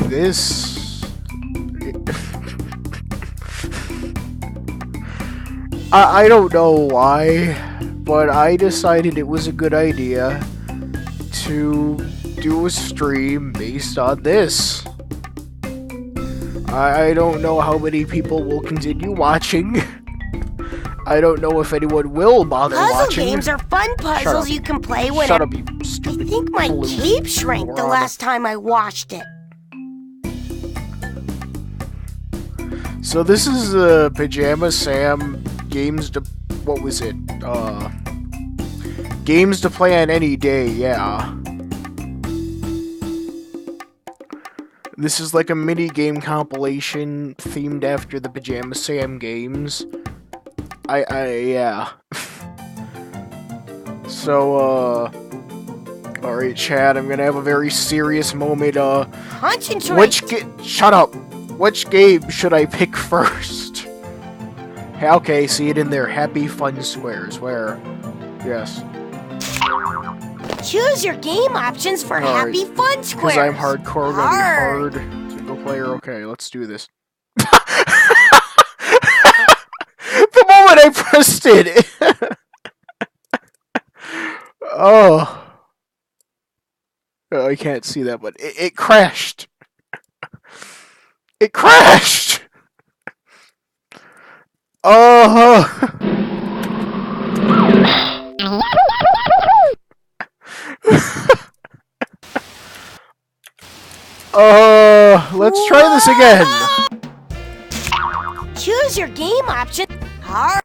This... I don't know why, but I decided it was a good idea to do a stream based on this. I don't know how many people will continue watching. I don't know if anyone will bother watching. Puzzle games are fun puzzles you can play when... Shut up, you stupid... I think my cape shrank the last time I washed it. So this is the Pajama Sam games to... What was it? Games to play on any day, yeah. This is like a mini-game compilation themed after the Pajama Sam games. Yeah. So, alright, Chad, I'm gonna have a very serious moment, Concentrate! Shut up! Which game should I pick first? Okay, see it in there. Happy Fun Squares. Where? Yes. Choose your game options for Happy Fun Squares. Because I'm hardcore, hard single player. Okay, let's do this. The moment I pressed it. Oh, I can't see that, but it crashed. It crashed. Let's try this again. Choose your game option. Hard.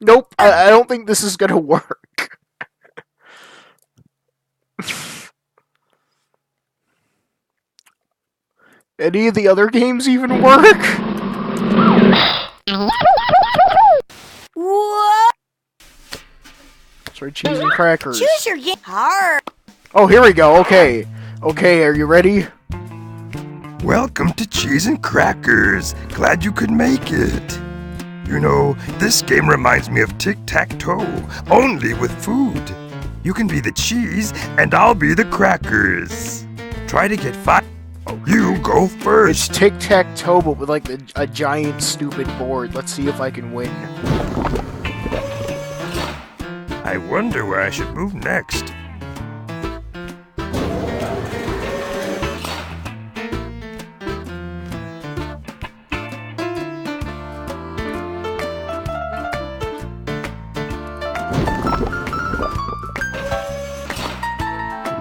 Nope, I don't think this is gonna work. Any of the other games even work? What? Sorry, cheese and crackers. Choose your game. Hard. Oh, here we go. Okay. Okay, are you ready? Welcome to Cheese and Crackers. Glad you could make it. You know, this game reminds me of tic-tac-toe, only with food. You can be the cheese, and I'll be the crackers. Try to get 5. You go first. It's tic-tac-toe, but with like a giant stupid board. Let's see if I can win. I wonder where I should move next.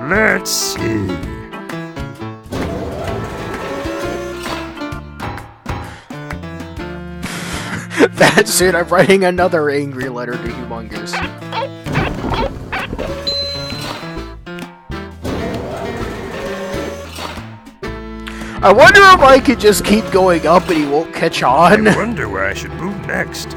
Let's see. That's it, I'm writing another angry letter to Humongous. I wonder if I could just keep going up and he won't catch on. I wonder where I should move next.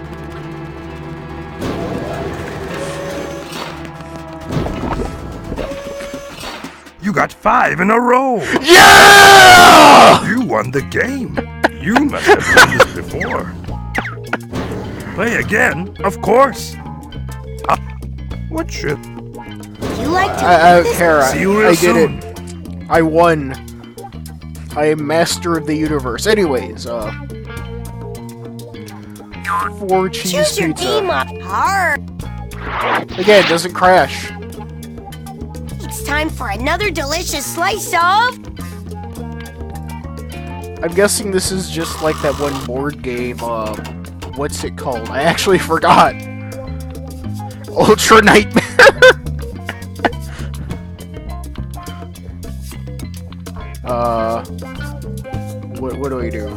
You got 5 in a row! Yeah! You won the game! You must have done this before. Play again, of course. What should... You like to I don't care. See you real I did soon. it. I won. I am master of the universe. Anyways, 4 cheese Choose your pizza. game up. Hard. Again, doesn't crash. It's time for another delicious slice of... I'm guessing this is just like that one board game, what's it called? I actually forgot. Ultra Nightmare. What do I do?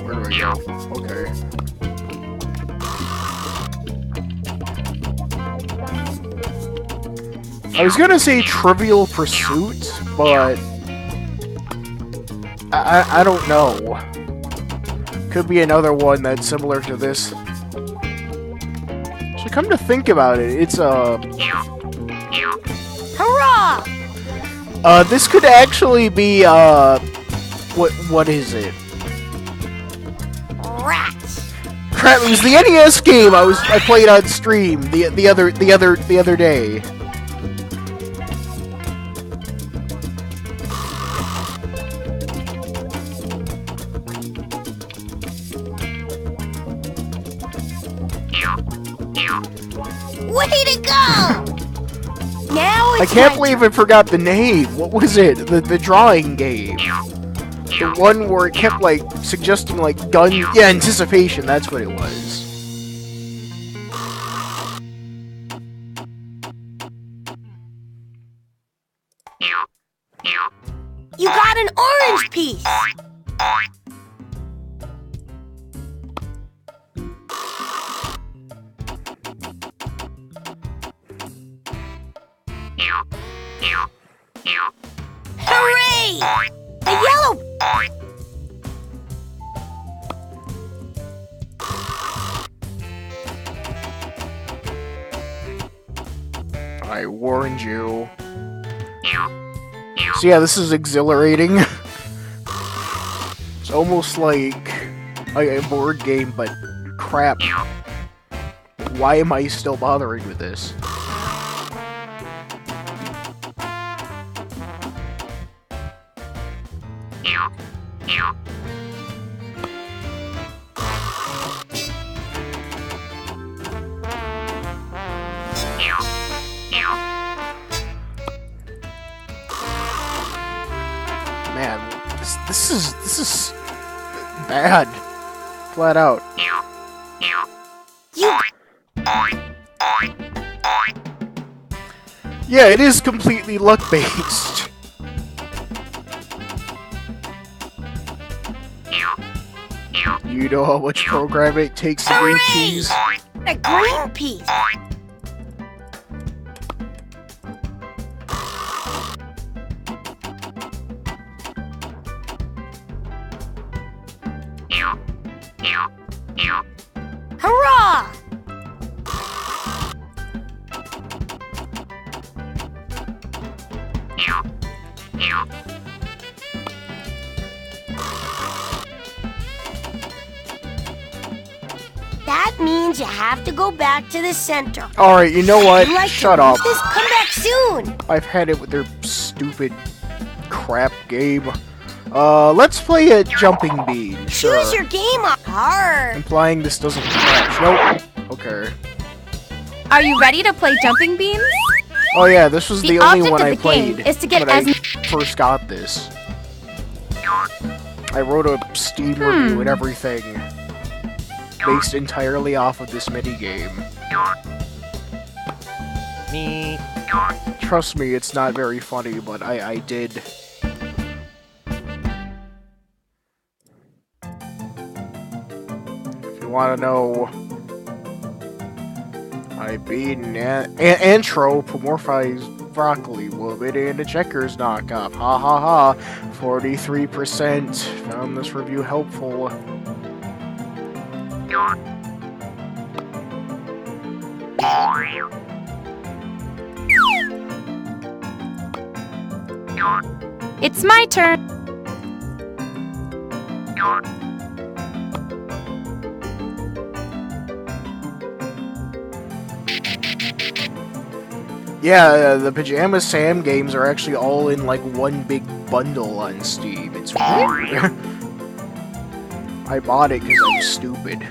Where do I go? Okay. I was gonna say Trivial Pursuit, but I don't know. Could be another one that's similar to this. So come to think about it, it's Hurrah! this could actually be what is it? Rats. Crap! It was the NES game I played on stream the other day. Way to go! Now I it's can't my believe I forgot the name. What was it? The drawing game. The one where it kept, like, suggesting, like, gun... Yeah, anticipation, that's what it was. You got an orange piece! Hooray! A yellow... I warned you. So yeah, this is exhilarating. It's almost like a board game, but crap. Why am I still bothering with this? Man, this is bad. Flat out. You... Yeah, it is completely luck-based. You know how much programming it takes to green cheese? A green piece! Hurrah! That means you have to go back to the center. Alright, you know what? You like to Shut up. Just come back soon. I've had it with their stupid crap game. Let's play a jumping bean. Sure. Choose your game up hard. Implying this doesn't crash. Nope. Okay. Are you ready to play jumping beans? Oh yeah, this was the only object one of I the game played is to get when I as first got this. I wrote a Steam review and everything based entirely off of this minigame. Me. Trust me, it's not very funny, but I did. If you want to know, I beat an anthropomorphized broccoli woman in a checkers knockoff. Ha ha ha. 43% found this review helpful. It's my turn. Yeah, the Pajama Sam games are actually all in like one big bundle on Steam. It's weird. I bought it because I'm stupid.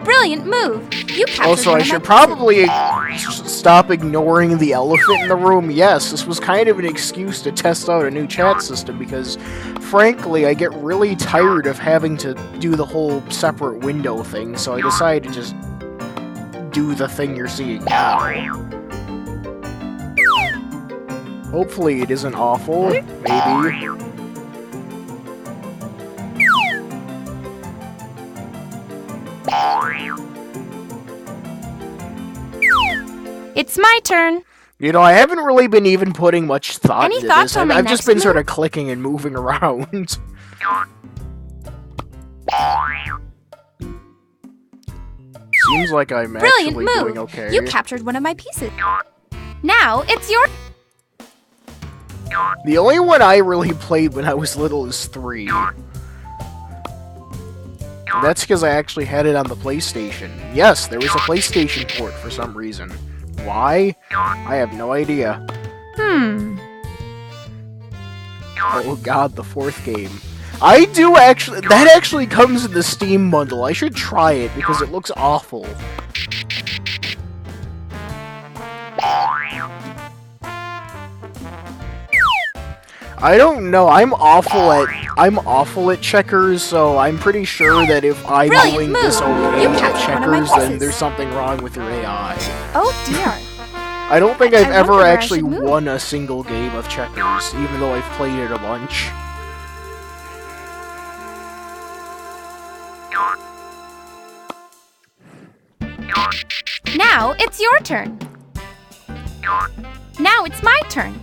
Brilliant move. You captured Also, one I of should my probably stop ignoring the elephant in the room. Yes, this was kind of an excuse to test out a new chat system because, frankly, I get really tired of having to do the whole separate window thing, so I decided to just do the thing you're seeing now. Hopefully it isn't awful. Maybe. It's my turn. You know, I haven't really been even putting much thought Any into thoughts this. on my I've just next been sort move? of clicking and moving around. Seems like I'm Brilliant actually move. doing okay. You captured one of my pieces. Now it's your... The only one I really played when I was little is 3. That's because I actually had it on the PlayStation. Yes, there was a PlayStation port for some reason. Why? I have no idea. Oh god, the 4th game. I do actually... That actually comes in the Steam bundle. I should try it, because it looks awful. I don't know. I'm awful at checkers, so I'm pretty sure that if I'm doing this okay at checkers, then there's something wrong with your AI. Oh dear. I don't think I've ever wonder where I actually should move. won a single game of checkers, even though I've played it a bunch. Now it's your turn. Now it's my turn.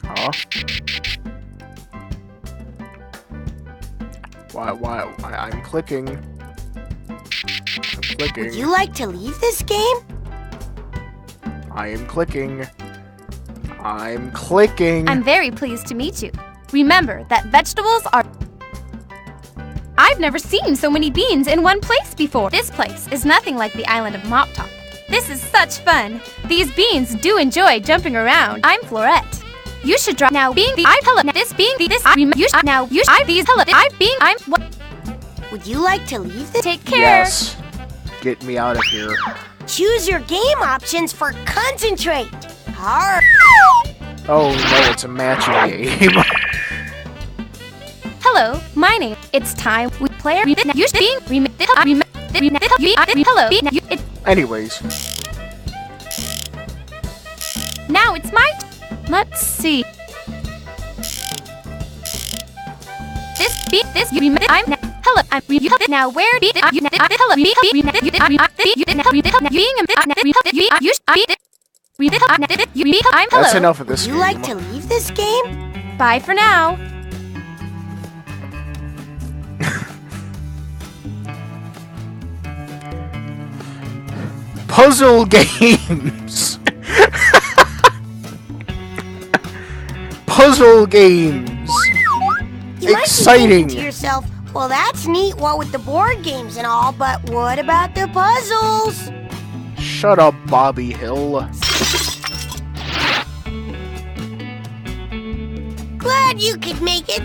Huh? Why, I'm clicking. I'm clicking. Would you like to leave this game? I am clicking. I'm clicking. I'm very pleased to meet you. Remember that vegetables are... I've never seen so many beans in one place before. This place is nothing like the island of Mop Top. This is such fun. These beans do enjoy jumping around. I'm Florette. You should drop now. Being the I hello. This being the this I you should now. You I these hello. I being I'm what? Would you like to leave this? Take care. Yes. Get me out of here. Choose your game options for concentrate. Hard. Oh no, it's a matching game. Hello, my name. It's time we play. You should being hello. Anyways. Now it's my. Let's see. This I'm hello. I'm you now where be you hello be being I'm hello. That's enough of this Would you game. like to leave this game? Bye for now. Puzzle games. Puzzle games. You might be Exciting. thinking to yourself, well, that's neat, what with the board games and all, but what about the puzzles? Shut up, Bobby Hill. Glad you could make it.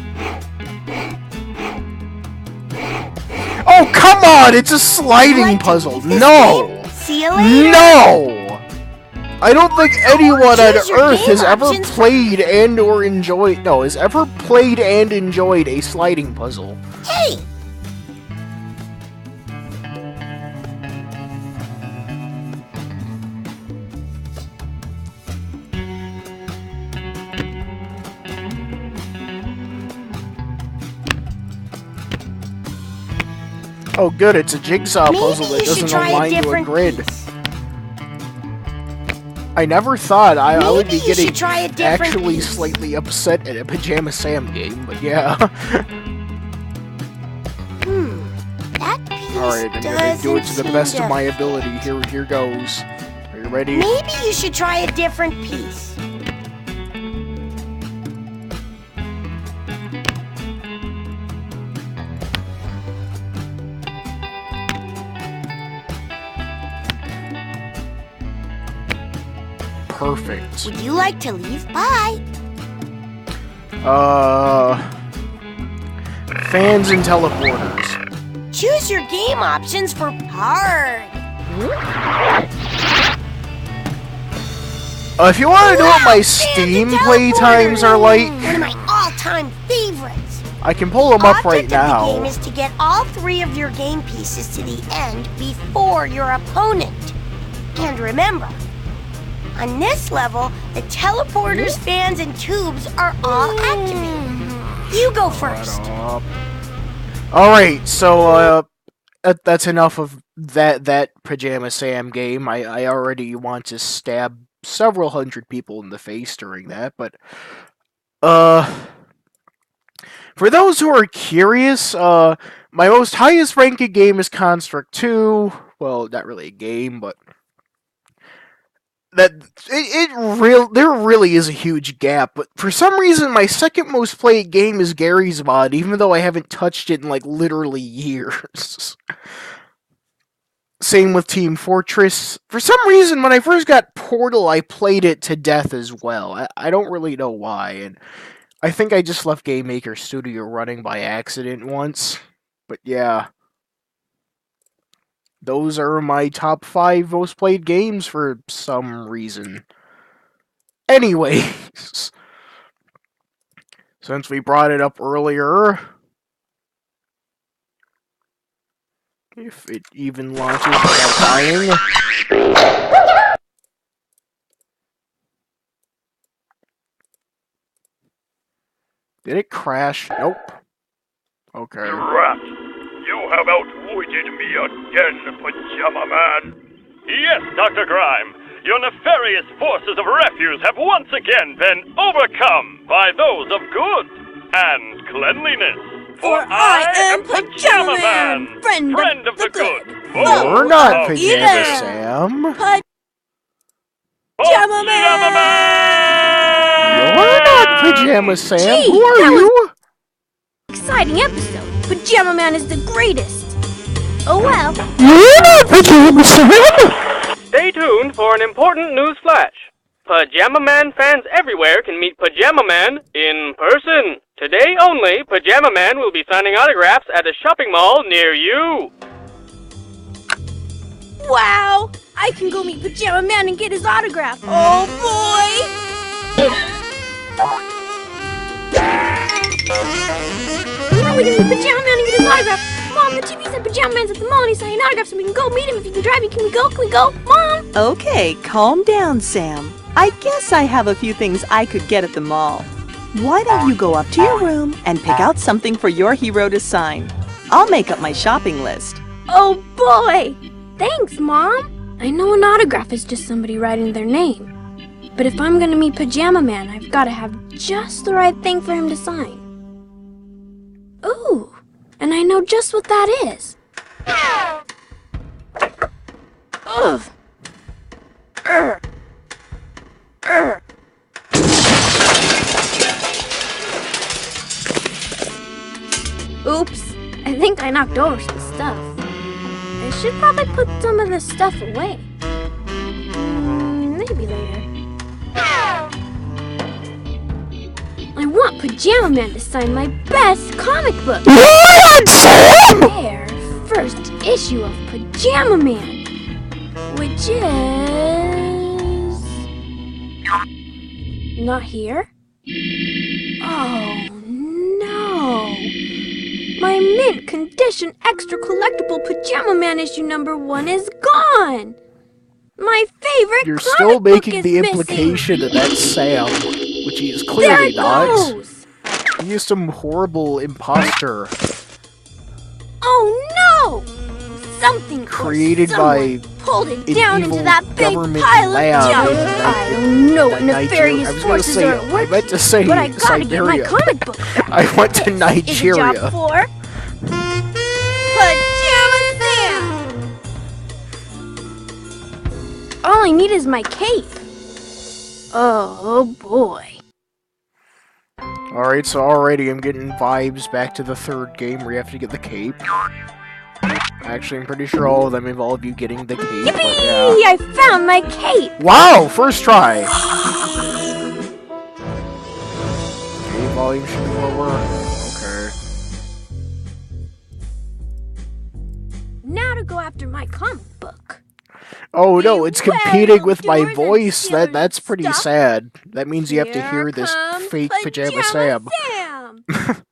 Oh, come on! It's a Would you sliding like to puzzle. leave this No! game? See you later. No! I don't think anyone on Choose your Earth game has ever options. played and or enjoyed... No, has ever played and enjoyed a sliding puzzle. Hey! Oh good, it's a jigsaw Maybe puzzle that you should doesn't try a align to a different grid. piece. I never thought I would be Maybe you getting should try a different actually piece. slightly upset at a Pajama Sam game, but yeah. That piece Alright, I'm gonna do it to the doesn't best seem of to- my ability. Here goes. Are you ready? Maybe you should try a different piece. Perfect. Would you like to leave? Bye. Fans and teleporters. Choose your game options for hard. If you want to know what my Fans Steam and playtimes are teleporters. like, One of my all-time favorites. I can pull them up right Object of the now. game is to get all 3 of your game pieces to the end before your opponent. And remember, on this level, the teleporters, fans, and tubes are all activated. You go first. Alright, so, that's enough of that Pajama Sam game. I already want to stab several hundred people in the face during that, but, for those who are curious, my most highest ranked game is Construct 2. Well, not really a game, but there really is a huge gap. But for some reason, my second most played game is Garry's Mod, even though I haven't touched it in like literally years. Same with Team Fortress. For some reason, when I first got Portal, I played it to death as well. I don't really know why, and I think I just left Game Maker Studio running by accident once. But yeah. Those are my top 5 most played games for some reason. Anyways, since we brought it up earlier, if it even launches without dying. Did it crash? Nope. Okay. Rat, you have outwitted me again, Pajama Man. Yes, Dr. Grime. Your nefarious forces of refuse have once again been overcome by those of good and cleanliness. For I am Pajama Man, friend of the good. You're not Pajama Sam. Pajama Man! You're not Pajama Sam. Gee, Who are you? Exciting episode. Pajama Man is the greatest. Oh well. You're not Pajama Sam. Stay tuned for an important news flash. Pajama Man fans everywhere can meet Pajama Man in person. Today only, Pajama Man will be signing autographs at a shopping mall near you. Wow! I can go meet Pajama Man and get his autograph. Oh boy! How are we gonna meet Pajama Man and get his autograph? Mom, the TV said Pajama Man's at the mall and he's signing autographs, so we can go meet him. If you can drive me, can we go? Can we go? Mom! Okay, calm down, Sam. I guess I have a few things I could get at the mall. Why don't you go up to your room and pick out something for your hero to sign? I'll make up my shopping list. Oh boy! Thanks, Mom! I know an autograph is just somebody writing their name. But if I'm gonna meet Pajama Man, I've gotta have just the right thing for him to sign. Ooh, and I know just what that is. Ugh. Oops, I think I knocked over some stuff. I should probably put some of this stuff away. Maybe later. I want Pajama Man to sign my best comic book. Their first issue of Pajama Man, which is not here. Oh no! My mint condition extra collectible Pajama Man issue #1 is gone. My favorite You're comic still book making is the missing. implication that that's Sam, which he is There clearly it not. goes. He is some horrible imposter Oh no! Something created or by someone pulled it an down evil into that big government pile lab of junk. in I don't know what Nigeria. nefarious I was gonna forces say, are at I work, meant to say but I gotta get my Siberia. comic book back. I went to This is a Nigeria. job for Pajama Sam. All I need is my cape. Oh boy. Alright, so already I'm getting vibes back to the third game where you have to get the cape. Actually, I'm pretty sure all of them involve you getting the cape. Yippee! But yeah. I found my cape. Wow! First try! Okay, volume should be lower. Okay. Now to go after my comic book. Oh no, it's competing with my Well, voice. doors and That's pretty stuff. sad. That means you have to Here hear this comes fake Pajama Sam. Sam.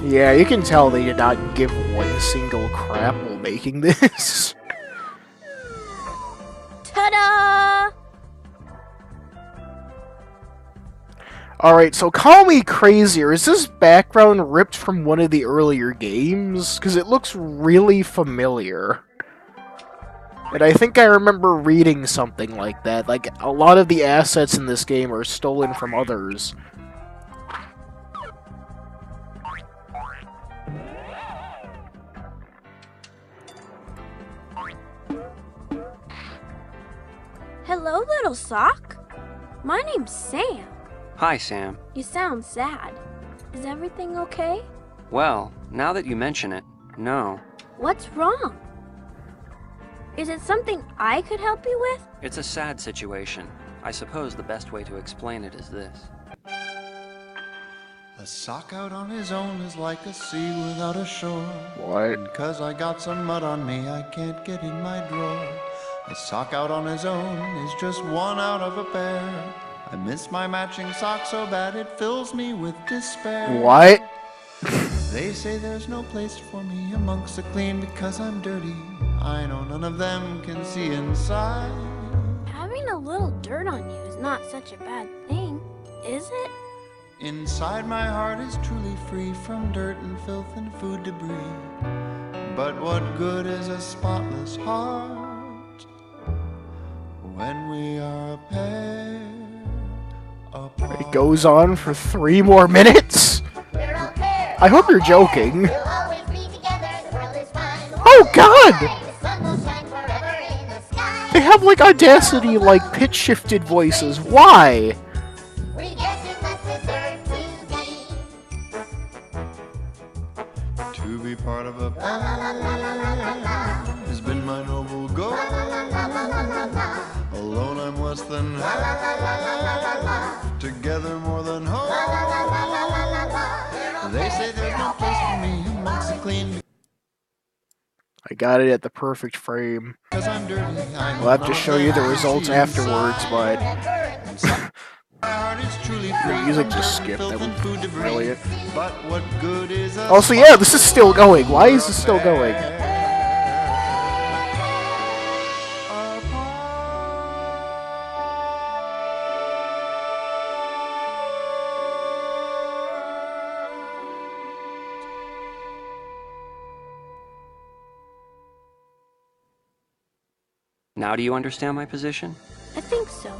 Yeah, you can tell they did not give one single crap while making this. Ta-da! Alright, so call me crazy, or is this background ripped from one of the earlier games? Because it looks really familiar. And I think I remember reading something like that. Like, a lot of the assets in this game are stolen from others. Hello, little sock. My name's Sam. Hi, Sam. You sound sad. Is everything okay? Well, now that you mention it, no. What's wrong? Is it something I could help you with? It's a sad situation. I suppose the best way to explain it is this. A sock out on his own is like a sea without a shore. What? 'Cause I got some mud on me, I can't get in my drawer. A sock out on his own is just one out of a pair. I miss my matching sock so bad it fills me with despair. What? They say there's no place for me amongst the clean because I'm dirty. I know none of them can see inside. Having a little dirt on you is not such a bad thing, is it? Inside my heart is truly free from dirt and filth and food debris. But what good is a spotless heart when we are a pair apart? It goes on for 3 more minutes? I hope you're joking. Oh god! They have like Audacity, like pitch shifted voices. Why? To be part of a band has been my noble goal. Alone I'm less than half, together more than whole. They say there's no place for me amongst the clean. I got it at the perfect frame. 'Cause I'm dirty. We'll have to show you the results afterwards, but the music just skipped. That was brilliant. But what good is a Also, yeah, this is still going. Why is this still going? Now do you understand my position? I think so.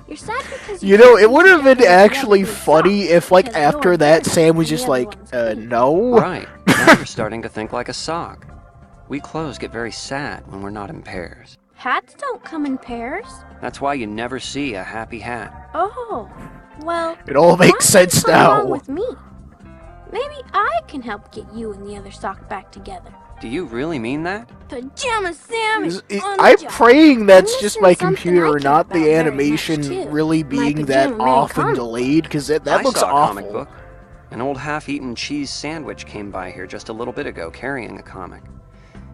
You're sad because You know, it would have been actually funny if, like, after that, Sam was just like, no? Right. Now you're starting to think like a sock. We clothes get very sad when we're not in pairs. Hats don't come in pairs. That's why you never see a happy hat. Oh, well. It all makes sense something wrong now. with me. Maybe I can help get you and the other sock back together. Do you really mean that? Pajama Sam is on the I'm job. praying that's And just this my is something computer, I care not about the very much, animation too. really My being that Pajama Man off and comic. delayed, because that I looks saw a awful. comic book. An old half-eaten cheese sandwich came by here just a little bit ago carrying a comic.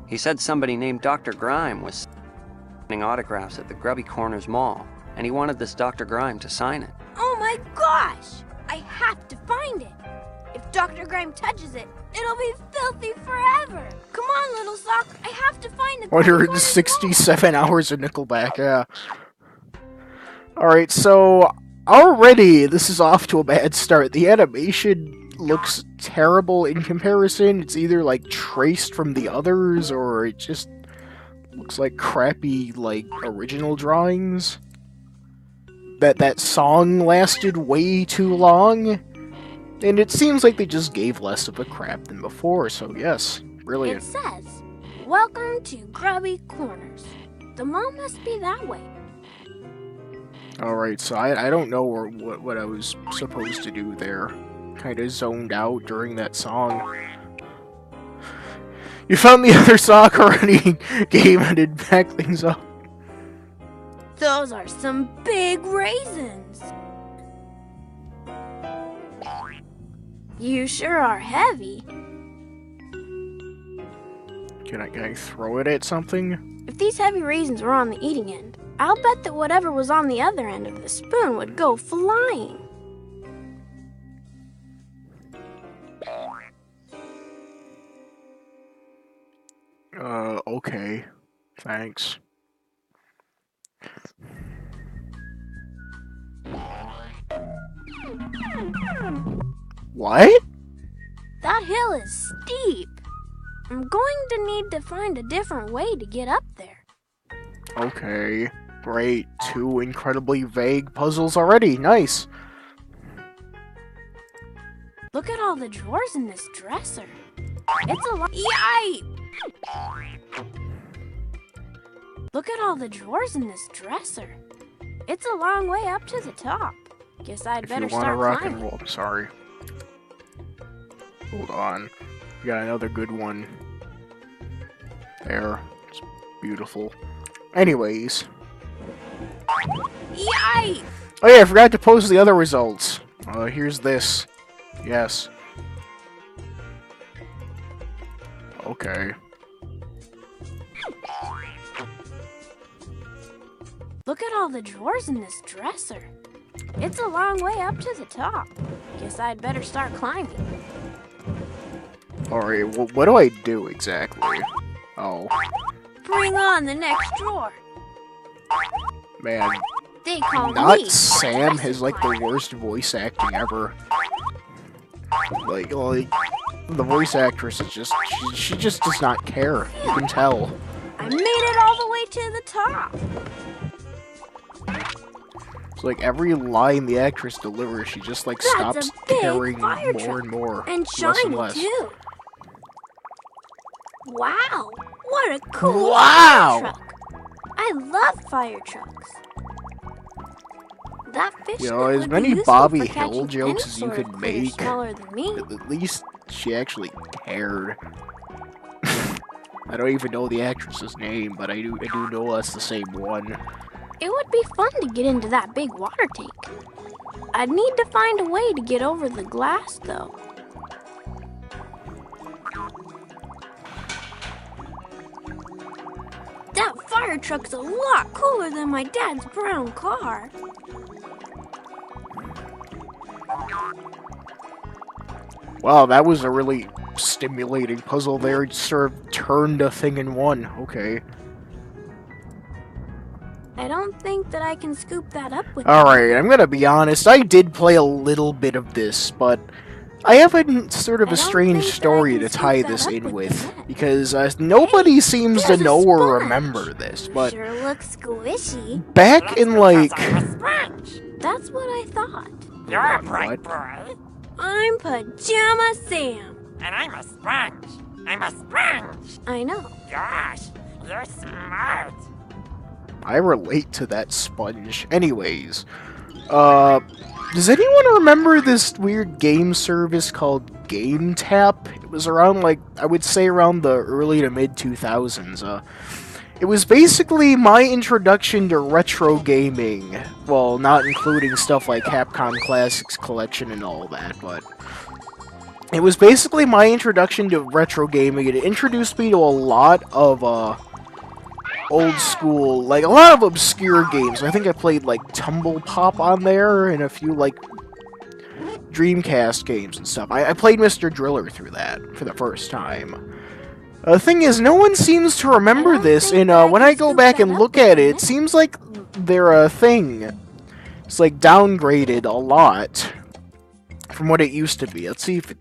He said somebody named Dr. Grime was signing autographs at the Grubby Corners Mall, and he wanted this Dr. Grime to sign it. Oh my gosh! I have to find it. If Dr. Grime touches it, it'll be filthy forever. Come on, little sock. I have to find the 167 hours of Nickelback, yeah. Alright, so already this is off to a bad start. The animation looks terrible in comparison. It's either like traced from the others or it just looks like crappy like original drawings. That song lasted way too long. And it seems like they just gave less of a crap than before, so yes, brilliant. It says, "Welcome to Grubby Corners." The mall must be that way. Alright, so I don't know what I was supposed to do there. Kinda zoned out during that song. You found the other sock already? Game and did back things up. Those are some big raisins. You sure are heavy. Can I throw it at something? If these heavy raisins were on the eating end, I'll bet that whatever was on the other end of the spoon would go flying. Okay. Thanks. What? That hill is steep. I'm going to need to find a different way to get up there. Okay. Great. 2 incredibly vague puzzles already. Nice. Look at all the drawers in this dresser. It's a lot. Yipe! Look at all the drawers in this dresser. It's a long way up to the top. Guess I'd If you better want to start rock climbing. and roll, I'm sorry. Hold on. We got another good one. There. It's beautiful. Anyways. Yikes! Oh yeah, I forgot to post the other results. Here's this. Yes. Okay. Look at all the drawers in this dresser. It's a long way up to the top. Guess I'd better start climbing. Alright, well, what do I do exactly? Oh, Bring on the next drawer. man. They call Not me Sam has, like, the climber. worst voice acting ever. Like, the voice actress is just, she just does not care. You can tell. I made it all the way to the top. It's like every line the actress delivers, she just, like, That's stops a big caring fire more truck. and more. And less shiny and less. too. Wow, what a cool Wow! fire truck. I love fire trucks. That fish You know, net as would be many useful Bobby for catching Hill jokes any as you sort could of critter make, smaller than me. at least she actually cared. I don't even know the actress's name, but I do know that's the same one. It would be fun to get into that big water tank. I'd need to find a way to get over the glass, though. That fire truck's a lot cooler than my dad's brown car. Wow, that was a really stimulating puzzle there. It sort of turned a thing in one. Okay. I don't think that I can scoop that up with Alright, I'm gonna be honest. I did play a little bit of this, but I have sort of I a don't strange think that I story can to scoop tie that this up in with with. the net. Because nobody seems to there's a know or sponge. remember this, but Sure looks squishy. back in like... Sponge. That's what I thought. You're a bright What? boy, I'm Pajama Sam. and I'm a sponge. I'm a sponge. I know. Gosh, you're smart. I relate to that sponge. Anyways, does anyone remember this weird game service called Game Tap? It was around, like, I would say around the early to mid 2000s. It was basically my introduction to retro gaming. Well, not including stuff like Capcom Classics Collection and all that, but it was basically my introduction to retro gaming. It introduced me to a lot of, old school, like, a lot of obscure games. I think I played, like, Tumble Pop on there, and a few, like, Dreamcast games and stuff. I played Mr. Driller through that for the first time. The thing is, no one seems to remember this, and when I go back and look at it, it seems like they're a thing. It's, like, downgraded a lot from what it used to be. Let's see if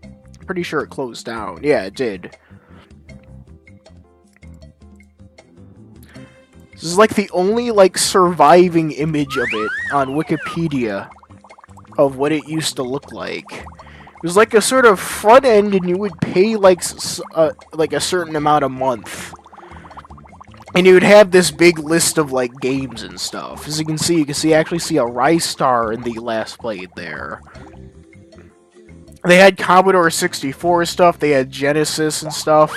pretty sure it closed down. Yeah, it did. This is like the only like surviving image of it on Wikipedia of what it used to look like. It was like a sort of front end, and you would pay like a certain amount a month, and you would have this big list of like games and stuff. As you can see actually see a Rise Star in the last played there. They had Commodore 64 stuff. They had Genesis and stuff.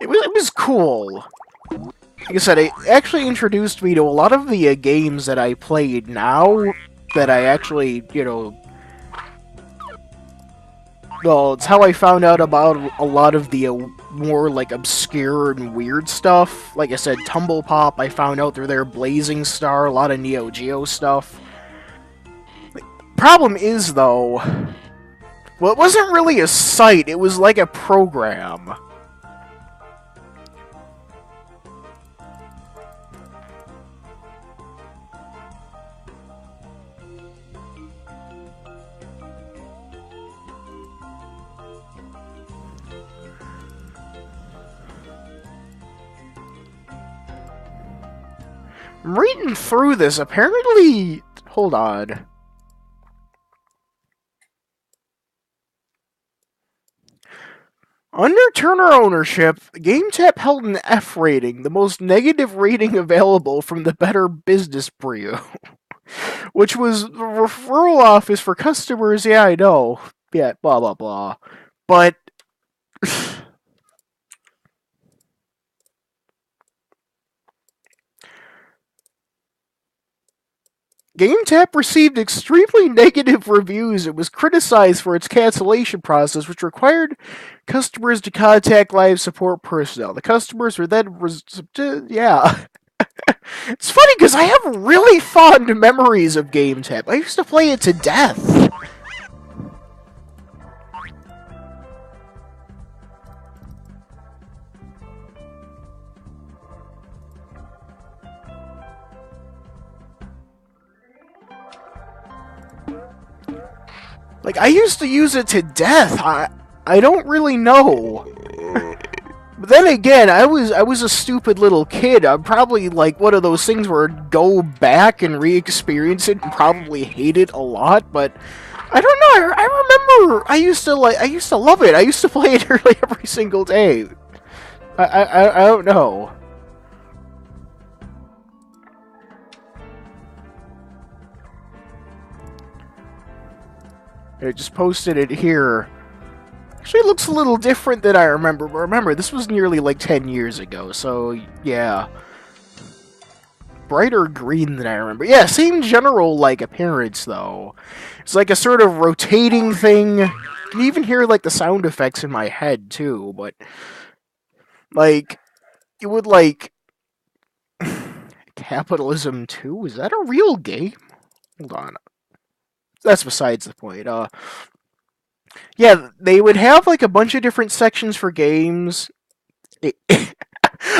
It was cool. Like I said, it actually introduced me to a lot of the games that I played now, that I actually, you know... Well, it's how I found out about a lot of the more, like, obscure and weird stuff. Like I said, Tumble Pop, I found out through their Blazing Star, a lot of Neo Geo stuff. Problem is, though... Well, it wasn't really a site, it was like a program. I'm reading through this, apparently... Hold on. Under Turner ownership, GameTap held an F rating, the most negative rating available from the Better Business Bureau. which was the referral office for customers. Yeah, I know. Yeah, blah blah blah. But GameTap received extremely negative reviews and was criticized for its cancellation process, which required customers to contact live support personnel. The customers were then yeah. It's funny because I have really fond memories of GameTap. I used to play it to death. Like, I used to use it to death. I don't really know. But then again, I was a stupid little kid. I'm probably like one of those things where I'd go back and re-experience it and probably hate it a lot, but I don't know. I remember I used to love it. I used to play it nearly every single day. I don't know. I just posted it here. Actually, it looks a little different than I remember, but remember, this was nearly like 10 years ago, so yeah. Brighter green than I remember. Yeah, same general, like, appearance, though. It's like a sort of rotating thing. You can even hear, like, the sound effects in my head, too, but... Like, it would, like... Capitalism 2? Is that a real game? Hold on. That's besides the point. Yeah, they would have like a bunch of different sections for games.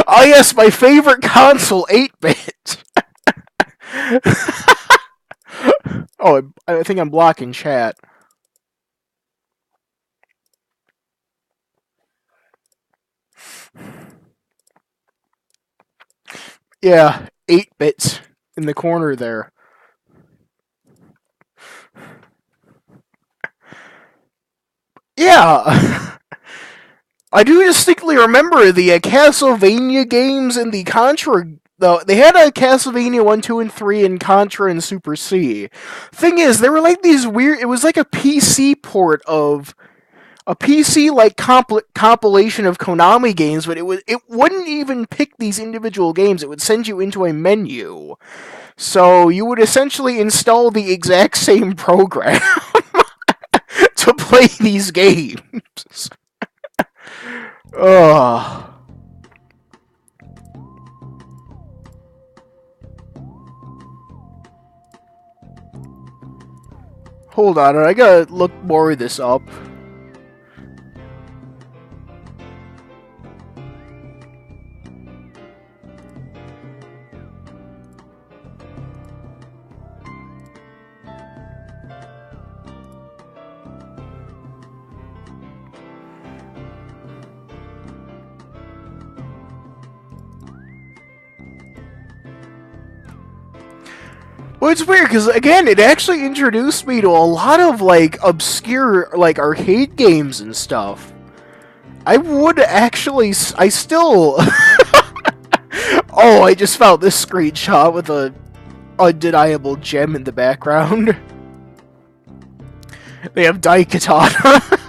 Oh yes, my favorite console, 8-bit. Oh, I think I'm blocking chat. Yeah, 8-bits in the corner there. Yeah, I do distinctly remember the Castlevania games and the Contra. Though they had a Castlevania 1, 2, and 3, and Contra and Super C. Thing is, they were like these weird. It was like a PC port of a PC like compilation of Konami games, but it wouldn't even pick these individual games. It would send you into a menu, so you would essentially install the exact same program. To play these games. Ugh. Hold on, I gotta look more of this up. Well, it's weird, because, again, it actually introduced me to a lot of, like, obscure, like, arcade games and stuff. I would actually... I still... Oh, I just found this screenshot with a undeniable gem in the background. They have Daikatana.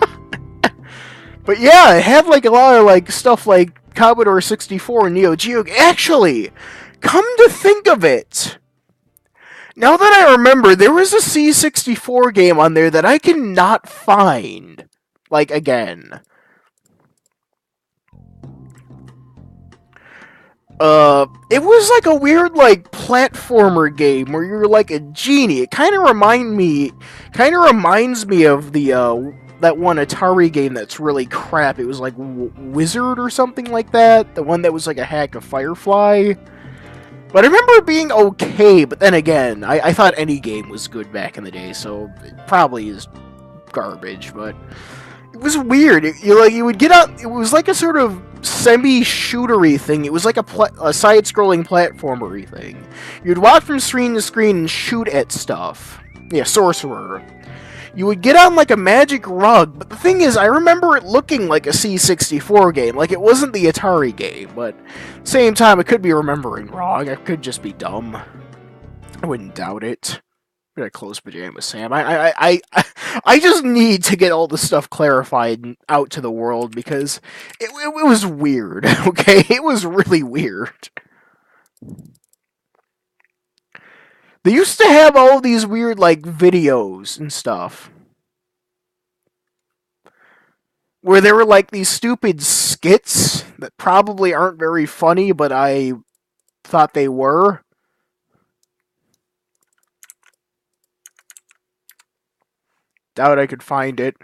But yeah, it had, like, a lot of, like, stuff like Commodore 64 and Neo Geo... Actually, come to think of it... Now that I remember, there was a C64 game on there that I cannot find. Like, again. It was like a weird, like, platformer game where you're like a genie. It kind of reminds me of the, that one Atari game that's really crap. It was like Wizard or something like that. The one that was like a hack of Firefly. But I remember it being okay, but then again, I thought any game was good back in the day, so it probably is garbage, but it was weird. You would get out, it was like a sort of semi-shootery thing. It was like a side-scrolling platformery thing. You'd walk from screen to screen and shoot at stuff. Yeah, Sorcerer. You would get on like a magic rug, but the thing is, I remember it looking like a C64 game, like it wasn't the Atari game, but at the same time, I could be remembering wrong, I could just be dumb. I wouldn't doubt it. I'm gonna close Pajama Sam. I just need to get all the stuff clarified and out to the world because it was weird, okay? It was really weird. They used to have all these weird, like, videos and stuff. Where there were, like, these stupid skits that probably aren't very funny, but I thought they were. Doubt I could find it.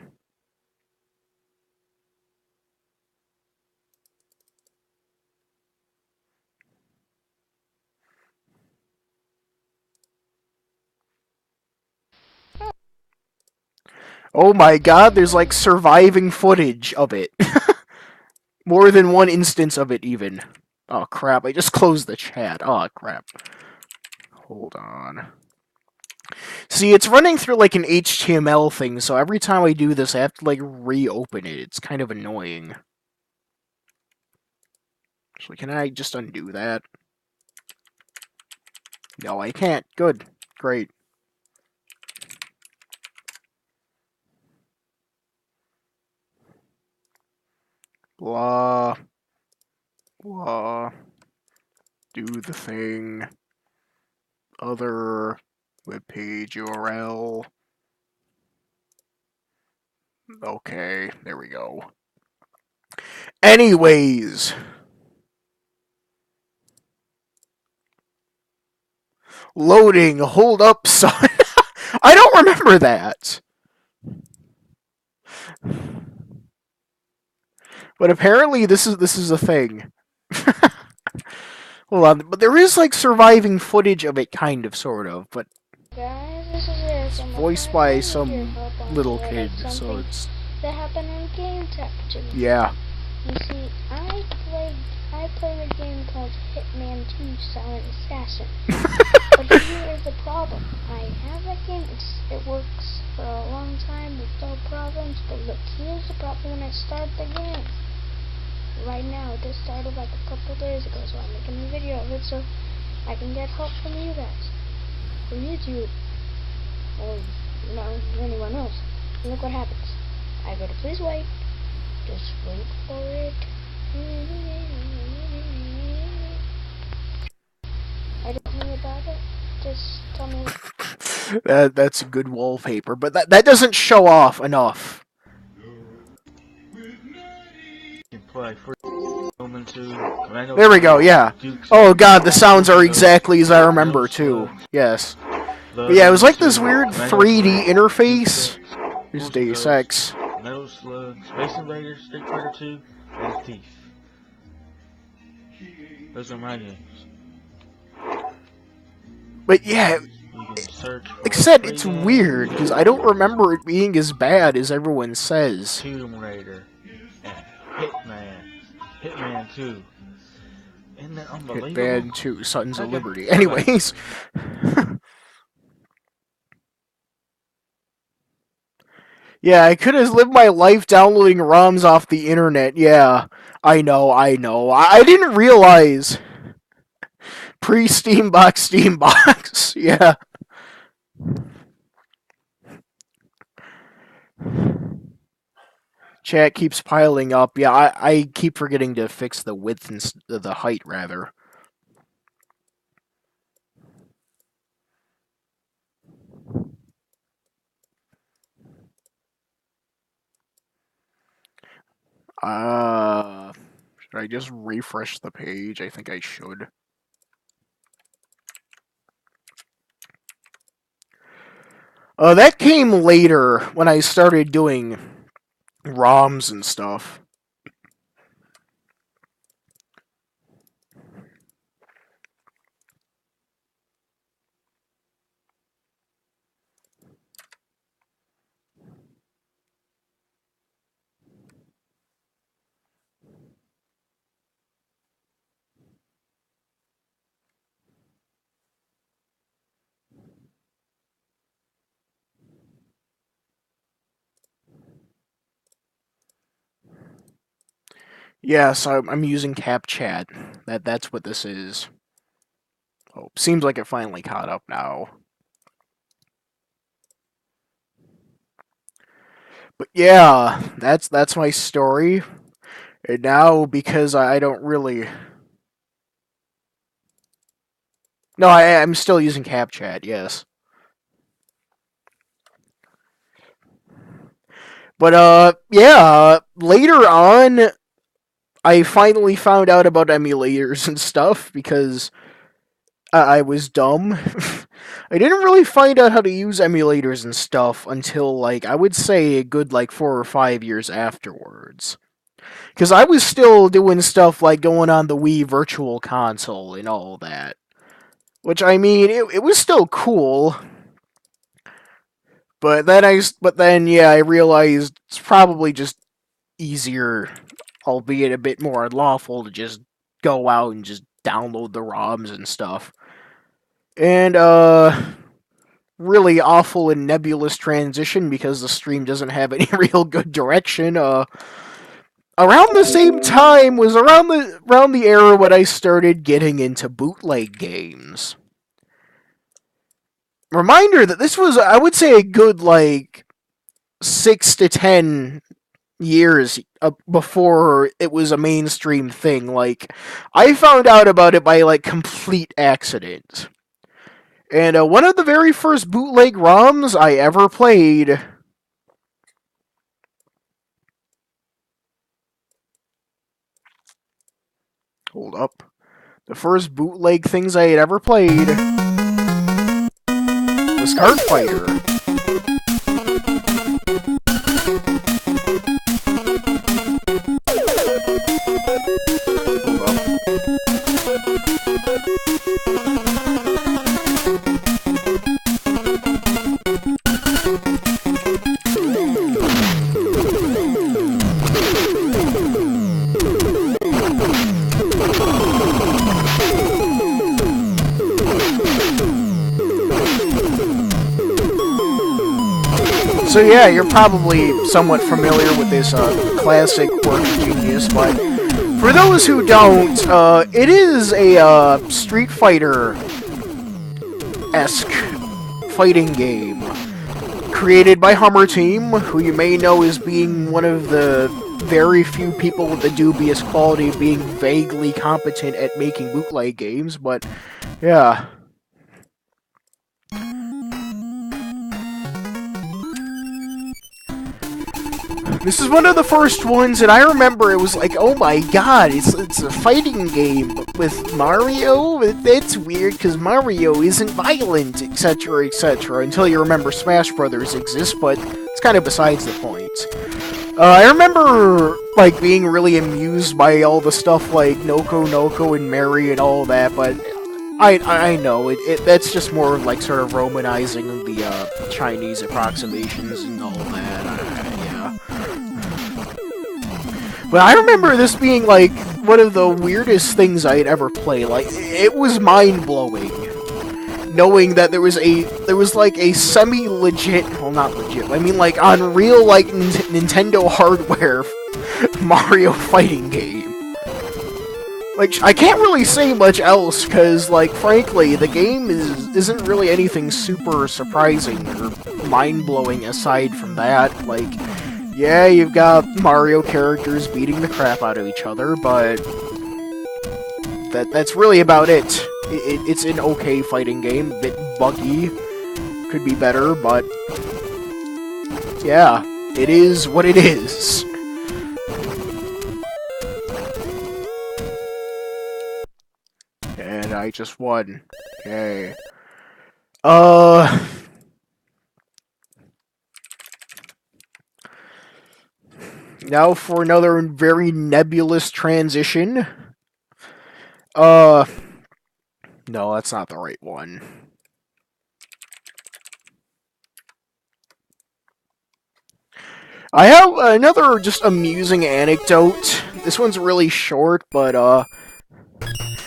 Oh my god, there's like surviving footage of it. More than one instance of it, even. Oh crap, I just closed the chat. Oh crap. Hold on. See, it's running through like an HTML thing, so every time I do this, I have to like reopen it. It's kind of annoying. So can I just undo that? No, I can't. Good. Great. Blah. Blah. Do the thing. Other webpage URL. Okay, there we go. Anyways. Loading. Hold up, son. I don't remember that. But apparently this is a thing. Hold on, but there is like surviving footage of it, kind of, sort of, but Guys, this is it. it's I'm voiced by some little kid, so it's that happened in Game Tech to me. yeah. You see, I played a game called Hitman 2 Silent Assassin. But here is the problem. I have that game, it works for a long time with no problems, but look, here's the problem when I start the game. Right now, it just started like a couple days ago, so I'm making a video of it so I can get help from you guys. From YouTube. Or, you know, anyone else. And look what happens. I go to please wait. Just wait for it. I don't know about it. Just tell me. That's a good wallpaper, but that doesn't show off enough. There we go, yeah. Oh god, the sounds are exactly as I remember too. Yes. But yeah, it was like this weird 3D interface. Here's Deus Ex. Metal Slug, Space Invaders, Street Fighter 2, and Thief. Those are my games. But yeah, like I said, it's weird, because I don't remember it being as bad as everyone says. Tomb Raider, and Hitman 2. Isn't that unbelievable? Hitman 2, Sons of Liberty. Anyways. Yeah, I could have lived my life downloading ROMs off the internet. Yeah, I know. I didn't realize. Pre-Steambox. Yeah. Chat keeps piling up. Yeah, I keep forgetting to fix the width and the height, rather. Should I just refresh the page? I think I should. That came later when I started doing ROMs and stuff. Yes, I'm using CapChat. That's what this is. Oh, seems like it finally caught up now. But yeah, that's my story. And now, because I don't really... No, I'm still using CapChat, yes. But, yeah, later on, I finally found out about emulators and stuff, because I was dumb. I didn't really find out how to use emulators and stuff until, like, I would say a good, like, 4 or 5 years afterwards. Because I was still doing stuff like going on the Wii Virtual Console and all that. Which, I mean, it was still cool. But then, yeah, I realized it's probably just easier, albeit a bit more unlawful, to just go out and just download the ROMs and stuff. And, really awful and nebulous transition because the stream doesn't have any real good direction. Around the same time was around the era when I started getting into bootleg games. Reminder that this was, I would say, a good, like, 6 to 10 years before it was a mainstream thing. Like, I found out about it by, like, complete accident. And one of the very first bootleg ROMs I ever played... Hold up. The first bootleg things I had ever played was Card Fighter. Hold So yeah, you're probably somewhat familiar with this classic work of genius, but for those who don't, it is a Street Fighter-esque fighting game created by Hummer Team, who you may know as being one of the very few people with the dubious quality of being vaguely competent at making bootleg games, but yeah. This is one of the first ones, and I remember it was like, oh my god, it's a fighting game with Mario? That's weird, because Mario isn't violent, etc., etc., until you remember Smash Brothers exists, but it's kind of besides the point. I remember, like, being really amused by all the stuff like Noko Noko and Mary and all that, but I know, that's just more like sort of romanizing the Chinese approximations and all that, yeah. But I remember this being, like, one of the weirdest things I had ever played. Like, it was mind-blowing, knowing that there was like, a semi-legit, well, not legit, I mean, like, on real, like, Nintendo hardware Mario fighting game. Like, I can't really say much else, because, like, frankly, the game isn't really anything super surprising or mind-blowing aside from that. Like, yeah, you've got Mario characters beating the crap out of each other, but that's really about it. It's an okay fighting game, a bit buggy, could be better, but yeah, it is what it is. And I just won. Okay. Now for another very nebulous transition. No, that's not the right one. I have another just amusing anecdote. This one's really short, but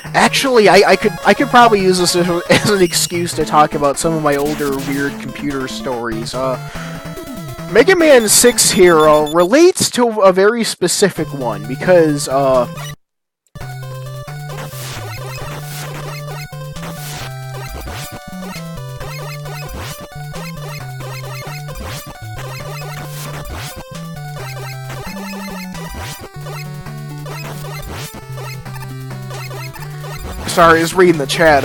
actually, I could probably use this as an excuse to talk about some of my older weird computer stories. Mega Man 6 here relates to a very specific one, because, sorry, I was reading the chat.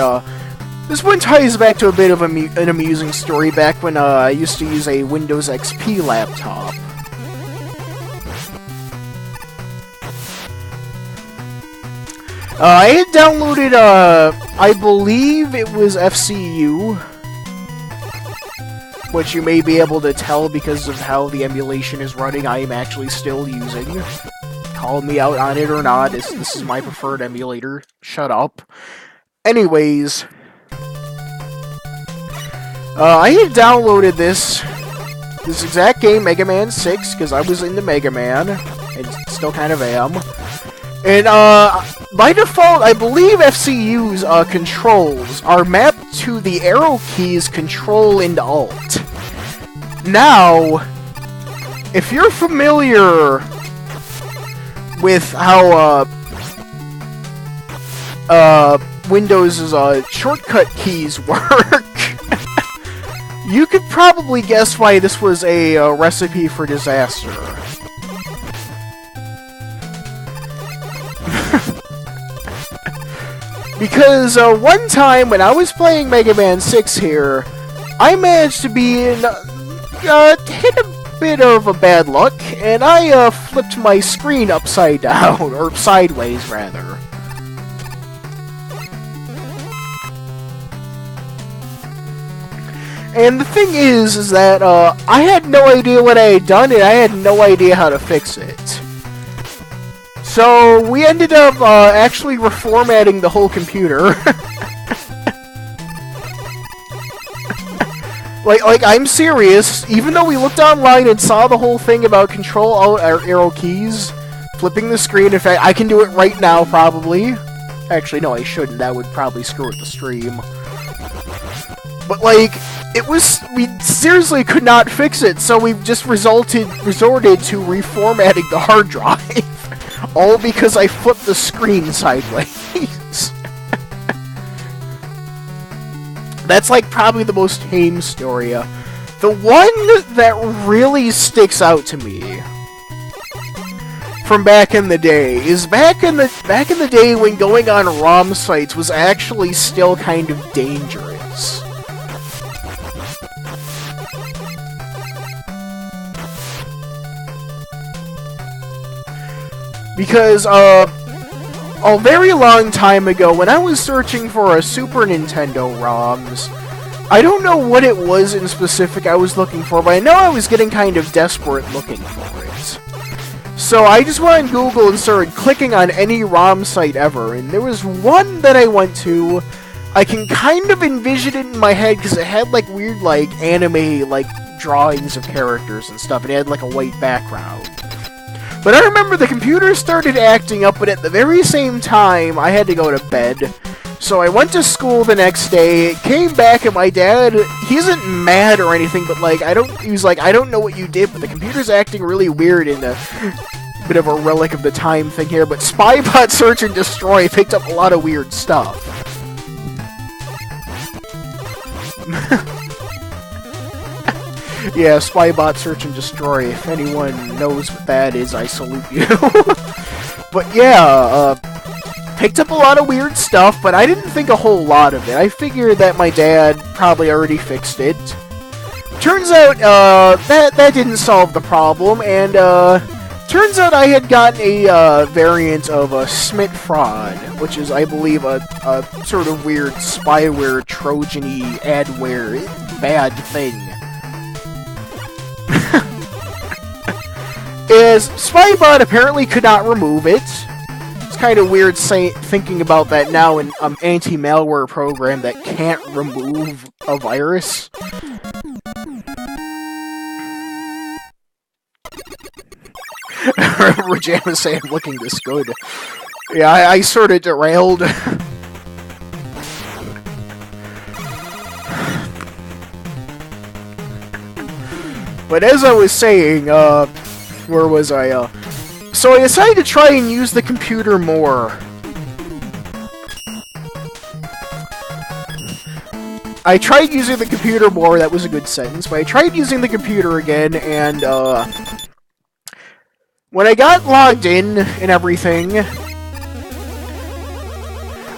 This one ties back to a bit of an amusing story back when I used to use a Windows XP laptop. I had downloaded, I believe it was FCU, which you may be able to tell because of how the emulation is running. I am actually still using. Call me out on it or not, this is my preferred emulator. Shut up. Anyways, I had downloaded this exact game, Mega Man 6, because I was into Mega Man, and still kind of am. And, by default, I believe FCU's, controls are mapped to the arrow keys Control and Alt. Now, if you're familiar with how, Windows' shortcut keys work, you could probably guess why this was a recipe for disaster. Because one time when I was playing Mega Man 6 here, I managed to be in, hit a bit of a bad luck, and I flipped my screen upside down, or sideways rather. And the thing is that I had no idea what I had done, and I had no idea how to fix it. So we ended up actually reformatting the whole computer. like I'm serious. Even though we looked online and saw the whole thing about Control Alt arrow keys, flipping the screen. In fact, I can do it right now probably. Actually, no, I shouldn't. That would probably screw with the stream. But like, we seriously could not fix it, so we've just resorted to reformatting the hard drive. All because I flipped the screen sideways. That's like probably the most tame story. The one that really sticks out to me from back in the day is back in the day when going on ROM sites was actually still kind of dangerous. Because, a very long time ago, when I was searching for a Super Nintendo ROMs, I don't know what it was in specific I was looking for, but I know I was getting kind of desperate looking for it. So I just went on Google and started clicking on any ROM site ever, and there was one that I went to. I can kind of envision it in my head, because it had, like, weird, like, anime, like, drawings of characters and stuff, and it had, like, a white background. But I remember the computer started acting up, but at the very same time, I had to go to bed. So I went to school the next day, came back, and my dad, he isn't mad or anything, but like, he was like, I don't know what you did, but the computer's acting really weird, and a bit of a relic of the time thing here, but Spybot Search and Destroy picked up a lot of weird stuff. Yeah, Spybot Search and Destroy. If anyone knows what that is, I salute you. But yeah, picked up a lot of weird stuff, but I didn't think a whole lot of it. I figured that my dad probably already fixed it. Turns out, that didn't solve the problem, and, turns out I had gotten a, variant of a SMIT fraud, which is, I believe, a sort of weird spyware, Trojan-y, adware, bad thing. Is Spybot apparently could not remove it. It's kind of weird thinking about that now in an anti-malware program that can't remove a virus. Rajam is saying looking this good. Yeah, I sort of derailed. But as I was saying, where was I? So I decided to try and use the computer more. I tried using the computer more, that was a good sentence, but I tried using the computer again, and, when I got logged in and everything,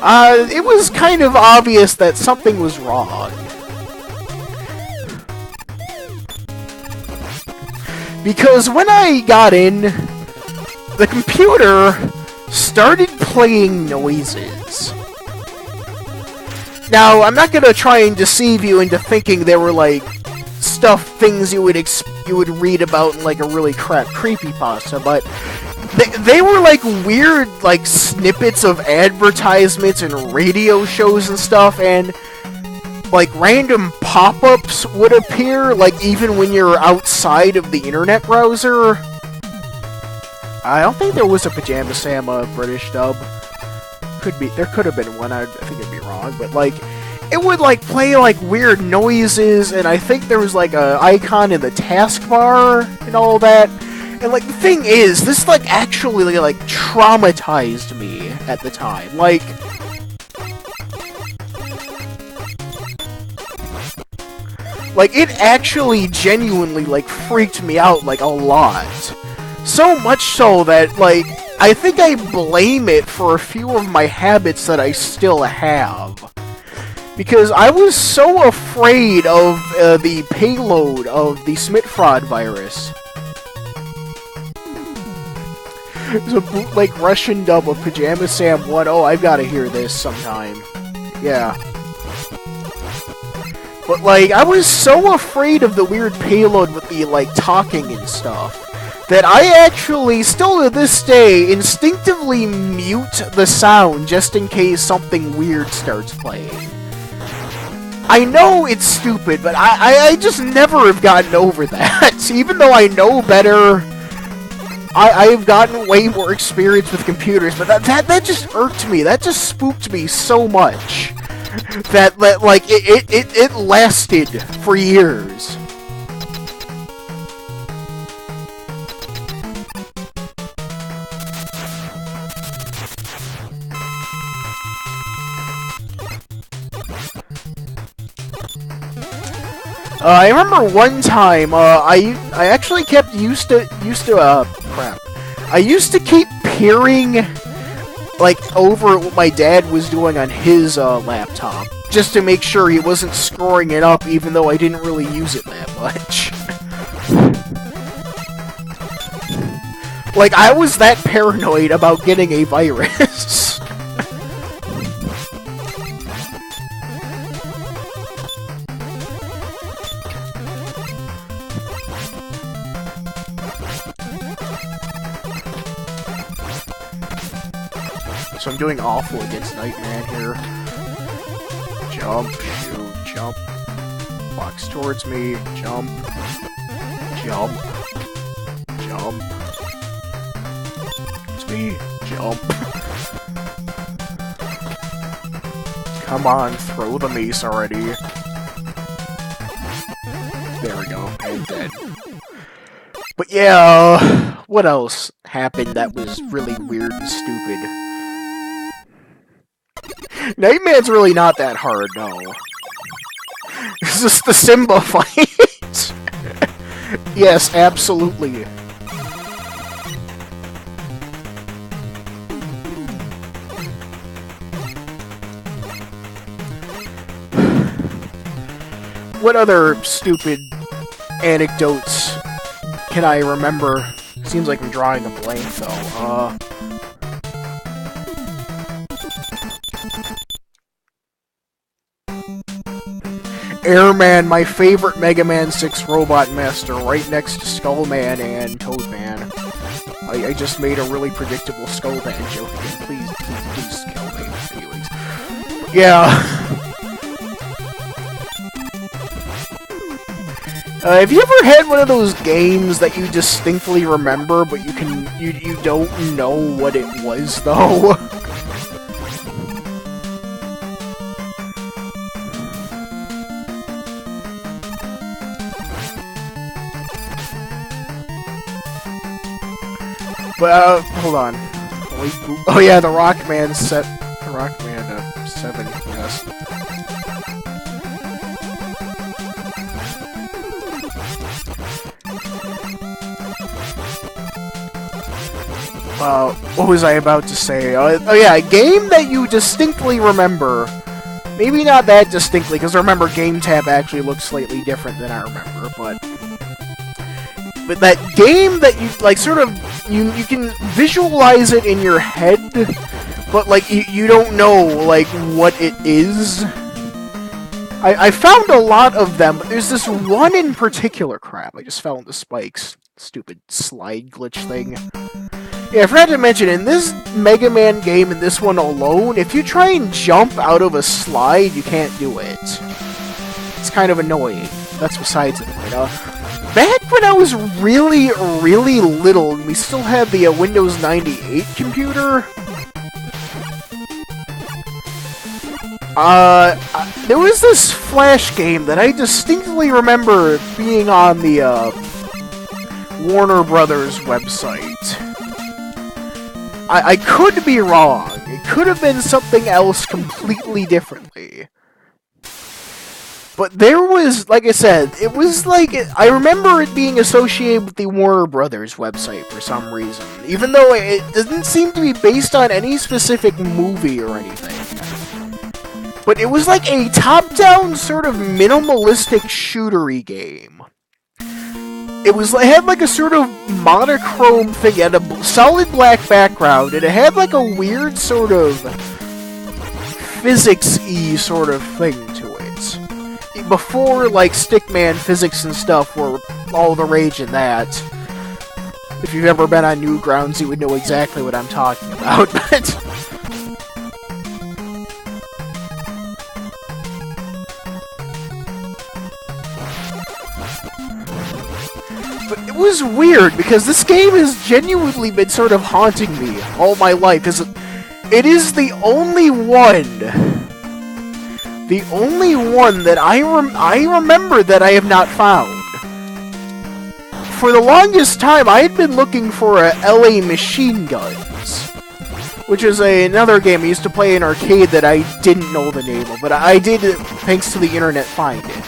It was kind of obvious that something was wrong. Because when I got in, the computer started playing noises. Now, I'm not gonna try and deceive you into thinking they were like things you would read about in like a really crap creepypasta, but they were like weird like snippets of advertisements and radio shows and stuff, and like random pop-ups would appear like even when you're outside of the internet browser. I don't think there was a Pajama Sam British dub. There could have been one, I think I'd be wrong, but like it would like play like weird noises, and I think there was like a icon in the taskbar and all that. And like the thing is, this like actually like traumatized me at the time. Like it actually genuinely like freaked me out like a lot. So much so that like I think I blame it for a few of my habits that I still have. Because I was so afraid of the payload of the SMEDIS2 virus. There's a bootleg Russian dub of Pajama Sam 1. Oh, I've got to hear this sometime. Yeah. But, like, I was so afraid of the weird payload with the, like, talking and stuff, that I actually, still to this day, instinctively mute the sound just in case something weird starts playing. I know it's stupid, but I just never have gotten over that. Even though I know better, I've gotten way more experience with computers, but that just irked me. That just spooked me so much that like it lasted for years. I remember one time, I actually kept used to I used to keep peering, like, over what my dad was doing on his, laptop, just to make sure he wasn't screwing it up, even though I didn't really use it that much. Like, I was that paranoid about getting a virus. So I'm doing awful against Nightman here. Jump, shoot, jump. Walks towards me, jump. Jump. Jump. It's me, jump. Come on, throw the mace already. There we go, I'm dead. But yeah, what else happened that was really weird and stupid? Nightman's really not that hard, no. It's just the Simba fight. Yes, absolutely. What other stupid anecdotes can I remember? Seems like I'm drawing a blank, though. Airman, my favorite Mega Man 6 Robot Master, right next to Skullman and Toadman. I just made a really predictable Skullman joke again. Please kill me. Anyways. Yeah. Have you ever had one of those games that you distinctly remember, but you don't know what it was, though? But, hold on. Oh yeah, the Rockman set. The Rockman 7, yes. What was I about to say? Oh yeah, a game that you distinctly remember. Maybe not that distinctly, because I remember Game Tab actually looks slightly different than I remember, but that game that you, like, sort of, you can visualize it in your head, but, like, you don't know, like, what it is. I found a lot of them, but there's this one in particular. Crap, I just fell into spikes. Stupid slide glitch thing. Yeah, I forgot to mention, in this Mega Man game, in this one alone, if you try and jump out of a slide, you can't do it. It's kind of annoying. That's besides the point. Back when I was really, really little, and we still had the Windows 98 computer, there was this Flash game that I distinctly remember being on the, Warner Brothers website. I could be wrong. It could have been something else completely differently. But there was, like I said, it was like, I remember it being associated with the Warner Brothers website for some reason. Even though it didn't seem to be based on any specific movie or anything. But it was like a top-down sort of minimalistic shootery game. It had like a sort of monochrome thing, it had a solid black background, and it had like a weird sort of physics-y sort of thing to it. Before, like, Stickman physics and stuff were all the rage in that. If you've ever been on Newgrounds, you would know exactly what I'm talking about, but... It was weird, because this game has genuinely been sort of haunting me all my life. It is the only one that I remember that I have not found. For the longest time, I had been looking for LA Machine Guns, which is another game I used to play in arcade that I didn't know the name of, but I did, thanks to the internet, find it.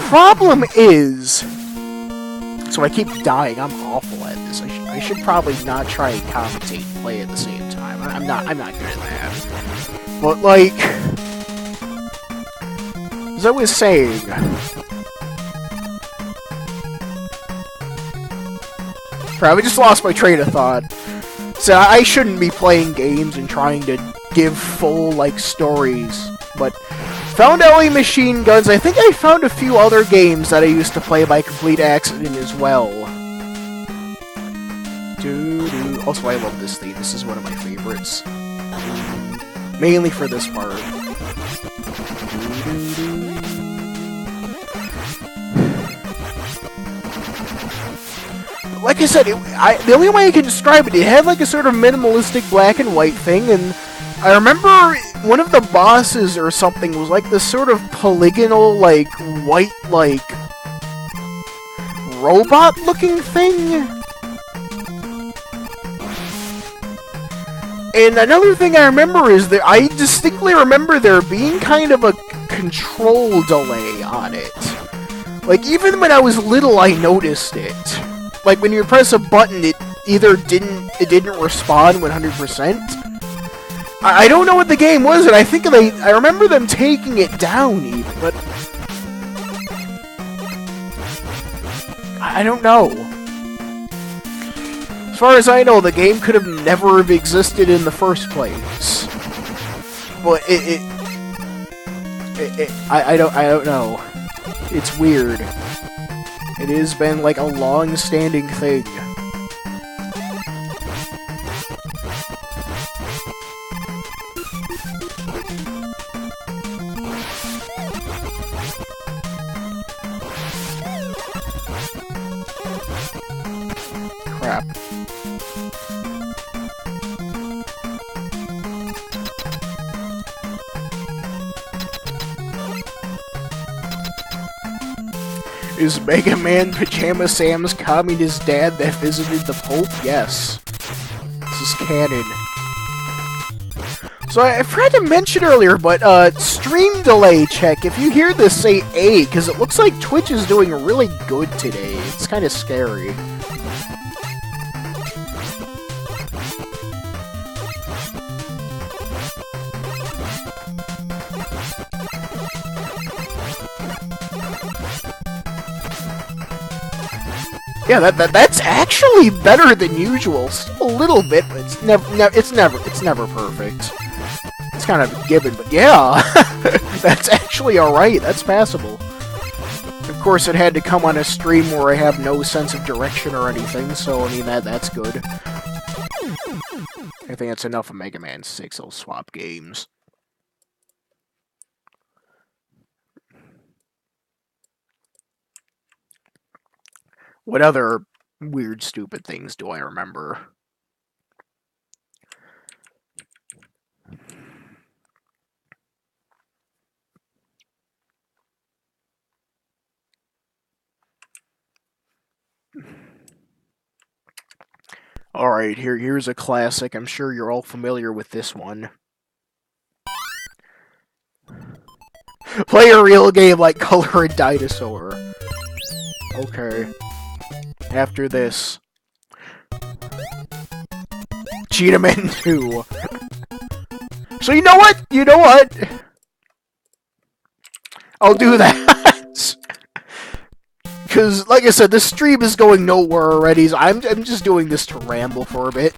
Problem is... So I keep dying. I'm awful at this. I should probably not try and commentate and play at the same time. I'm not good at that. But like, as I was saying, crap, I just lost my train of thought. So I shouldn't be playing games and trying to give full like stories, but. Found LA Machine Guns. I think I found a few other games that I used to play by complete accident as well. Also, I love this theme. This is one of my favorites. Mainly for this part. Like I said, the only way I can describe it, it had like a sort of minimalistic black and white thing, and I remember one of the bosses or something was like this sort of polygonal, like, white, like, robot-looking thing? And another thing I remember is that I distinctly remember there being kind of a control delay on it. Like, even when I was little, I noticed it. Like, when you press a button, it either didn't respond 100%. I don't know what the game was, and I remember them taking it down even, but I don't know. As far as I know, the game could have never have existed in the first place. But I don't know. It's weird. It has been like a long-standing thing. Crap. Is Mega Man Pajama Sam's communist dad that visited the Pope? Yes. This is canon. So I forgot to mention earlier, but stream delay check. If you hear this, say A, because it looks like Twitch is doing really good today. It's kind of scary. Yeah, that's actually better than usual. Still a little bit, but it's never perfect. It's kind of a given, but yeah, that's actually all right. That's passable. Of course, it had to come on a stream where I have no sense of direction or anything, so I mean that's good. I think that's enough of Mega Man 6. I'll swap games. What other weird, stupid things do I remember? Alright, here's a classic. I'm sure you're all familiar with this one. Play a real game like Color a Dinosaur. Okay. After this. Cheetah Man 2. So you know what? You know what? I'll do that. Because, like I said, this stream is going nowhere already, so I'm just doing this to ramble for a bit.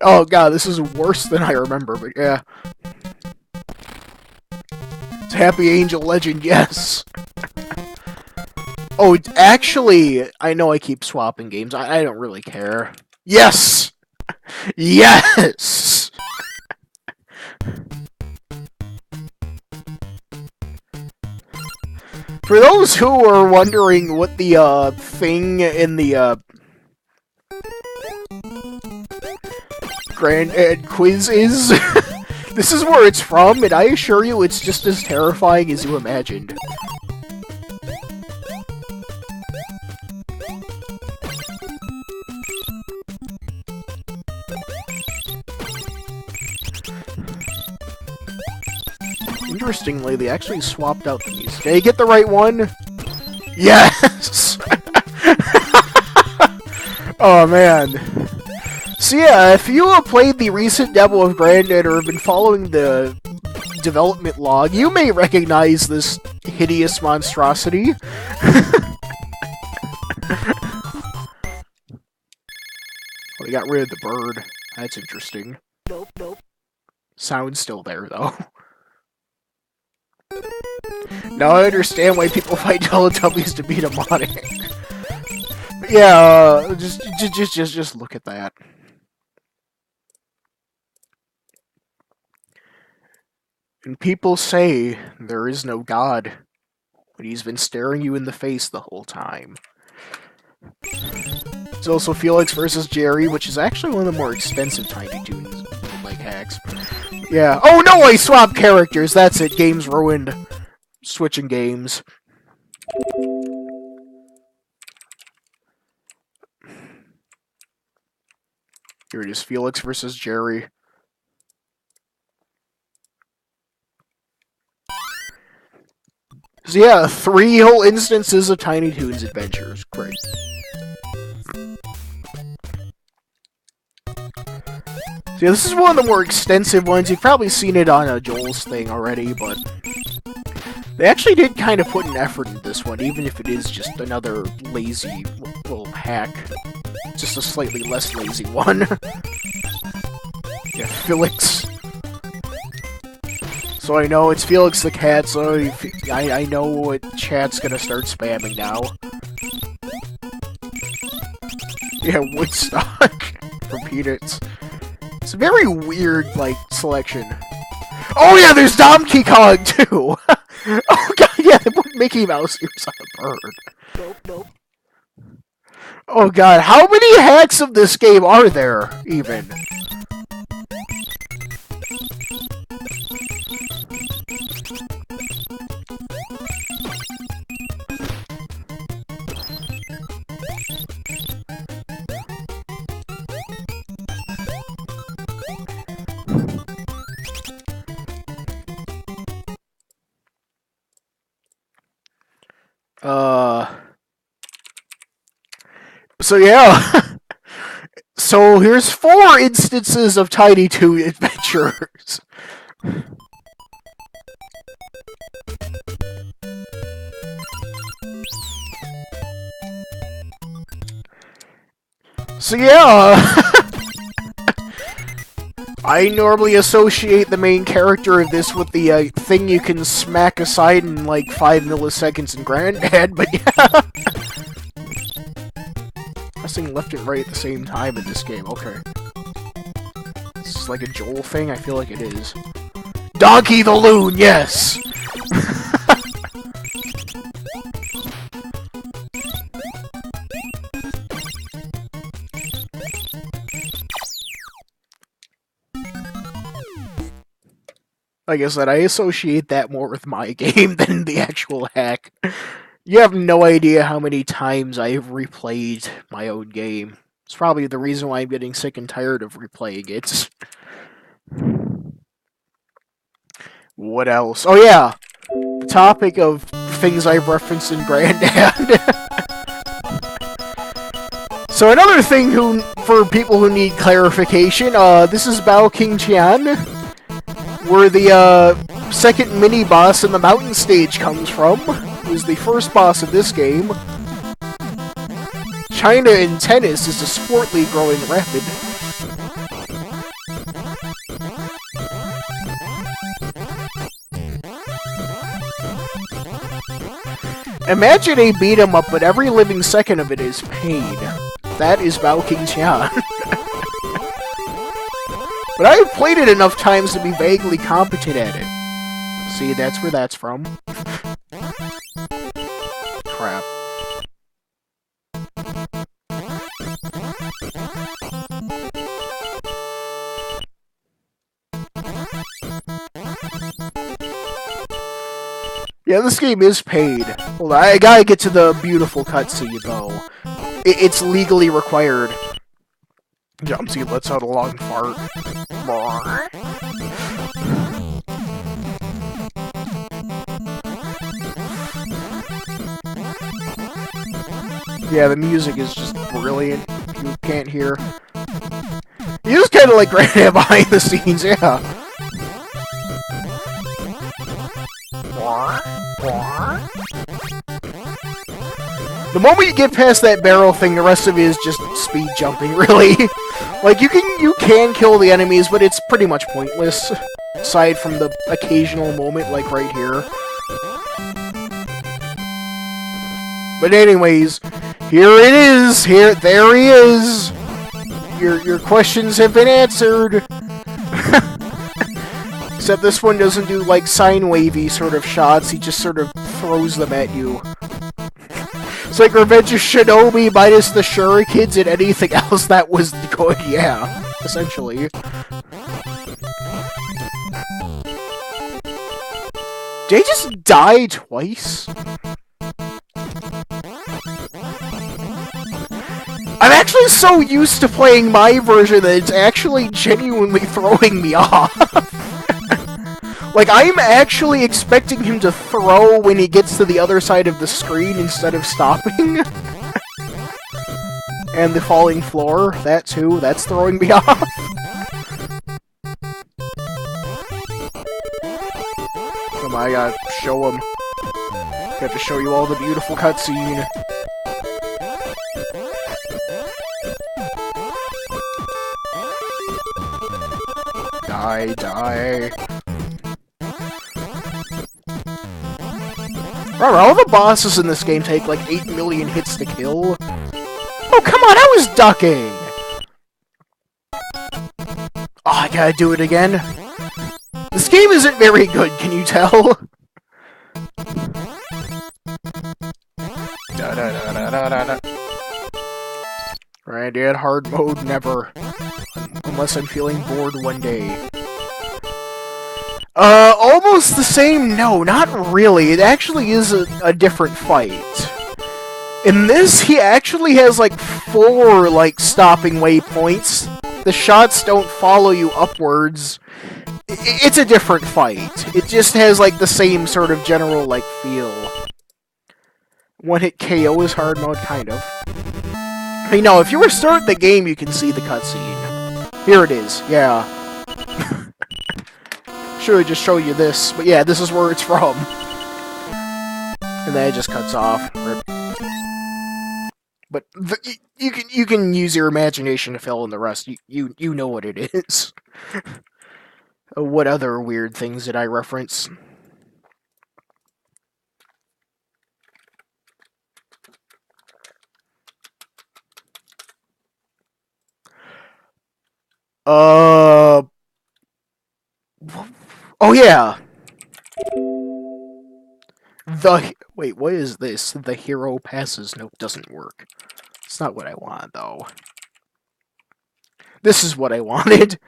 Oh god, this is worse than I remember, but yeah. It's Happy Angel Legend, yes! Oh, actually, I know I keep swapping games. I don't really care. Yes! Yes! For those who are wondering what the, thing in the, Grand Quiz is, this is where it's from, and I assure you it's just as terrifying as you imagined. Interestingly, they actually swapped out the music. Did I get the right one? Yes! Oh, man. So yeah, if you have played the recent demo of Granddad or have been following the development log, you may recognize this hideous monstrosity. Oh, they got rid of the bird. That's interesting. Nope. Sound's still there, though. Now I understand why people find Teletubbies to be demonic. But yeah, just look at that. And people say there is no God, but he's been staring you in the face the whole time. It's also Felix versus Jerry, which is actually one of the more extensive Tiny Toons like hacks. Yeah. Oh no, I swapped characters. That's it. Game's ruined. Switching games. Here it is. Felix versus Jerry. So yeah, 3 whole instances of Tiny Toons adventures. Great. So yeah, this is one of the more extensive ones. You've probably seen it on Joel's thing already, but they actually did kind of put an effort into this one, even if it is just another lazy little hack. Just a slightly less lazy one. Yeah, Felix. So I know it's Felix the Cat, so I know what chat's gonna start spamming now. Yeah, Woodstock for Peanuts. It's a very weird, like, selection. Oh yeah, there's Donkey Kong too! Oh god, yeah, they put Mickey Mouse ears on the bird. Nope. Oh god, how many hacks of this game are there, even? So yeah. So here's 4 instances of Tiny Toon adventures. So yeah, I normally associate the main character of this with the thing you can smack aside in like 5 milliseconds in Granddad, but yeah. Pressing left and right at the same time in this game, okay. This is like a Joel thing? I feel like it is. Donkey the Loon, yes! Like I said, I associate that more with my game than the actual hack. You have no idea how many times I've replayed my own game. It's probably the reason why I'm getting sick and tired of replaying it. What else? Oh yeah! The topic of things I've referenced in Granddad. So another thing for people who need clarification, this is Bao King Tian, where the second mini-boss in the mountain stage comes from. Who's the first boss of this game. China in tennis is a sport league growing rapid. Imagine a beat-em-up, but every living second of it is pain. That is Bao King Tian. But I've played it enough times to be vaguely competent at it. See, that's where that's from. Crap. Yeah, this game is paid. Hold on, I gotta get to the beautiful cutscene, though. It's legally required. Jumpsy lets out a long fart. Yeah, the music is just brilliant. You can't hear. You just kind of like Granddad behind the scenes, yeah. The moment you get past that barrel thing, the rest of it is just speed jumping, really. Like, you can kill the enemies, but it's pretty much pointless. Aside from the occasional moment, like right here. But anyways, here it is! There he is! Your questions have been answered! Except this one doesn't do, like, sine wavy sort of shots, he just sort of throws them at you. It's like Revenge of Shinobi minus the shurikens and anything else that was good, yeah, essentially. Did I just die twice? I'm actually so used to playing my version that it's actually genuinely throwing me off. Like, I'm actually expecting him to throw when he gets to the other side of the screen instead of stopping. And the falling floor, that too, that's throwing me off. Come on, I gotta show him. Got to show you all the beautiful cutscene. Die. Remember, all the bosses in this game take like 8 million hits to kill. Oh, come on, I was ducking! Oh, I gotta do it again. This game isn't very good, can you tell? Granddad hard mode, never. Unless I'm feeling bored one day. Almost the same? No, not really. It actually is a different fight. In this, he actually has, like, 4, like, stopping waypoints. The shots don't follow you upwards. It's a different fight. It just has, like, the same sort of general, like, feel. One-hit KO is hard mode, kind of. I mean, no, if you restart the game, you can see the cutscene. Here it is, yeah. Should just show you this, but yeah, this is where it's from. And then it just cuts off. Rip. But you can use your imagination to fill in the rest. You know what it is. What other weird things did I reference? Oh yeah. Wait, what is this? The hero passes note doesn't work. It's not what I want, though. This is what I wanted.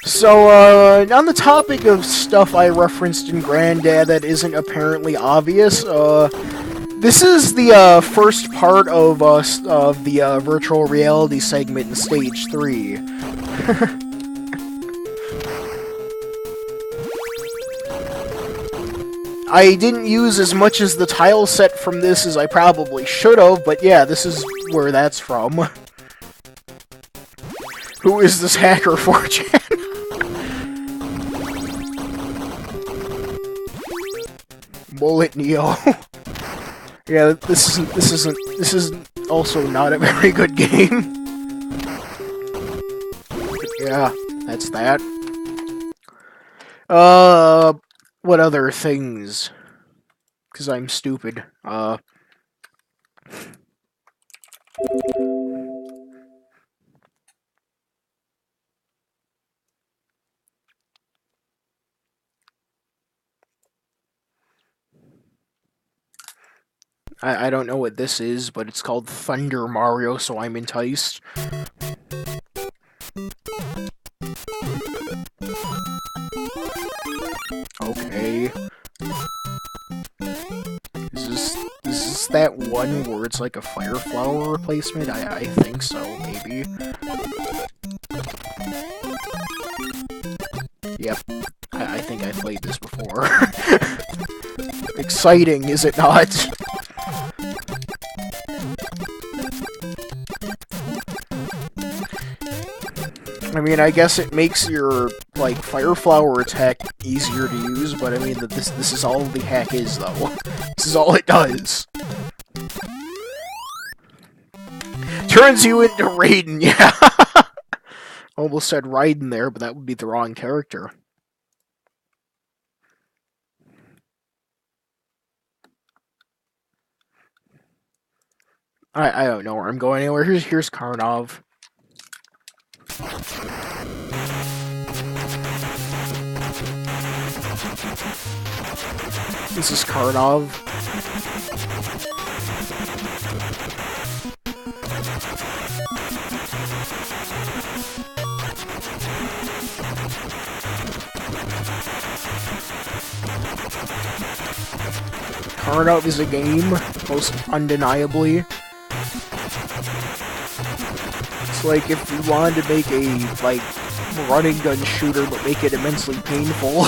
So, on the topic of stuff I referenced in Granddad that isn't apparently obvious, this is the first part of the virtual reality segment in Stage 3. I didn't use as much as the tile set from this as I probably should have, but yeah, this is where that's from. Who is this hacker 4chan? Mullet Neo. Yeah, this isn't also not a very good game. Yeah, that's that. What other things? Because I'm stupid. I don't know what this is, but it's called Thunder Mario, so I'm enticed. Okay. Is this that one where it's like a fire flower replacement? I think so, maybe. Yep. I think I played this before. Exciting, is it not? I mean, I guess it makes your, like, fire flower attack easier to use, but I mean, this is all the hack is, though. This is all it does. Turns you into Raiden, yeah! Almost said Raiden there, but that would be the wrong character. I don't know where I'm going anywhere. Here's Karnov. This is Karnov. Karnov is a game, most undeniably. It's like if you wanted to make a, like, running gun shooter, but make it immensely painful.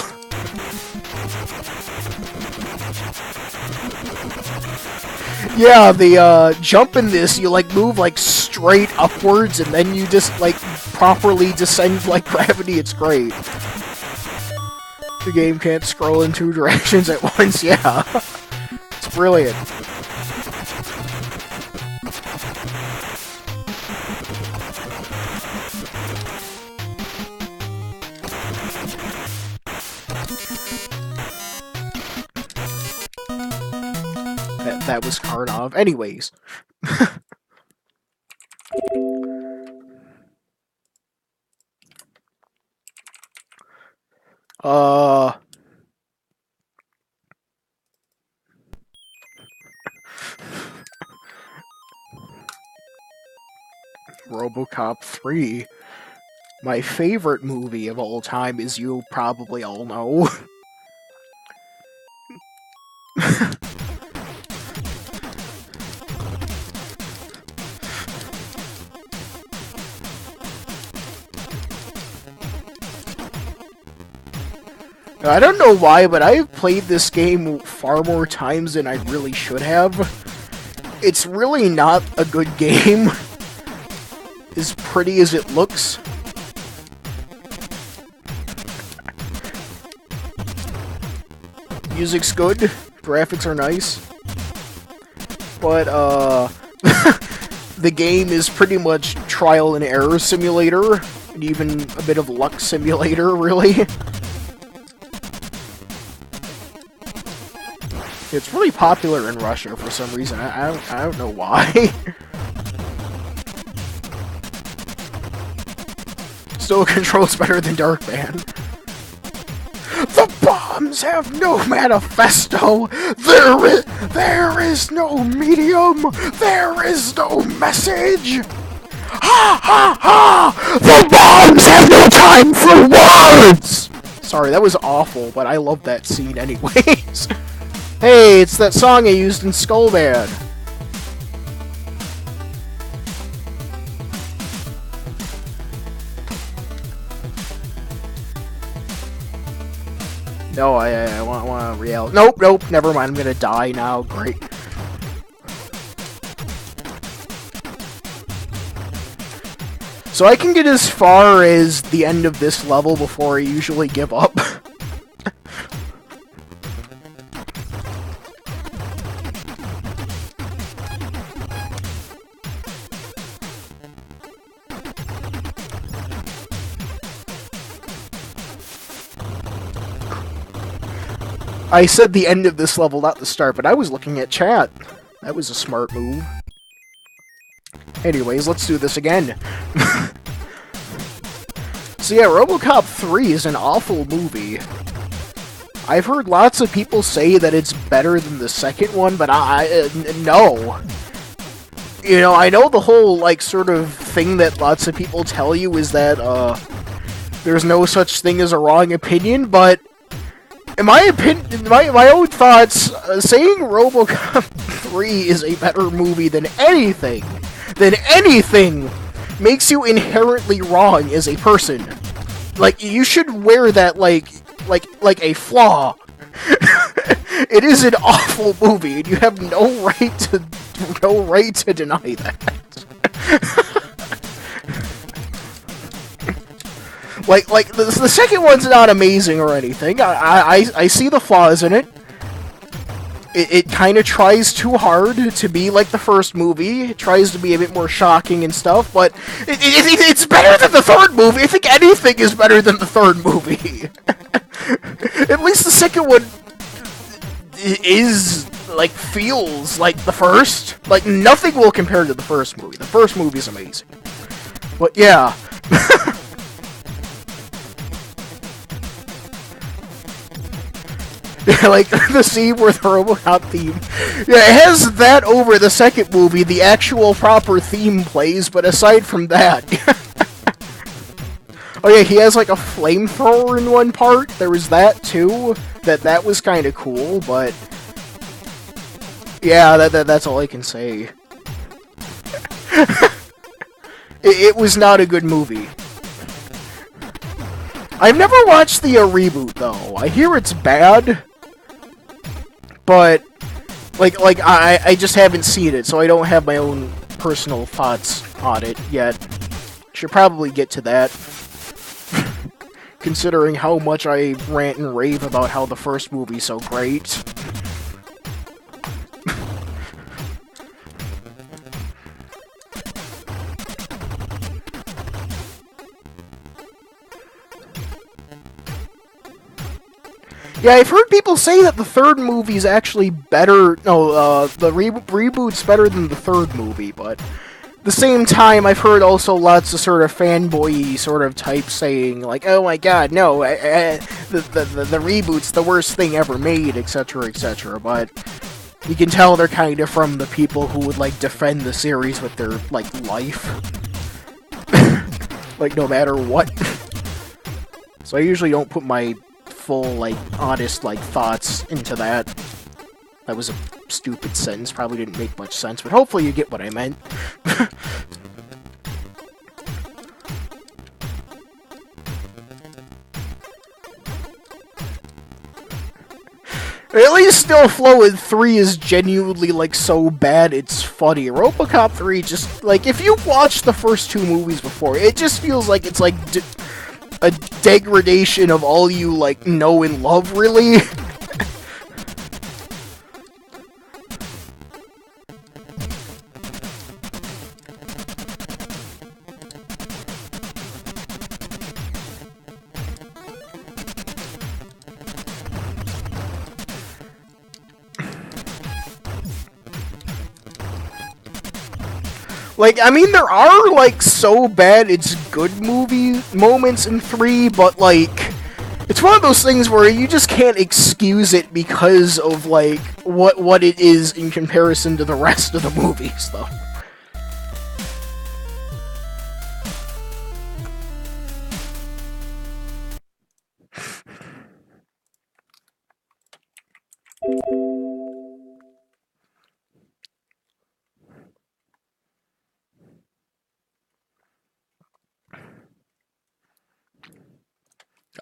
Yeah, the, jump in this, you, like, move, like, straight upwards, and then you just, like, properly descend like gravity. It's great. The game can't scroll in two directions at once, yeah. It's brilliant. That was Karnov. Anyways. RoboCop 3. My favorite movie of all time, as you probably all know. I don't know why, but I've played this game far more times than I really should have. It's really not a good game, as pretty as it looks. Music's good, graphics are nice, but the game is pretty much trial and error simulator, and even a bit of luck simulator, really. It's really popular in Russia for some reason. I don't know why. Still controls better than Darkman. The bombs have no manifesto. There is no medium. There is no message. Ha ha ha! The bombs have no time for words. Sorry, that was awful, but I love that scene anyways. Hey, it's that song I used in Skullbad. No, I want a reality. Nope, never mind. I'm gonna die now. Great. So I can get as far as the end of this level before I usually give up. I said the end of this level, not the start, but I was looking at chat. That was a smart move. Anyways, let's do this again. So yeah, RoboCop 3 is an awful movie. I've heard lots of people say that it's better than the second one, but no. You know, I know the whole, like, sort of thing that lots of people tell you is that, there's no such thing as a wrong opinion, but in my opinion, my own thoughts, saying RoboCop 3 is a better movie than anything, makes you inherently wrong as a person. Like, you should wear that like a flaw. It is an awful movie, and you have no right to deny that. Like the second one's not amazing or anything. I see the flaws in it. It kind of tries too hard to be like the first movie. It tries to be a bit more shocking and stuff, but it's better than the third movie. I think anything is better than the third movie. At least the second one is, like, feels like the first. Like, nothing will compare to the first movie. The first movie is amazing. But yeah. Like, the scene with the RoboCop theme. Yeah, it has that over the second movie, the actual proper theme plays, but aside from that... Oh yeah, he has, like, a flamethrower in one part. There was that, too. That was kind of cool, but... Yeah, that's all I can say. It was not a good movie. I've never watched the reboot, though. I hear it's bad... But, like I just haven't seen it, so I don't have my own personal thoughts on it yet. Should probably get to that. Considering how much I rant and rave about how the first movie's so great. Yeah, I've heard people say that the third movie's actually better. No, the reboot's better than the third movie, but at the same time, I've heard also lots of sort of fanboy sort of types saying, like, oh my god, no, the reboot's the worst thing ever made, etc., etc., but you can tell they're kind of from the people who would, like, defend the series with their, like, life. Like, no matter what. So I usually don't put my full, like, honest, like, thoughts into that. That was a stupid sentence, probably didn't make much sense, but hopefully you get what I meant. At least Still Flowin' 3 is genuinely, like, so bad it's funny. RoboCop 3 just, like, if you watched the first two movies before, it just feels like it's, like, a degradation of all you, like, know and love, really. Like, I mean, there are, like, so bad it's good movie moments in 3, but, like, it's one of those things where you just can't excuse it because of, like, what it is in comparison to the rest of the movies, though.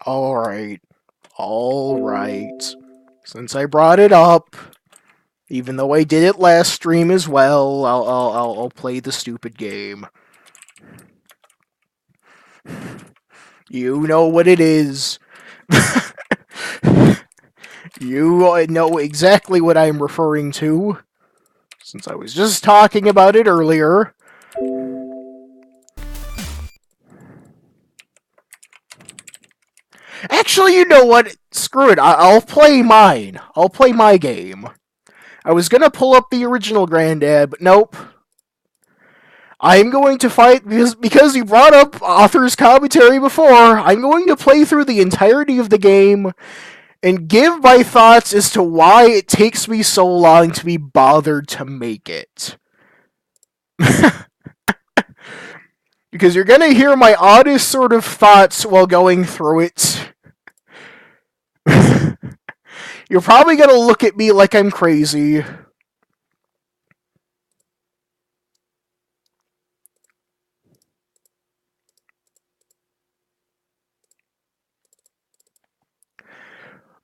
Alright. Alright. Since I brought it up, even though I did it last stream as well, I'll play the stupid game. You know what it is. You know exactly what I'm referring to, since I was just talking about it earlier. Actually, you know what? Screw it. I'll play mine. I'll play my game. I was gonna pull up the original Granddad, but nope. I'm going to fight, because you brought up author's commentary before, I'm going to play through the entirety of the game and give my thoughts as to why it takes me so long to be bothered to make it. Because you're gonna hear my oddest sort of thoughts while going through it. You're probably gonna look at me like I'm crazy.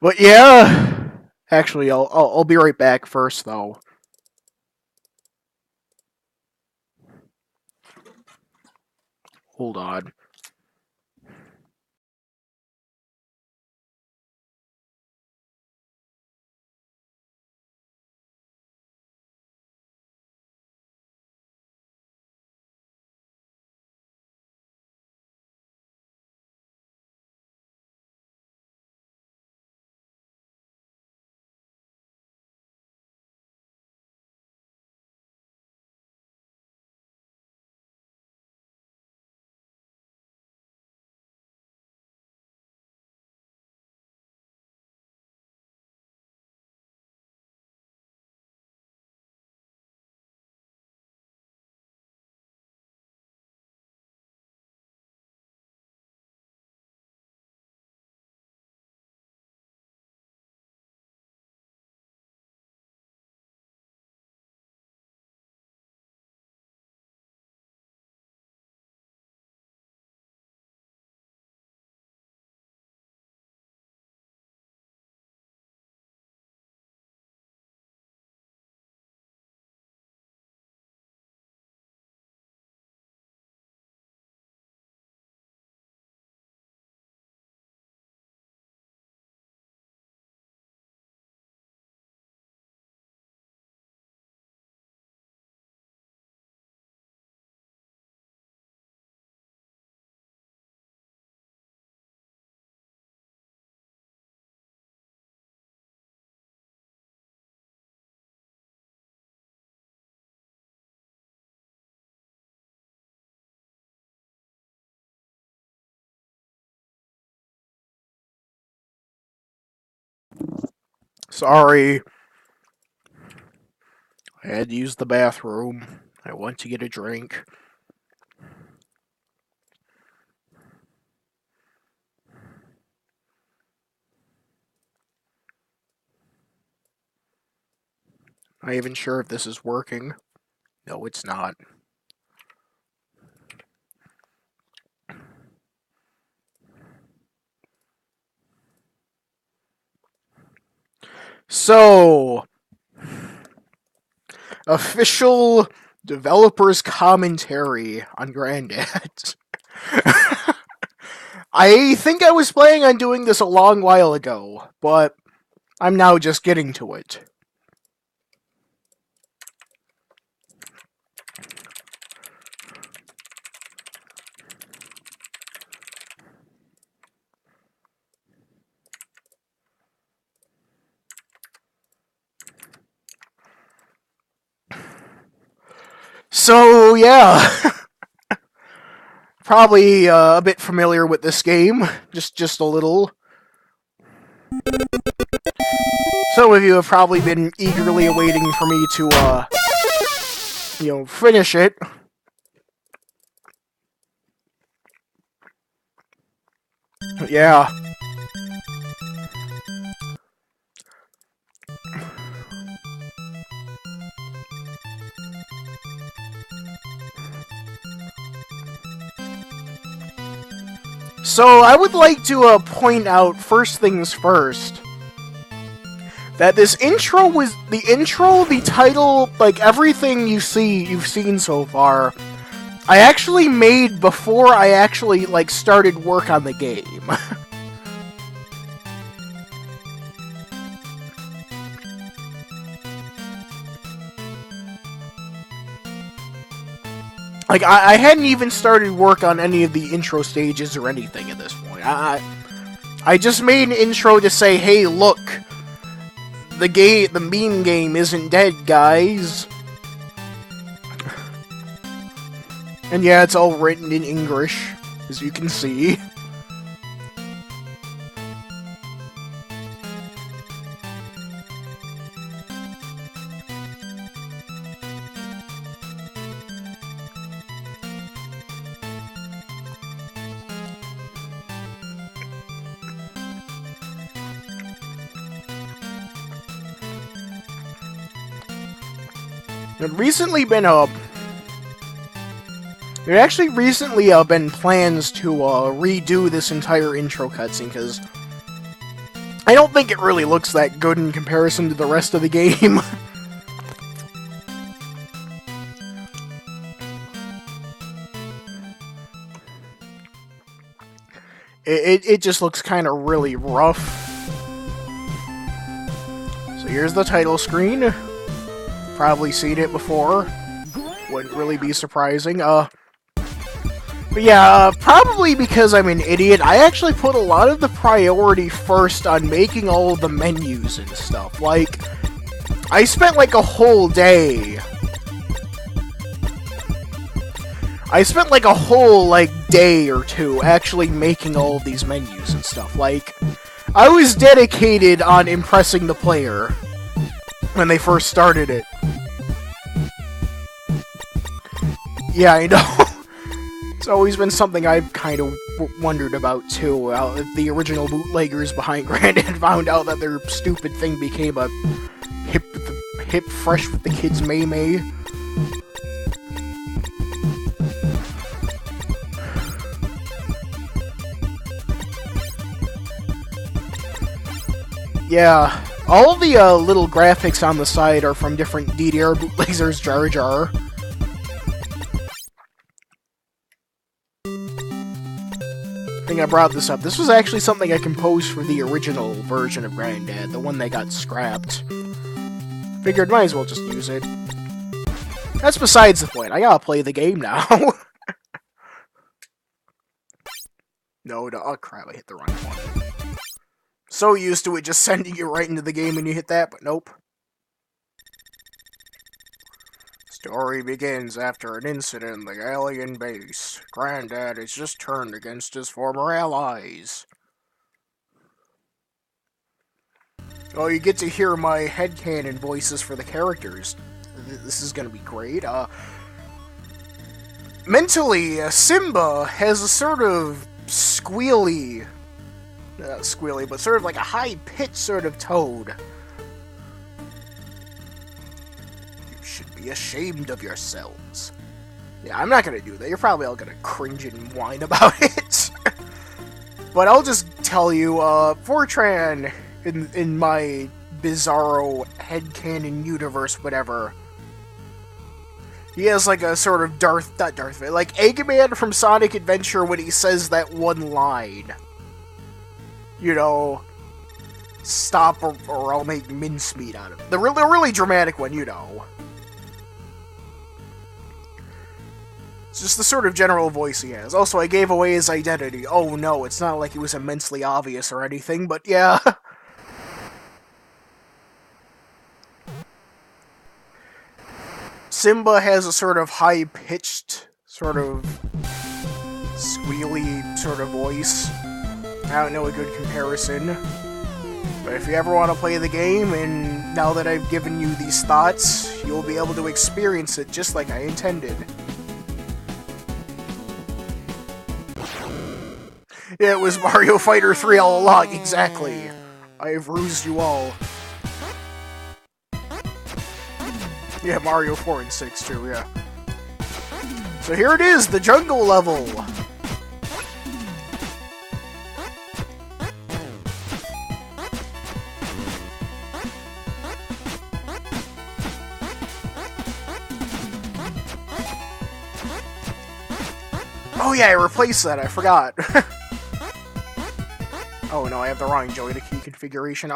But yeah, actually, I'll be right back first, though. Hold on. Sorry. I had to use the bathroom. I went to get a drink. Not even sure if this is working. No, it's not. So, official developer's commentary on Granddad. I think I was planning on doing this a long while ago, but I'm now just getting to it. So, yeah. Probably a bit familiar with this game. Just a little. Some of you have probably been eagerly awaiting for me to, finish it. Yeah. So, I would like to point out, first things first, that this intro was... the title, like, everything you've seen so far, I actually made before I actually, like, started work on the game. Like, I hadn't even started work on any of the intro stages or anything at this point. I just made an intro to say, hey, look, the meme game isn't dead, guys. And yeah, it's all written in English, as you can see. It actually recently been plans to redo this entire intro cutscene, because I don't think it really looks that good in comparison to the rest of the game. It just looks kind of really rough. So here's the title screen. Probably seen it before. Wouldn't really be surprising. But yeah, probably because I'm an idiot, I actually put a lot of the priority first on making all of the menus and stuff. Like, I spent like a whole day. I spent like a whole, like, day or two actually making all of these menus and stuff. Like, I was dedicated on impressing the player when they first started it. Yeah, I know. It's always been something I've kind of wondered about, too. If the original bootleggers behind Granddad found out that their stupid thing became a hip fresh with the kids May. Yeah, all the little graphics on the side are from different DDR bootleggers Jar Jar. I think I brought this up. This was actually something I composed for the original version of Granddad, the one that got scrapped. Figured might as well just use it. That's besides the point. I gotta play the game now. No, oh crap, I hit the wrong one. So used to it just sending you right into the game when you hit that, but nope. Story begins after an incident in the alien base. Granddad is just turned against his former allies. Oh, you get to hear my headcanon voices for the characters. This is gonna be great. Mentally, Simba has a sort of squealy... not squealy, but sort of like a high-pitched sort of toad. Should be ashamed of yourselves. Yeah, I'm not gonna do that. You're probably all gonna cringe and whine about it. But I'll just tell you, Fortran, in my bizarro headcanon universe, whatever, he has like a sort of not Darth Vader, like Eggman from Sonic Adventure when he says that one line. You know, stop or I'll make mincemeat out of it. The really dramatic one, you know. It's just the sort of general voice he has. Also, I gave away his identity. Oh no, it's not like it was immensely obvious or anything, but yeah. Simba has a sort of high-pitched, sort of squealy sort of voice. I don't know a good comparison. But if you ever want to play the game, and now that I've given you these thoughts, you'll be able to experience it just like I intended. Yeah, it was Mario Fighter 3 all along, exactly. I have rused you all. Yeah, Mario 4 and 6 too, yeah. So here it is, the jungle level! Oh yeah, I replaced that, I forgot. Oh no, I have the wrong joy-to key configuration.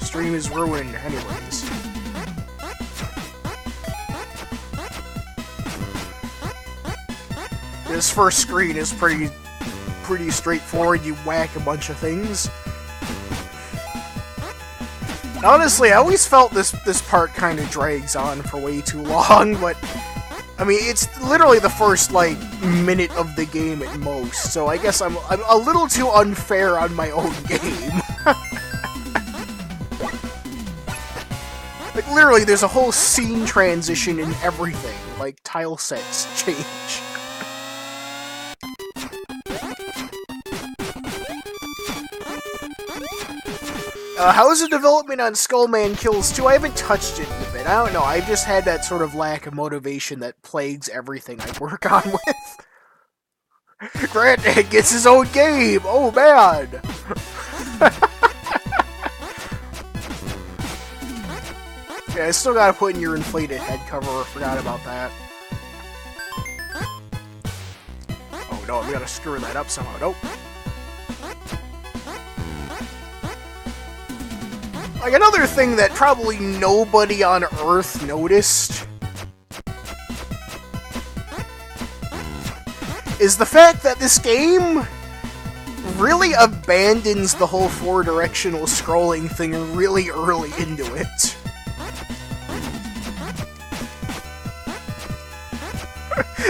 Stream is ruined. Anyways. This first screen is pretty straightforward. You whack a bunch of things. Honestly, I always felt this part kind of drags on for way too long, but I mean, it's literally the first, like, minute of the game at most, so I guess I'm a little too unfair on my own game. Like, literally, there's a whole scene transition in everything. Like, tile sets change. How's the development on Skullman Kills 2? I haven't touched it in a bit. I don't know. I've just had that sort of lack of motivation that plagues everything I work on with. Grant gets his own game! Oh, man! Yeah, I still gotta put in your inflated head cover. I forgot about that. Oh, no, I'm gonna screw that up somehow. Nope. Like, another thing that probably nobody on Earth noticed is the fact that this game really abandons the whole four-directional scrolling thing really early into it.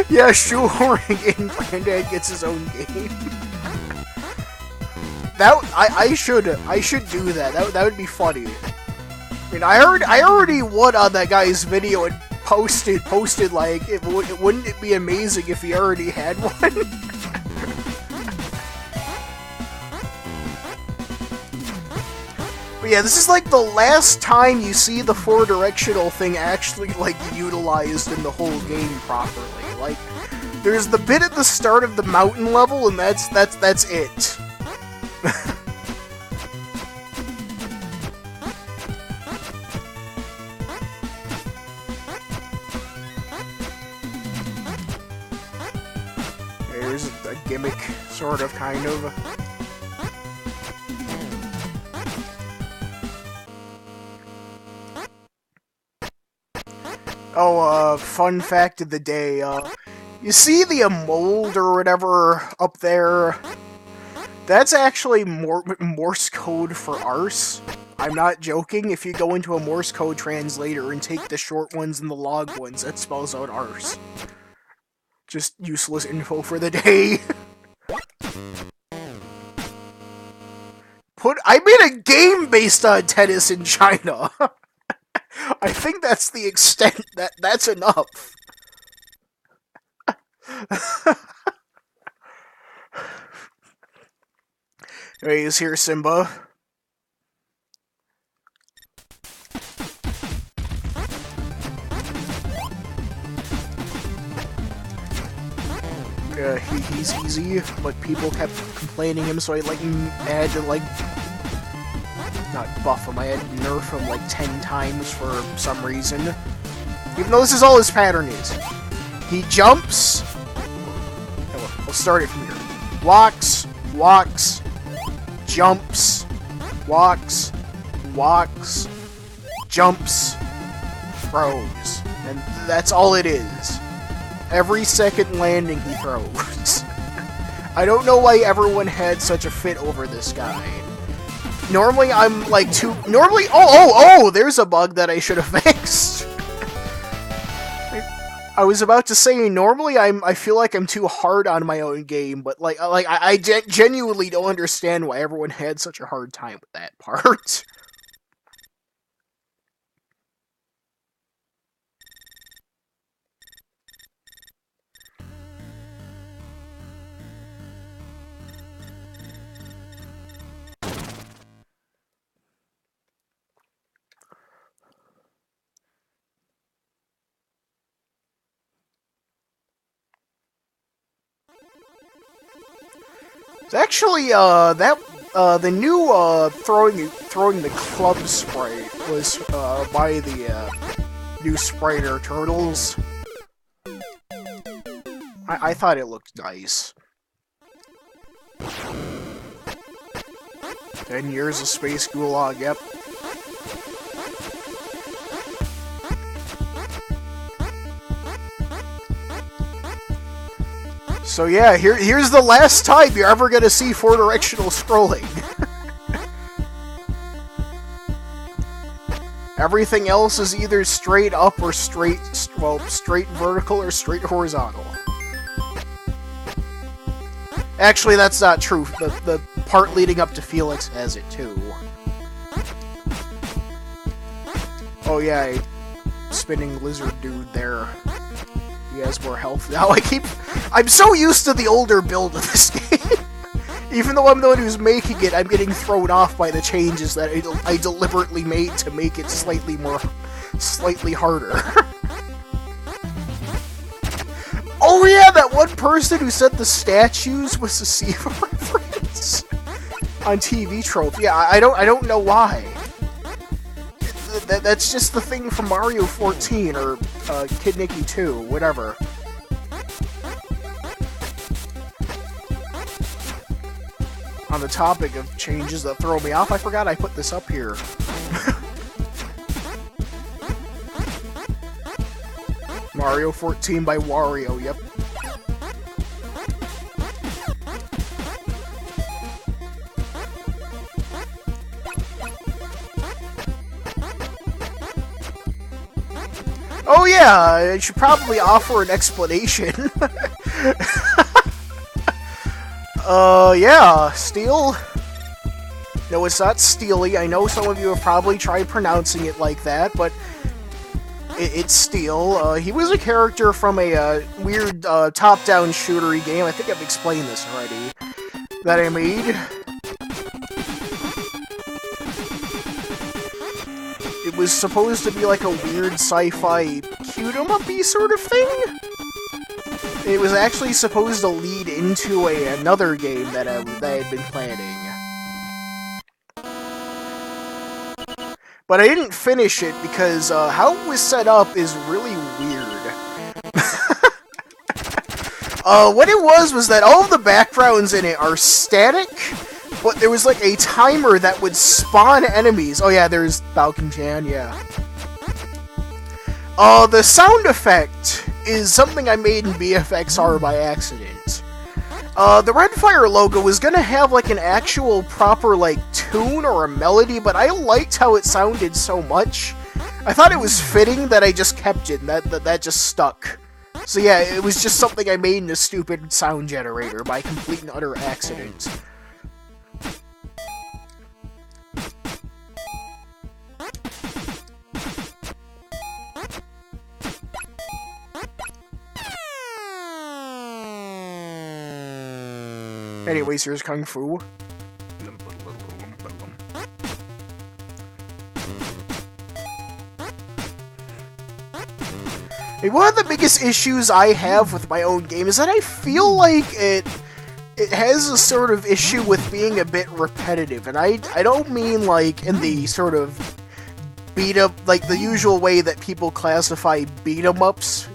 Yeah, shoehorning in Granddad gets his own game. I should do that. That would be funny. I mean, I already won on that guy's video and posted like wouldn't it be amazing if he already had one? But yeah, this is like the last time you see the four-directional thing actually like utilized in the whole game properly. Like, there's the bit at the start of the mountain level, and that's it. There's a gimmick, sort of, kind of. Oh, fun fact of the day, you see the mold or whatever up there? That's actually Morse code for arse. I'm not joking. If you go into a Morse code translator and take the short ones and the long ones, that spells out arse. Just useless info for the day. I made a game based on tennis in China. I think that's the extent that's enough. Hey, is here Simba? He's easy, but people kept complaining him, so I had to not buff him, I had to nerf him like 10 times for some reason. Even though this is all his pattern is. He jumps. We'll start it from here. Walks, jumps, walks, jumps, throws. And that's all it is. Every second landing he throws. I don't know why everyone had such a fit over this guy. Normally I'm like oh, there's a bug that I should have fixed. I was about to say, normally I feel like I'm too hard on my own game, but I genuinely don't understand why everyone had such a hard time with that part. It's actually, the new, throwing the club sprite was, by the, new Spriter Turtles. I thought it looked nice. 10 years of Space Gulag, yep. So yeah, here's the last time you're ever gonna see 4-directional scrolling. Everything else is either straight up or straight vertical or straight horizontal. Actually, that's not true. The part leading up to Felix has it too. Oh yeah, spinning lizard dude there. He has more health now. I'm so used to the older build of this game. Even though I'm the one who's making it, I'm getting thrown off by the changes that I deliberately made to make it slightly harder. Oh yeah, that one person who said the statues was a SIVA reference on TV Trope. Yeah, I don't know why. That's just the thing from Mario 14 or Kid Nicky 2, whatever. On the topic of changes that throw me off, I forgot I put this up here. Mario 14 by Wario, yep. Oh yeah, I should probably offer an explanation. Yeah, Steel. No, it's not Steely. I know some of you have probably tried pronouncing it like that, but it's Steel. He was a character from a weird top-down shootery game. I think I've explained this already. That I made. It was supposed to be like a weird sci-fi cute-em-up-y sort of thing. It was actually supposed to lead into another game that I had been planning. But I didn't finish it because how it was set up is really weird. What it was that all of the backgrounds in it are static, but there was like a timer that would spawn enemies. Oh yeah, there's Balkan-chan, yeah. The sound effect is something I made in BFXR by accident. The Redfire logo was gonna have like an actual proper like tune or a melody, but I liked how it sounded so much. I thought it was fitting that I just kept it, and that just stuck. So yeah, it was just something I made in a stupid sound generator by complete and utter accident. Anyways, here's Kung Fu. One of the biggest issues I have with my own game is that I feel like it has a sort of issue with being a bit repetitive, and I don't mean like in the sort of beat-up, like the usual way that people classify beat-em-ups,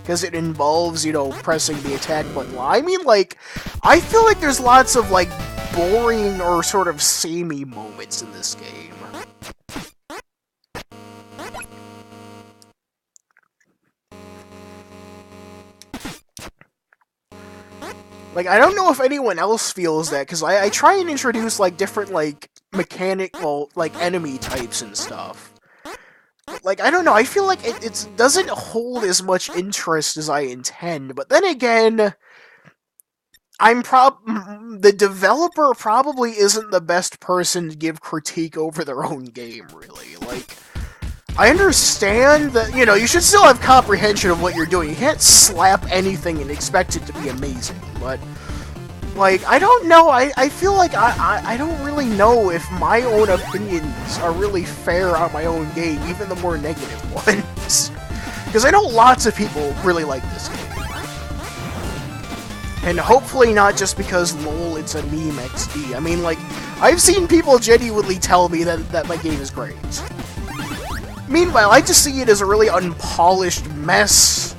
because it involves, you know, pressing the attack button. I mean, like, I feel like there's lots of, like, boring or sort of samey moments in this game. Like, I don't know if anyone else feels that, because I try and introduce, like, different, like, mechanical, like, enemy types and stuff. like, I don't know, I feel like it doesn't hold as much interest as I intend, but then again, the developer probably isn't the best person to give critique over their own game, really. Like, I understand that, you know, you should still have comprehension of what you're doing. You can't slap anything and expect it to be amazing, but, like, I don't know, I feel like I don't really know if my own opinions are really fair on my own game, even the more negative ones. Because I know lots of people really like this game. And hopefully not just because, lol, it's a meme XD. I mean, like, I've seen people genuinely tell me that my game is great. Meanwhile, I just see it as a really unpolished mess.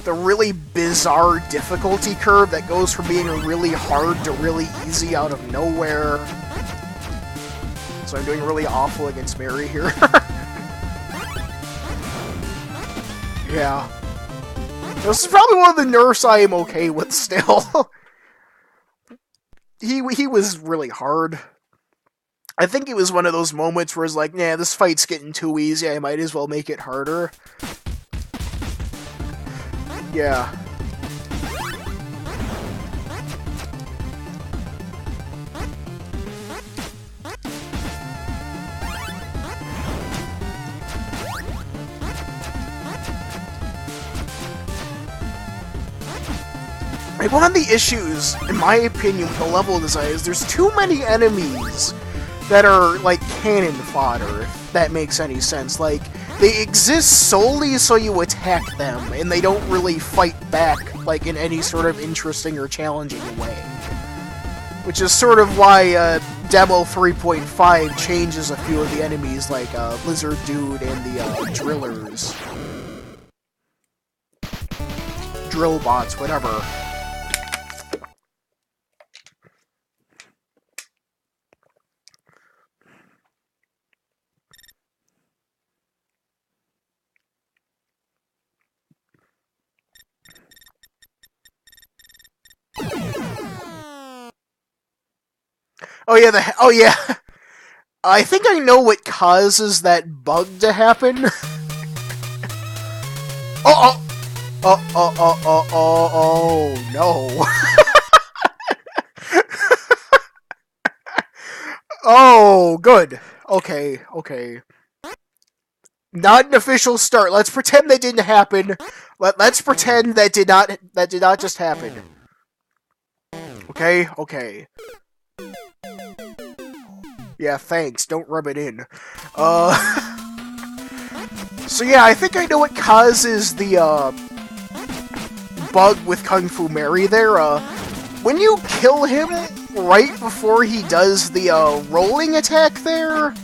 The really bizarre difficulty curve that goes from being really hard to really easy out of nowhere. So I'm doing really awful against Mary here. Yeah. This is probably one of the nerfs I am okay with still. He was really hard. I think it was one of those moments where it's like, nah, this fight's getting too easy, I might as well make it harder. Yeah. Like, one of the issues, in my opinion, with the level design is there's too many enemies that are, like, cannon fodder, if that makes any sense. Like, they exist solely so you attack them, and they don't really fight back, like, in any sort of interesting or challenging way. Which is sort of why, Demo 3.5 changes a few of the enemies, like, Lizard Dude and the, Drillers. Drill bots, whatever. Oh yeah, I think I know what causes that bug to happen. Oh no. Oh, good. Okay. Not an official start. Let's pretend that didn't happen. Let's pretend that did not just happen. Okay. Yeah, thanks. Don't rub it in. So yeah, I think I know what causes the, bug with Kung Fu Mary there. When you kill him right before he does the, rolling attack there,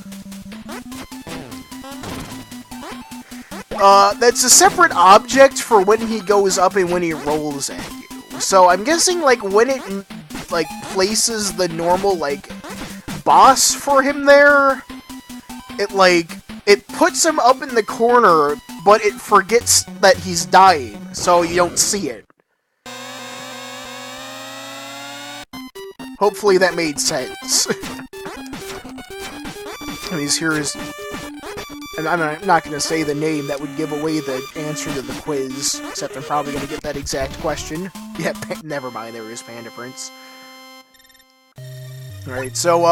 that's a separate object for when he goes up and when he rolls at you. So I'm guessing, like, when it, like, places the normal, like, boss for him there, it puts him up in the corner, but it forgets that he's dying, so you don't see it. Hopefully that made sense. And here's... And I'm not going to say the name that would give away the answer to the quiz, except I'm probably going to get that exact question. Yeah, never mind, there is Panda Prince. Alright, so,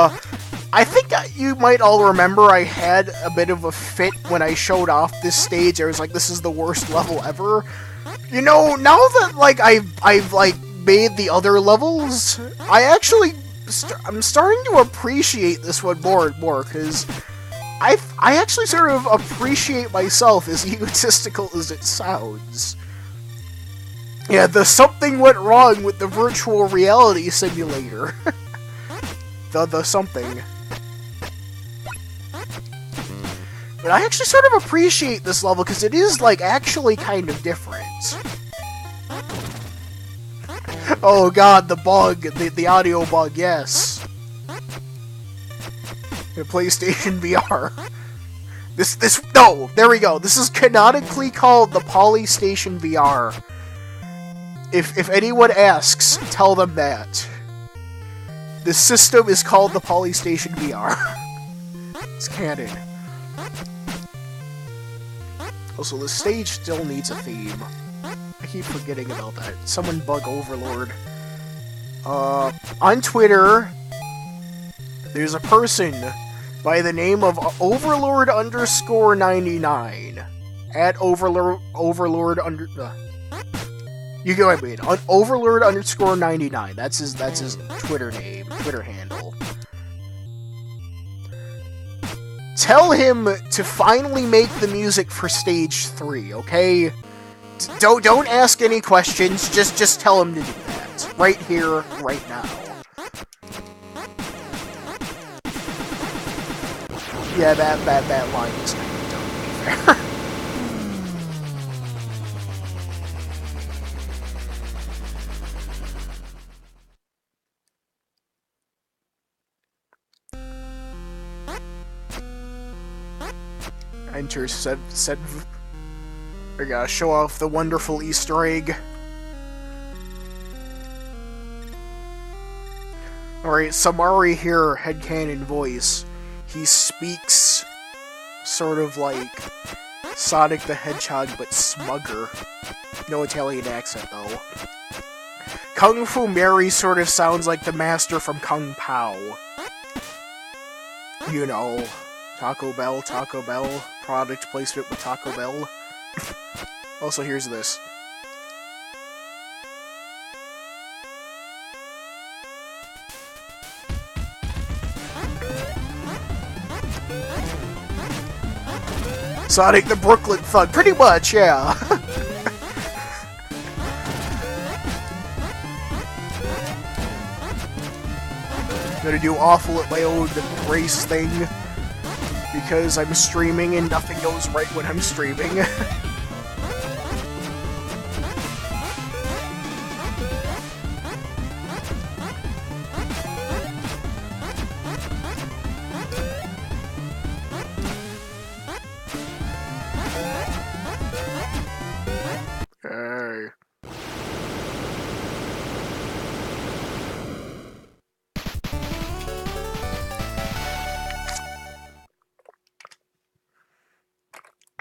I think you might all remember I had a bit of a fit when I showed off this stage. I was like, this is the worst level ever. You know, now that, like, I've like, made the other levels, I actually, I'm starting to appreciate this one more and more, because I actually sort of appreciate myself, as egotistical as it sounds. Yeah, something went wrong with the virtual reality simulator. the something. But I actually sort of appreciate this level, because it is, like, actually kind of different. Oh god, the bug, the audio bug, yes. The PlayStation VR. No, there we go. This is canonically called the PolyStation VR. If anyone asks, tell them that. This system is called the PolyStation VR. It's canon. Also, the stage still needs a theme. I keep forgetting about that. Someone bug Overlord. On Twitter, there's a person by the name of Overlord_99. At Overlord under... you get what I mean. Overlord_99. That's his Twitter name, Twitter handle. Tell him to finally make the music for Stage 3, okay? Don't ask any questions, just tell him to do that. Right here, right now. Yeah, that line is kind of dumb, to be fair. Enter said we gotta show off the wonderful Easter egg. Alright, Samari here, headcanon voice. He speaks sort of like Sonic the Hedgehog, but smugger. No Italian accent, though. Kung Fu Mary sort of sounds like the master from Kung Pao. You know, Taco Bell, product placement with Taco Bell. Also, here's this. Sonic the Brooklyn Thug, pretty much, yeah. Gonna do awful at my own race thing, because I'm streaming and nothing goes right when I'm streaming. Hey.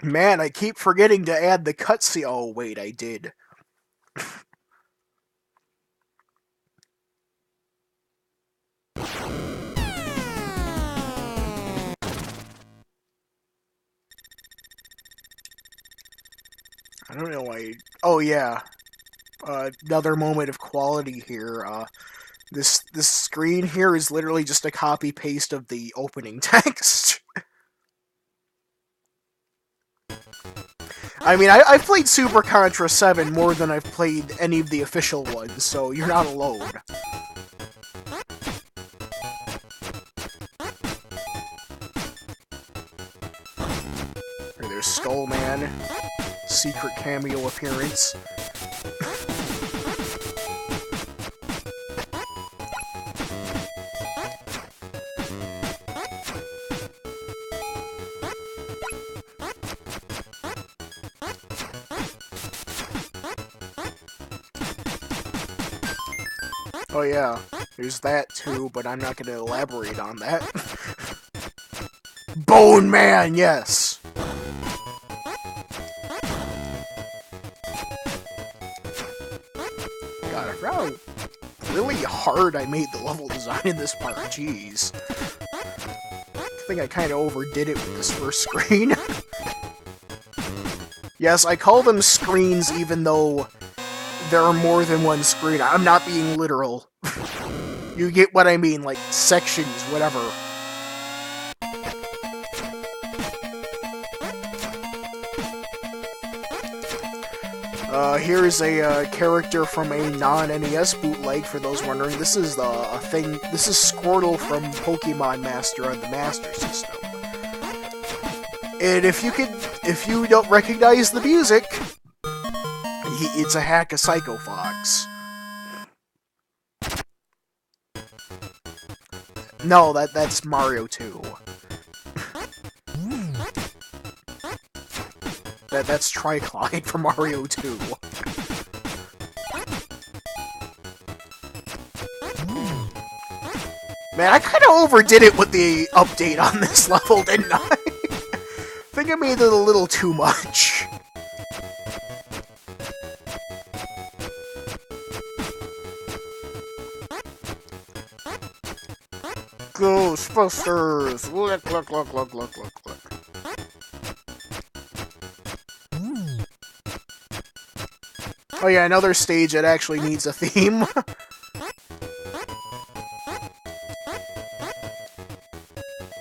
Man, I keep forgetting to add the cutscene. Oh, wait, I did. I don't know why. Oh, yeah. Another moment of quality here. This screen here is literally just a copy-paste of the opening text. I mean, I've played Super Contra 7 more than I've played any of the official ones, so you're not alone. There's Skullman. Secret cameo appearance. Oh yeah, there's that too, but I'm not going to elaborate on that. Bone Man, yes! God, I forgot how really hard I made the level design in this part, jeez. I think I kind of overdid it with this first screen. Yes, I call them screens even though there are more than one screen. I'm not being literal. You get what I mean, like sections, whatever. Here's a character from a non-NES bootleg, for those wondering. This is a thing. This is Squirtle from Pokemon Master on the Master System. And if you don't recognize the music, it's a hack of Psycho Fox. No, that's Mario 2. That's Tricline from Mario 2. Man, I kind of overdid it with the update on this level, didn't I? I think I made it a little too much. Ghostbusters! Look, look, look, look, look, look, look. Oh yeah, another stage that actually needs a theme.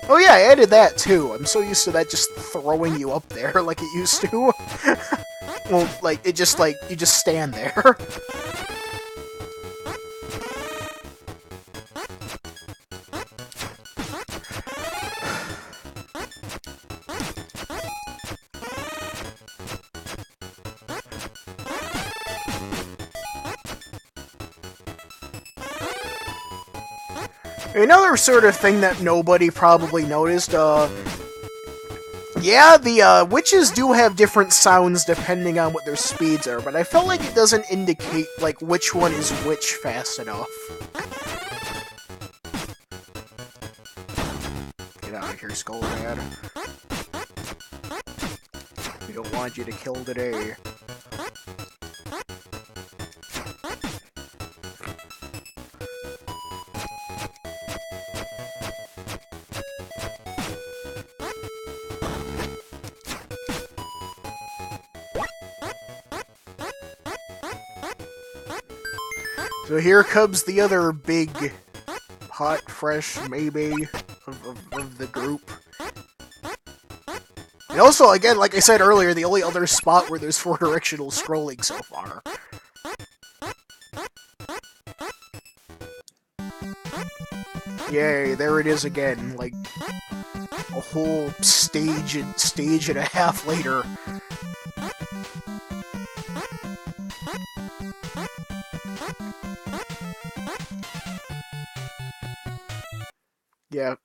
Oh yeah, I added that too. I'm so used to that just throwing you up there like it used to. Well, like, it just, like, you just stand there. Another sort of thing that nobody probably noticed, yeah, the witches do have different sounds depending on what their speeds are, but I felt like it doesn't indicate, like, which one is which fast enough. Get out of here, Skull Dad. We don't want you to kill today. So here comes the other big, hot, fresh maybe of the group. And also, again, like I said earlier, the only other spot where there's 4-directional scrolling so far. Yay, there it is again, like a whole stage and a half later. Yeah.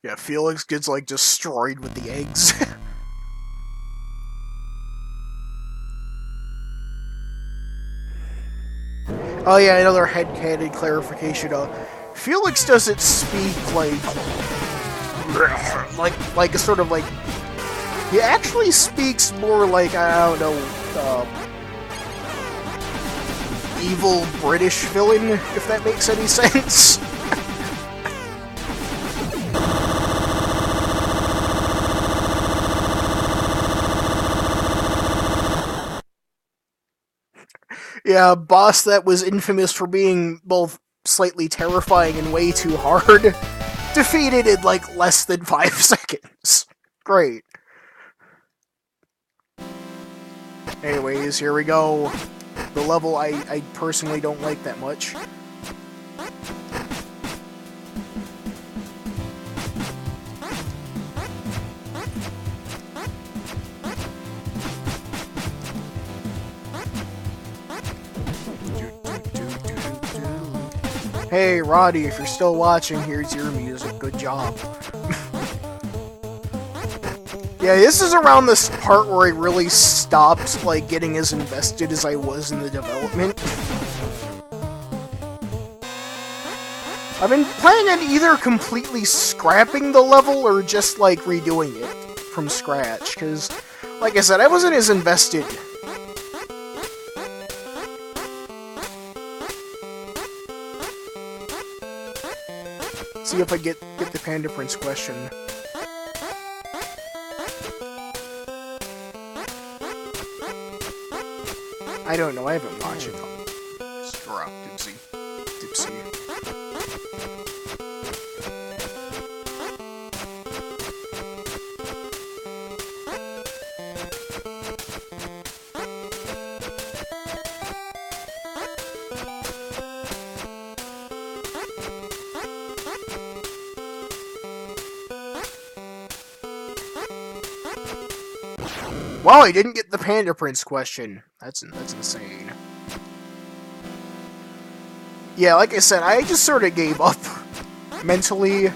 Yeah, Felix gets, like, destroyed with the eggs. Oh yeah, another headcanon clarification. Felix doesn't speak like a sort of like... He actually speaks more like, I don't know, evil British villain, if that makes any sense. Yeah, a boss that was infamous for being both slightly terrifying and way too hard, defeated in, like, less than 5 seconds. Great. Anyways, here we go. The level I personally don't like that much. Hey, Roddy, if you're still watching, here's your music. Good job. Yeah, this is around this part where I really stopped, like, getting as invested as I was in the development. I've been planning on either completely scrapping the level or just, like, redoing it from scratch, because, like I said, I wasn't as invested. See if I get the Panda Prince question. I don't know, I haven't watched it. Just drop, Dipsy. Wow, I didn't get the Panda Prince question. That's insane. Yeah, like I said, I just sort of gave up mentally.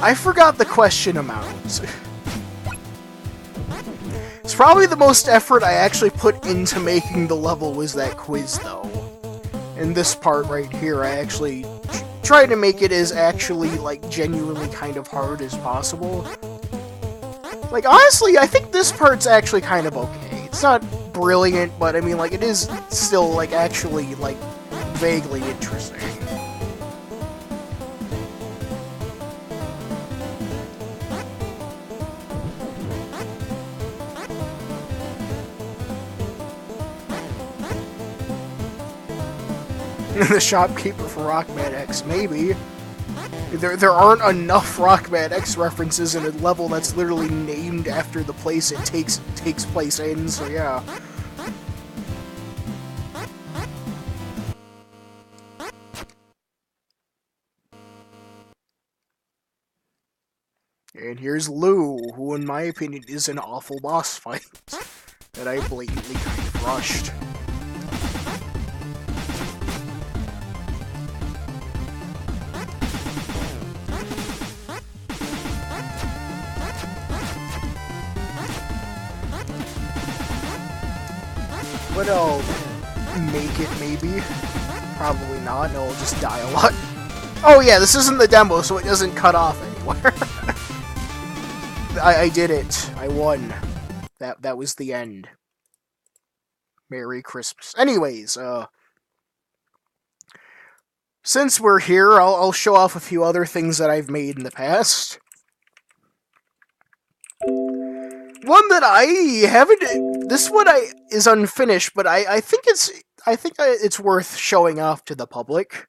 I forgot the question amount. It's probably the most effort I actually put into making the level was that quiz, though. And this part right here, I actually try to make it as actually, like, genuinely kind of hard as possible. Like, honestly, I think this part's actually kind of okay. It's not brilliant, but I mean, like, it is still, like, actually, like, vaguely interesting. The shopkeeper for Rockman X, maybe. There aren't enough Rockman X references in a level that's literally named after the place it takes place in, so yeah. And here's Lou, who in my opinion is an awful boss fight that I blatantly kind of rushed. But I'll make it, maybe. Probably not, no, I'll just die a lot. Oh yeah, this isn't the demo, so it doesn't cut off anywhere. I did it. I won. That was the end. Merry Christmas. Anyways, since we're here, I'll show off a few other things that I've made in the past. One that I haven't. This one is unfinished, but I think it's worth showing off to the public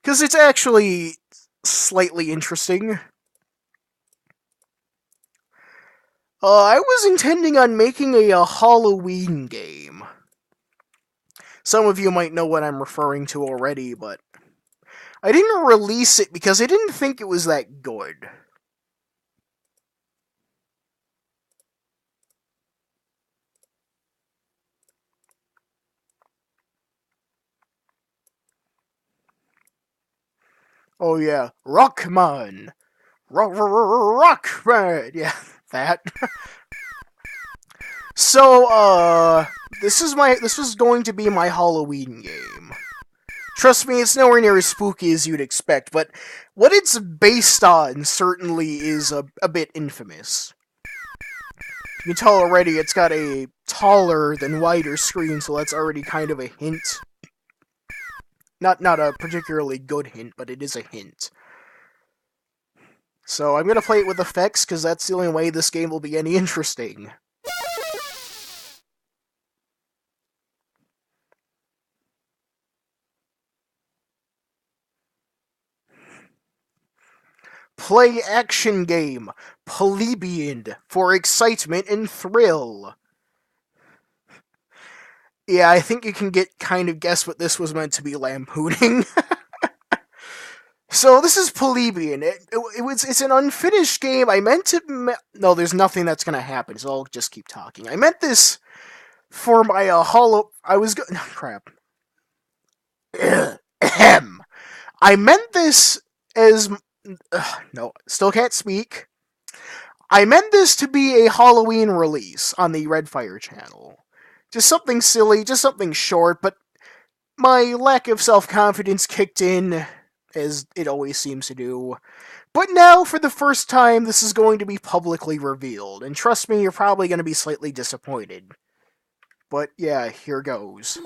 because it's actually slightly interesting. I was intending on making a Halloween game. Some of you might know what I'm referring to already, but I didn't release it because I didn't think it was that good. Oh yeah, Rockman! Rockman! Yeah, that. So, this was going to be my Halloween game. Trust me, it's nowhere near as spooky as you'd expect, but what it's based on certainly is a bit infamous. You can tell already it's got a taller than wider screen, so that's already kind of a hint. Not a particularly good hint, but it is a hint. So I'm gonna play it with effects, because that's the only way this game will be any interesting. Play action game, plebeian, for excitement and thrill. Yeah, I think you can kind of guess what this was meant to be lampooning. So this is plebeian. It's an unfinished game. I meant to. No, there's nothing that's gonna happen. So I'll just keep talking. I meant this for my crap. I meant this as. No, still can't speak. I meant this to be a Halloween release on the Redfire channel. Just something silly, just something short, but my lack of self-confidence kicked in, as it always seems to do. But now, for the first time, this is going to be publicly revealed, and trust me, you're probably going to be slightly disappointed. But yeah, here goes.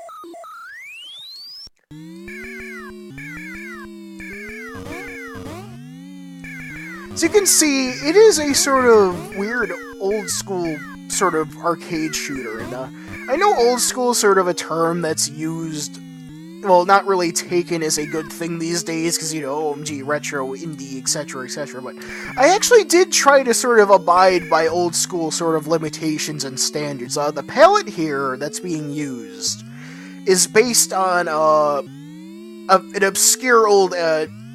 As you can see, it is a sort of weird, old-school sort of arcade shooter, and I know old school is sort of a term that's used, well, not really taken as a good thing these days, because, you know, OMG, retro, indie, etc., but I actually did try to sort of abide by old school sort of limitations and standards. The palette here that's being used is based on an obscure old,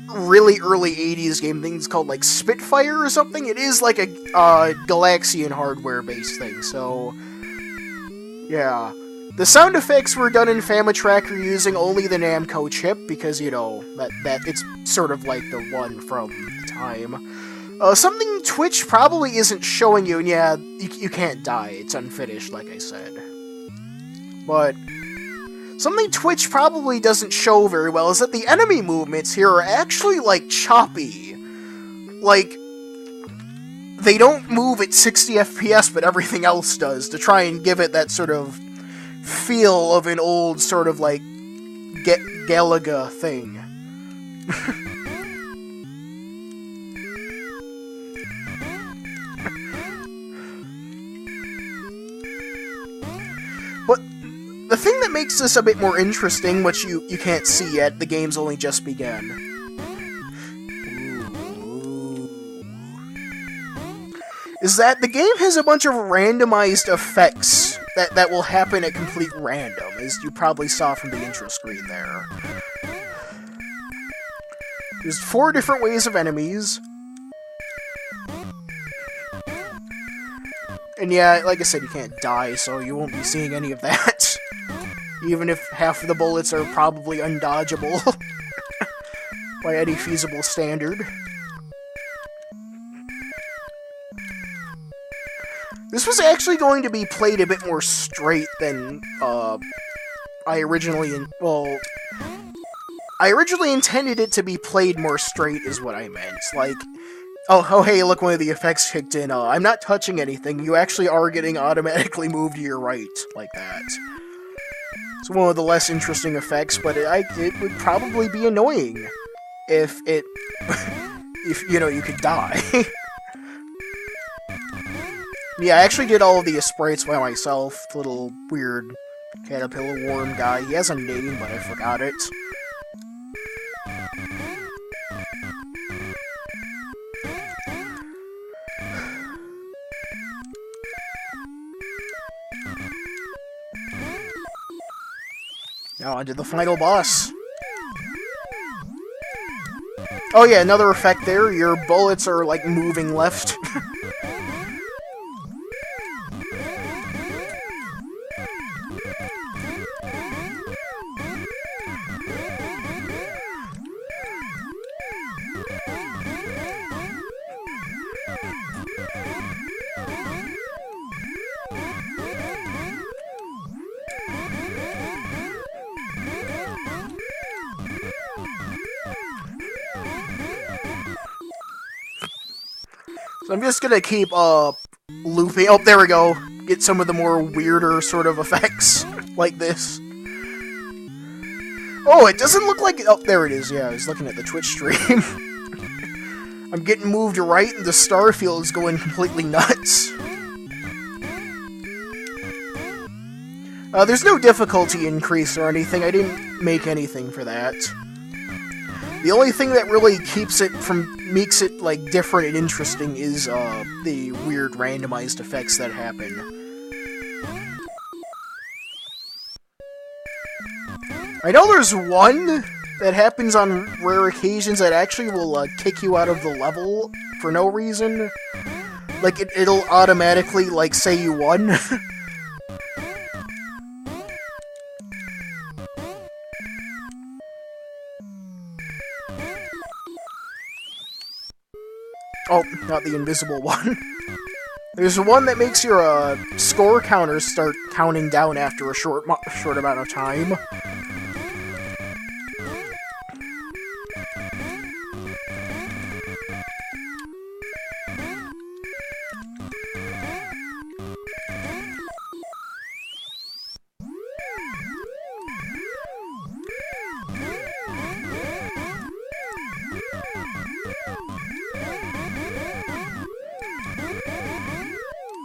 really early 80s game thing. It's called, like, Spitfire or something. It is like a Galaxian hardware-based thing, so yeah. The sound effects were done in Famitracker using only the Namco chip, because, you know, that it's sort of like the one from the time. Something Twitch probably isn't showing you, and yeah, you can't die. It's unfinished, like I said. But Something Twitch probably doesn't show very well is that the enemy movements here are actually, like, choppy. Like, they don't move at 60 FPS, but everything else does, to try and give it that sort of feel of an old sort of, like, Galaga thing. But the thing that makes this a bit more interesting, which you can't see yet, the game's only just begun, is that the game has a bunch of randomized effects that will happen at complete random, as you probably saw from the intro screen there. There's 4 different ways of enemies. And yeah, like I said, you can't die, so you won't be seeing any of that. Even if half of the bullets are probably undodgeable by any feasible standard. This was actually going to be played a bit more straight than, I originally intended it to be played more straight, is what I meant. Like, oh hey, look, one of the effects kicked in. I'm not touching anything. You actually are getting automatically moved to your right, like that. It's one of the less interesting effects, but it would probably be annoying if you know, you could die. Yeah, I actually did all of the sprites by myself. The little weird caterpillar worm guy. He has a name, but I forgot it. Now onto the final boss. Oh yeah, another effect there. Your bullets are, like, moving left. So I'm just gonna keep, looping. Oh, there we go. Get some of the more weirder sort of effects, like this. Oh, it doesn't look like it. Oh, there it is. Yeah, I was looking at the Twitch stream. I'm getting moved right, and the Starfield is going completely nuts. There's no difficulty increase or anything. I didn't make anything for that. The only thing that really makes it, like, different and interesting is, the weird randomized effects that happen. I know there's one that happens on rare occasions that actually will, kick you out of the level for no reason. Like, it'll automatically, like, say you won. Oh, not the invisible one. There's one that makes your score counters start counting down after a short amount of time.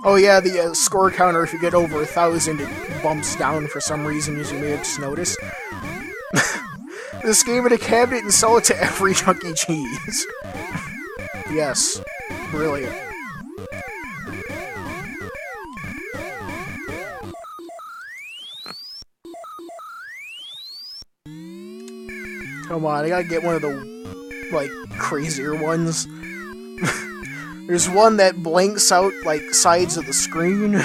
Oh yeah, the score counter, if you get over 1,000, it bumps down for some reason, as you may have just noticed. This game in a cabinet and sell it to every Chuck E. Cheese. Yes. Brilliant. Come on, I gotta get one of the, like, crazier ones. There's one that blanks out, like, sides of the screen.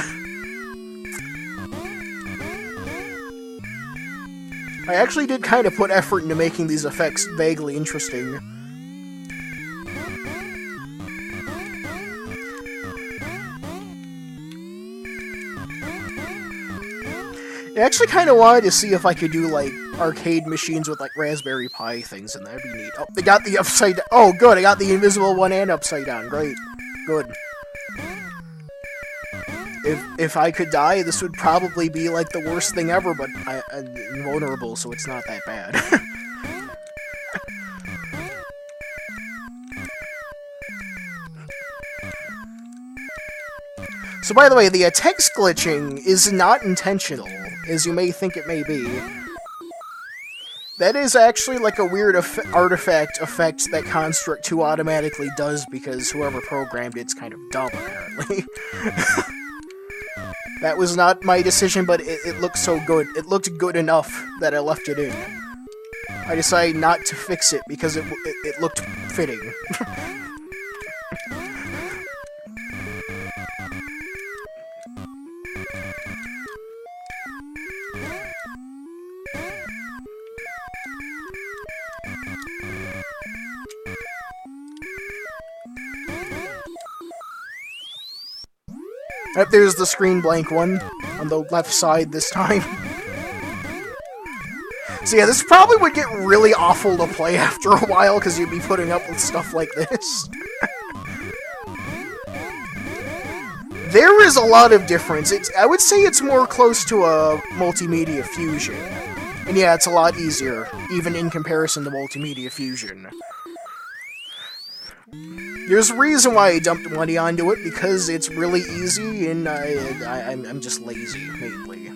I actually did kind of put effort into making these effects vaguely interesting. I actually kind of wanted to see if I could do, like, arcade machines with, like, Raspberry Pi things, and that'd be neat. Oh, they got the upside down. Oh, good, I got the invisible one and upside down. Great. Good. If I could die, this would probably be, like, the worst thing ever, but I'm invulnerable, so it's not that bad. So, by the way, the text glitching is not intentional, as you may think it may be. That is actually like a weird artifact effect that Construct 2 automatically does because whoever programmed it's kind of dumb, apparently. That was not my decision, but it looked so good. It looked good enough that I left it in. I decided not to fix it because it looked fitting. Yep, there's the screen blank one on the left side this time. So yeah, this probably would get really awful to play after a while because you'd be putting up with stuff like this. There is a lot of difference. I would say it's more close to a Multimedia Fusion. And yeah, it's a lot easier, even in comparison to Multimedia Fusion. There's a reason why I dumped money onto it, because it's really easy, and I'm just lazy, mainly.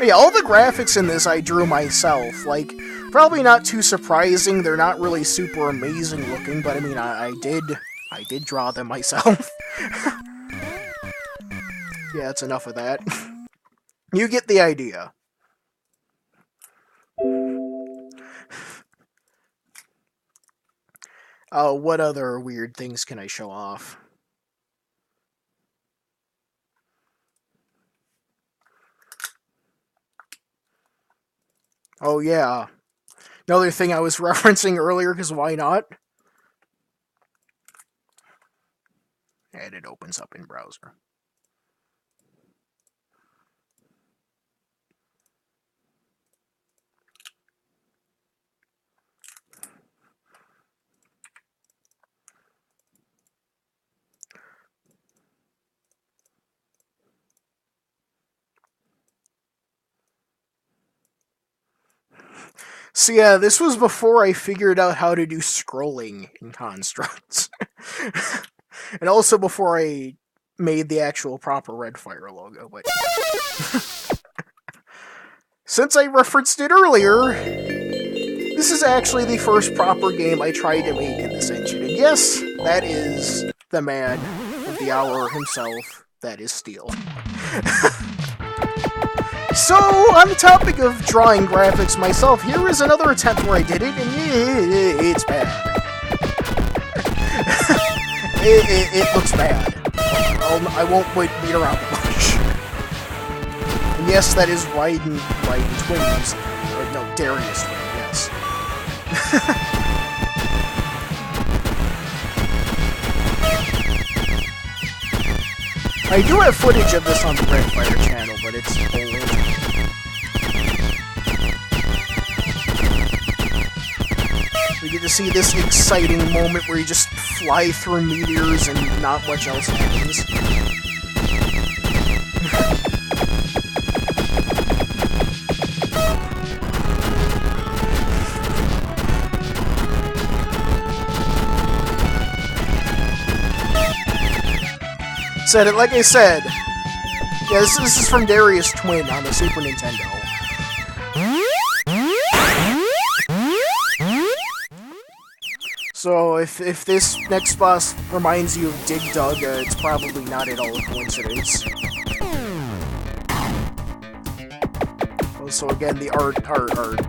Yeah, all the graphics in this I drew myself. Like, probably not too surprising, they're not really super amazing looking, but I mean, I did draw them myself. Yeah, that's enough of that. You get the idea. Oh, what other weird things can I show off? Oh, yeah. Another thing I was referencing earlier, because why not? And it opens up in browser. So yeah, this was before I figured out how to do scrolling in Constructs. And also before I made the actual proper Redfire logo, but... Since I referenced it earlier, this is actually the first proper game I tried to make in this engine. And yes, that is the man of the hour himself, that is Steel. So, on the topic of drawing graphics myself, here is another attempt where I did it, and it's bad. It looks bad. I won't beat around the bush. And yes, that is Raiden twins. Or no, Darius twin, yes. I do have footage of this on the Redfire channel, but it's old. We get to see this exciting moment where you just fly through meteors and not much else happens. Said it like I said. Yeah, this is from Darius Twin on the Super Nintendo. So if this next boss reminds you of Dig Dug, it's probably not at all a coincidence. Also, again, the art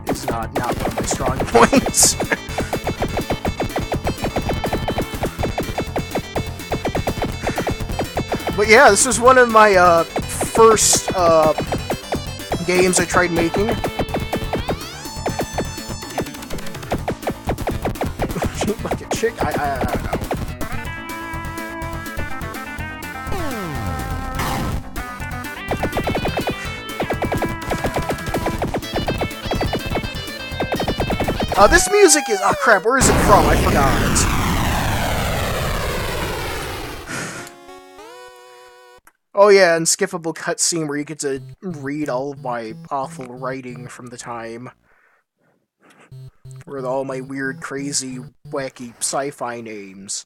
is not one of my strong points. But yeah, this was one of my first games I tried making. Like a chick, I don't know. This music is... Oh crap, where is it from? I forgot. Oh yeah, unskippable cutscene where you get to read all of my awful writing from the time. With all my weird, crazy, wacky sci-fi names.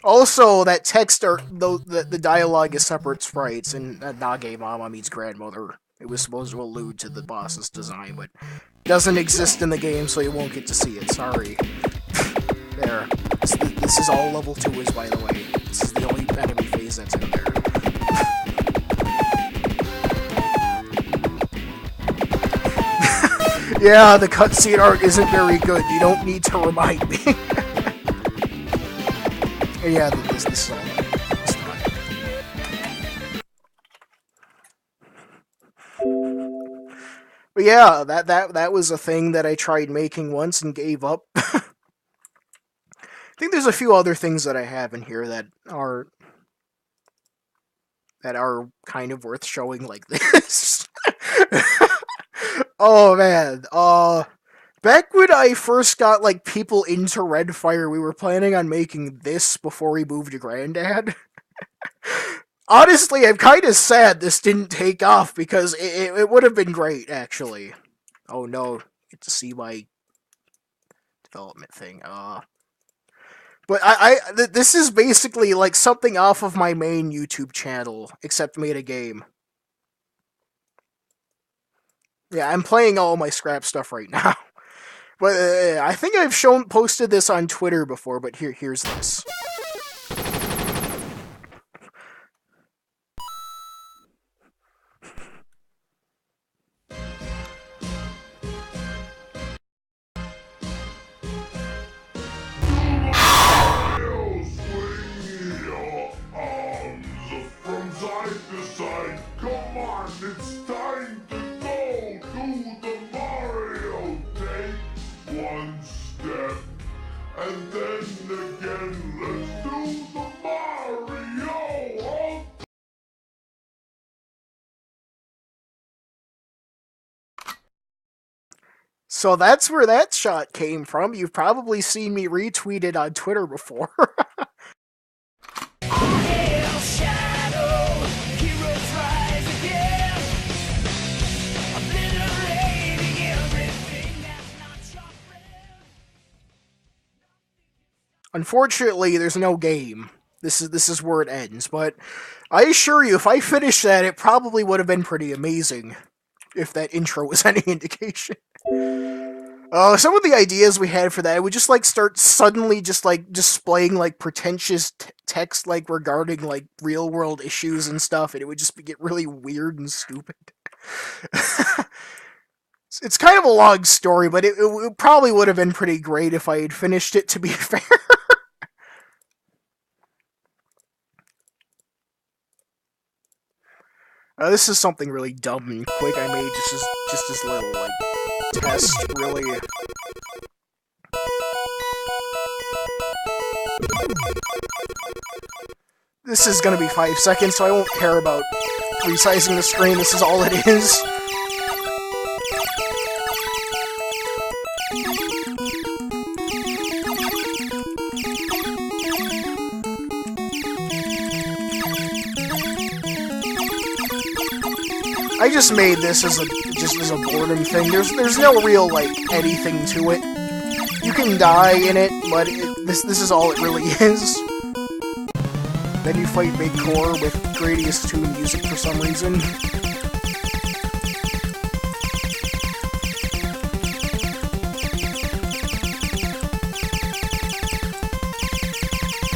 Also, that text art, though the dialogue is separate sprites, and Nage Mama meets grandmother. It was supposed to allude to the boss's design, but it doesn't exist in the game, so you won't get to see it. Sorry. There. This is all level 2 is, by the way. This is the only enemy phase that's in there. Yeah, the cutscene art isn't very good. You don't need to remind me. Yeah, this is all. It's fine. But yeah, that was a thing that I tried making once and gave up. I think there's a few other things that I have in here that are kind of worth showing like this. Oh man, back when I first got like people into Redfire, we were planning on making this before we moved to Granddad. Honestly, I'm kind of sad this didn't take off because it would have been great, actually. Oh no, get to see my development thing. But this is basically like something off of my main YouTube channel, except made a game. Yeah, I'm playing all my scrap stuff right now. But I think I've posted this on Twitter before, but here's this. And then again, let's do the Mario! So that's where that shot came from. You've probably seen me retweet it on Twitter before. Unfortunately, there's no game. This is where it ends, but I assure you, if I finished that, it probably would have been pretty amazing, if that intro was any indication. Some of the ideas we had for that, would just like start suddenly just like displaying like pretentious text like regarding like real world issues and stuff, and it would just get really weird and stupid. It's kind of a long story, but it probably would have been pretty great if I had finished it, to be fair. This is something really dumb and quick I made, just this little, like, test, really. This is gonna be 5 seconds, so I won't care about resizing the screen, this is all it is. I just made this as a boredom thing. There's no real like anything to it. You can die in it, but this is all it really is. Then you fight Big Core with Gradius 2 music for some reason.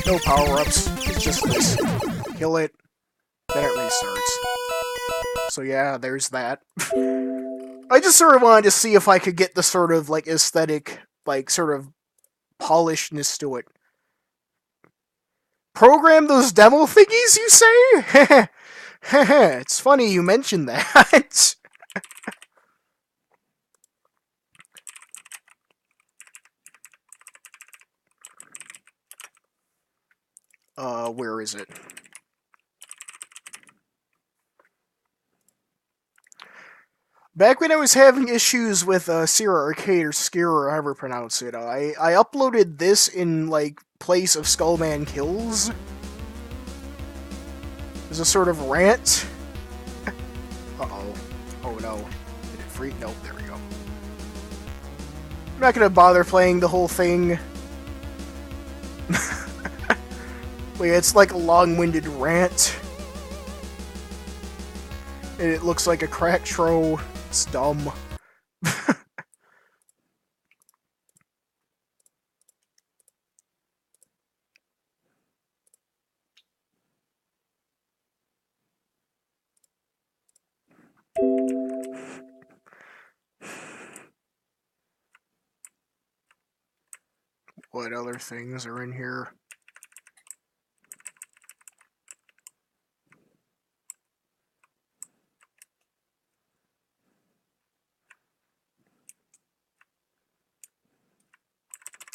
No power-ups. It's just this. Kill it, then it restarts. So yeah, there's that. I just sort of wanted to see if I could get the sort of, like, aesthetic, like, sort of polishedness to it. Program those demo thingies, you say? It's funny you mentioned that. Where is it? Back when I was having issues with Sierra Arcade or Skira or however you pronounce it, I uploaded this in, like, place of Skullman Kills. As a sort of rant. Uh-oh. Oh no. Did it freeze? Nope, there we go. I'm not gonna bother playing the whole thing. Wait, it's like a long-winded rant. And it looks like a crack tro. It's dumb. What other things are in here?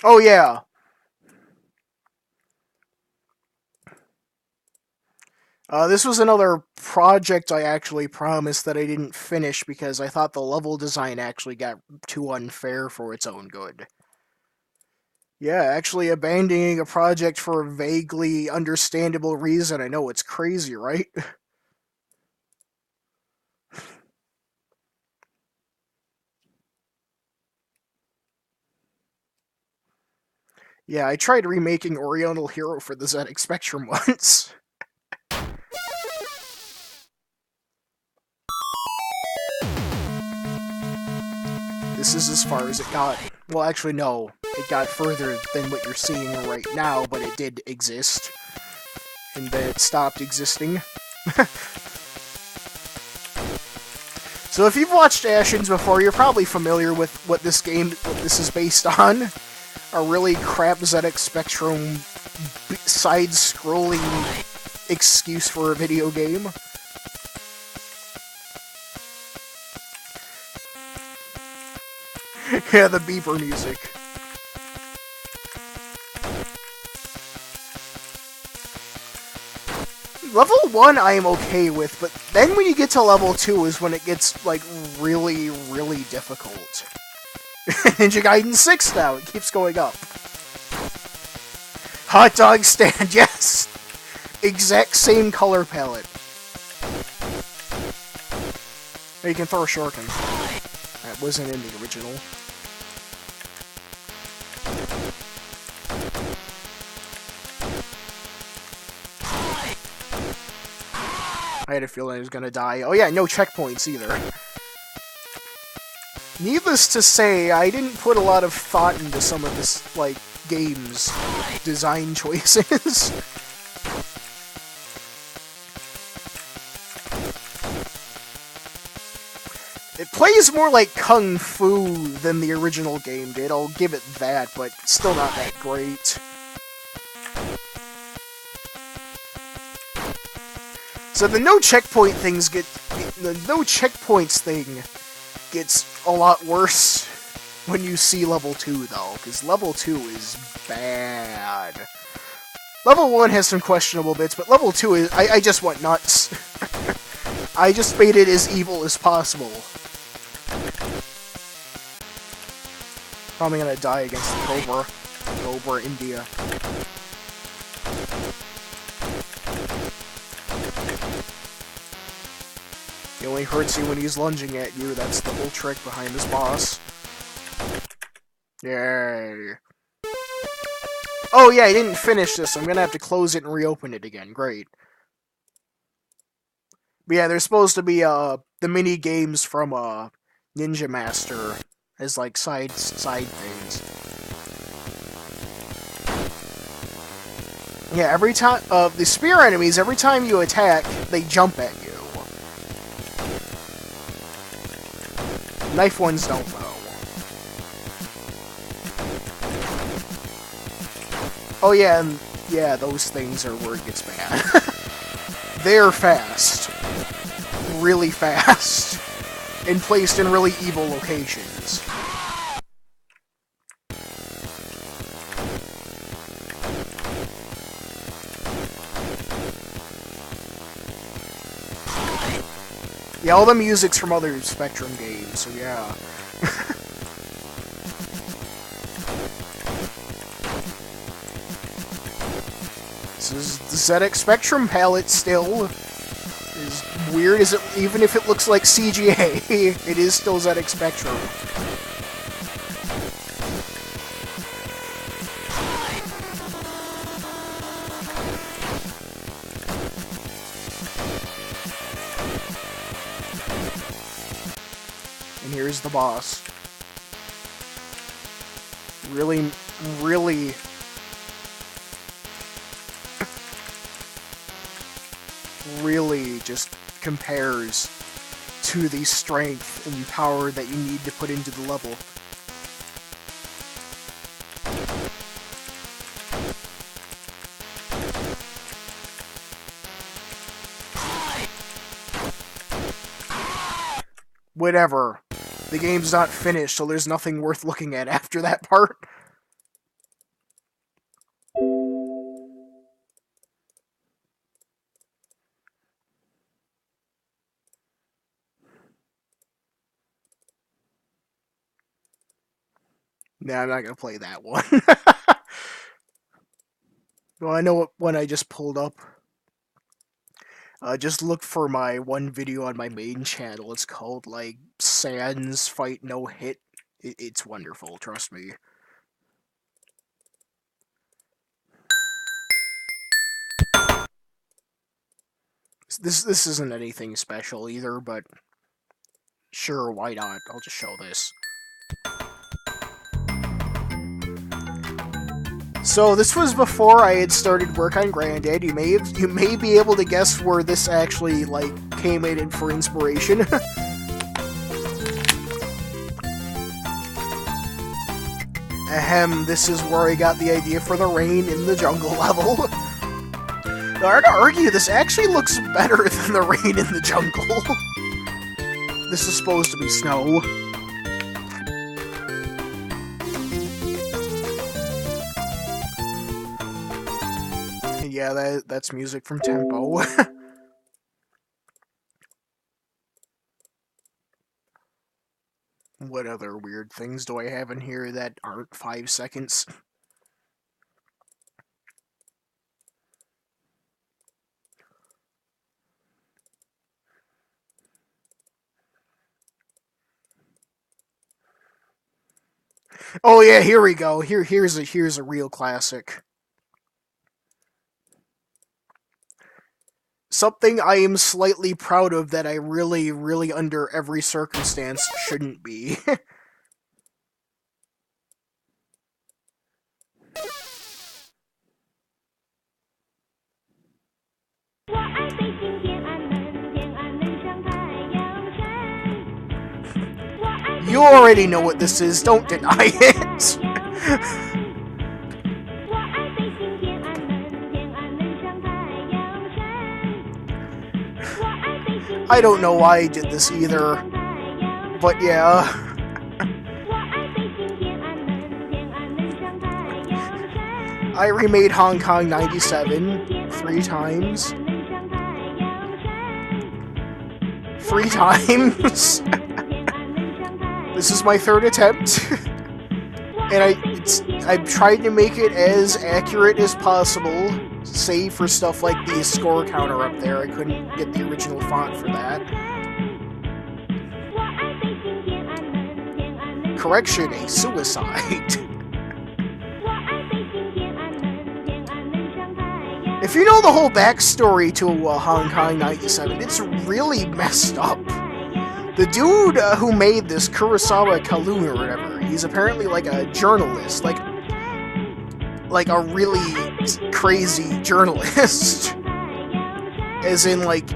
Oh yeah! This was another project I actually promised that I didn't finish because I thought the level design actually got too unfair for its own good. Yeah, actually abandoning a project for a vaguely understandable reason. I know, it's crazy, right? Yeah, I tried remaking Oriental Hero for the ZX Spectrum once. This is as far as it got. Well, actually, no. It got further than what you're seeing right now, but it did exist. And then it stopped existing. So if you've watched Ashen's before, you're probably familiar with what this is based on. A really crap ZX Spectrum side-scrolling excuse for a video game. Yeah, the beeper music. Level 1 I am okay with, but then when you get to level 2 is when it gets, like, really, really difficult. Ninja Gaiden 6 now, it keeps going up. Hot dog stand, yes! Exact same color palette. You can throw a shuriken. That wasn't in the original. I had a feeling I was gonna die. Oh yeah, no checkpoints either. Needless to say, I didn't put a lot of thought into some of this, like, game's design choices. It plays more like Kung Fu than the original game did, I'll give it that, but still not that great. So the no checkpoint things the no checkpoints thing gets a lot worse when you see level 2 though, because level 2 is bad. Level 1 has some questionable bits, but level 2 is, I just went nuts. I just made it as evil as possible. Probably gonna die against the Cobra. Cobra India. He only hurts you when he's lunging at you, that's the whole trick behind this boss. Yay. Oh yeah, I didn't finish this, I'm gonna have to close it and reopen it again, great. But yeah, there's supposed to be, the mini games from, Ninja Master as, like, side things. Yeah, every time, the spear enemies, every time you attack, they jump at you. Knife ones don't, though. Oh yeah, and, yeah, those things are where it gets bad. They're fast. really fast and placed in really evil locations. Yeah, all the music's from other Spectrum games, so yeah. This is the ZX Spectrum palette still. As weird as it, even if it looks like CGA, it is still ZX Spectrum. And here's the boss. Really just compares to the strength and power that you need to put into the level. Whatever. The game's not finished, so there's nothing worth looking at after that part. Nah, I'm not gonna play that one. Well, I know what one I just pulled up. Just look for my one video on my main channel. It's called, like, Sans Fight No Hit. It's wonderful, trust me. This isn't anything special either, but sure, why not? I'll just show this. So this was before I had started work on Granddad. You may be able to guess where this actually, like, came in for inspiration. Ahem, this is where I got the idea for the rain in the jungle level. Now, I'd argue this actually looks better than the rain in the jungle. This is supposed to be snow. Yeah, that's music from Tempo. What other weird things do I have in here that aren't 5 seconds? Oh yeah, here we go. Here's a real classic. Something I am slightly proud of that I really, under every circumstance, shouldn't be. You already know what this is, don't deny it! I don't know why I did this either, but yeah. I remade Hong Kong 97 3 times. 3 times? This is my 3rd attempt. And I've tried to make it as accurate as possible, save for stuff like the score counter up there. I couldn't get the original font for that. Correction, a suicide. If you know the whole backstory to Hong Kong 97, it's really messed up. The dude who made this, Kurosawa Kalun or whatever, he's apparently like a journalist, like a really crazy journalist. As in, like,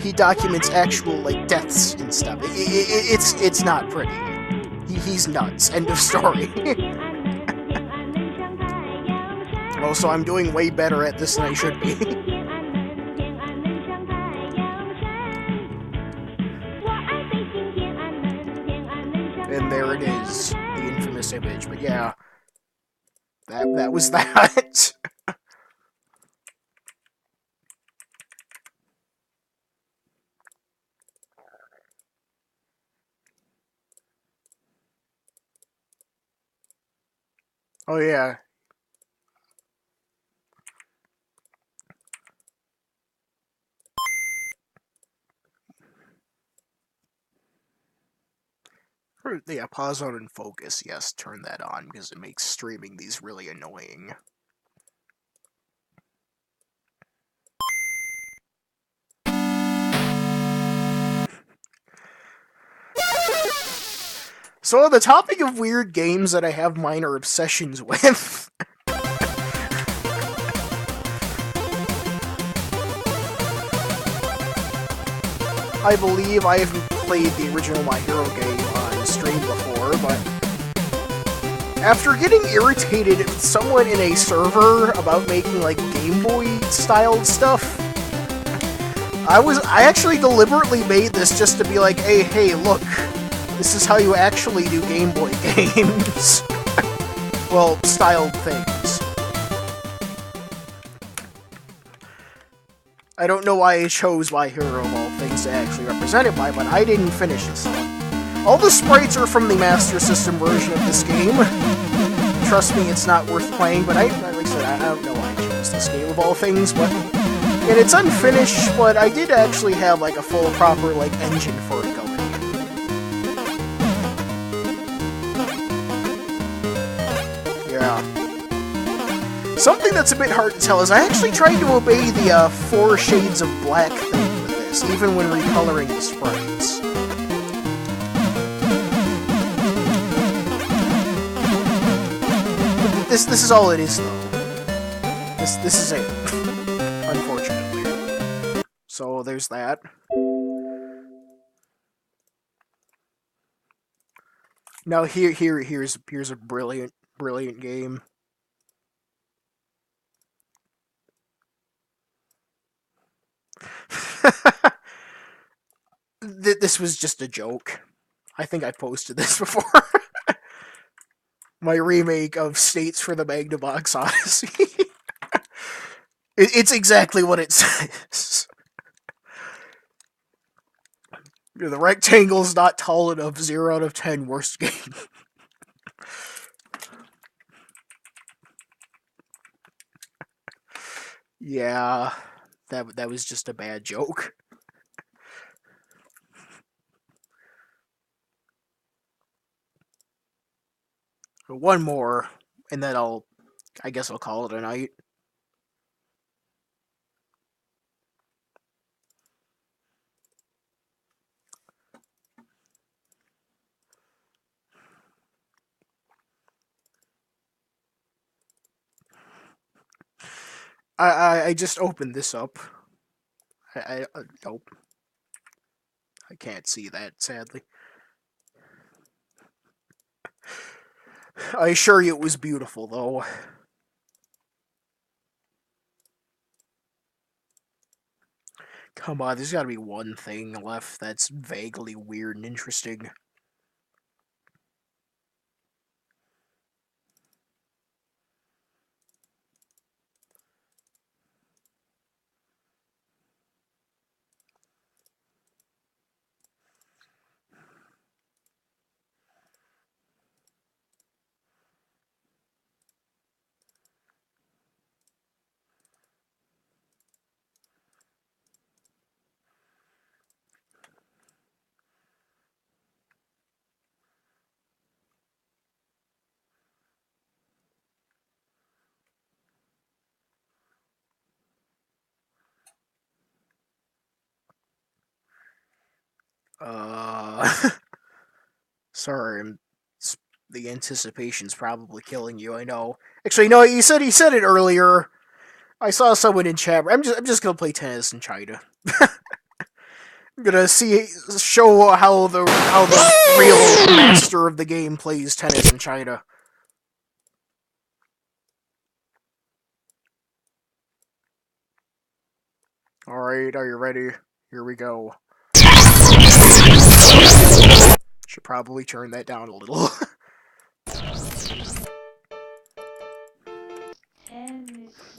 he documents actual, like, deaths and stuff. It's not pretty. He's nuts. End of story. Well, so I'm doing way better at this than I should be. there it is, the infamous image. But yeah, that was that. Oh yeah. Yeah, pause on and focus. Yes, turn that on because it makes streaming these really annoying. So, on the topic of weird games that I have minor obsessions with, I believe I haven't played the original My Hero game on stream before, but after getting irritated at someone in a server about making, like, Game Boy-styled stuff, I actually deliberately made this just to be like, hey, look, this is how you actually do Game Boy games. Well, styled things. I don't know why I chose My Hero of all things to actually represent it by, but I didn't finish this one. All the sprites are from the Master System version of this game. Trust me, it's not worth playing, but like I said, I don't know why I chose this game of all things, but... And it's unfinished, but I did actually have, like, a full, proper, like, engine for it going. Yeah. Something that's a bit hard to tell is I actually tried to obey the 4 shades of black thing with this, even when recoloring the sprites. This is all it is, though. This is it. Unfortunately. So there's that. Now here's a brilliant game. This was just a joke. I think I posted this before. My remake of States for the Magnavox Odyssey. It's exactly what it says. The rectangle's not tall enough. 0 out of 10. Worst game. Yeah, that was just a bad joke. One more, and then I guess I'll call it a night. I just opened this up. Nope. I can't see that, sadly. I assure you it was beautiful, though. Come on, there's gotta be one thing left that's vaguely weird and interesting. Sorry, the anticipation's probably killing you, I know. Actually, no, he said it earlier. I saw someone in chat. I'm just gonna play tennis in China. I'm gonna show how the real master of the game plays tennis in China. Alright, are you ready? Here we go. Should probably turn that down a little. Tennis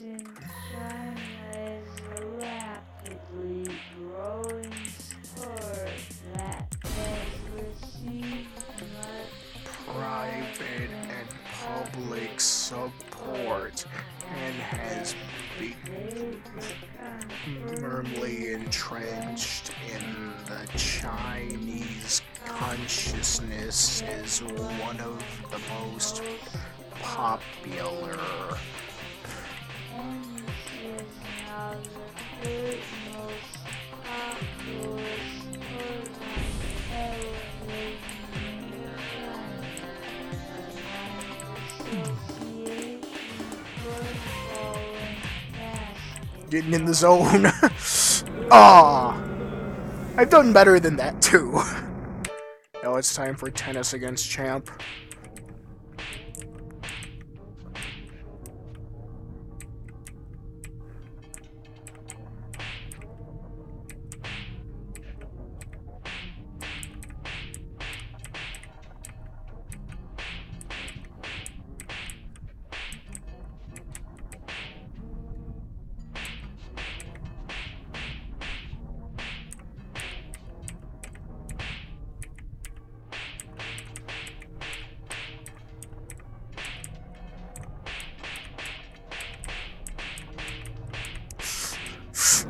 in China is a rapidly growing sport that has received much Private and public support and has been firmly entrenched in the Chinese consciousness as one of the most popular. tennis is now the third most popular sport on television in China, Association Football and Basketball. Getting in the zone. Ah, I've done better than that too. Now it's time for tennis against champ.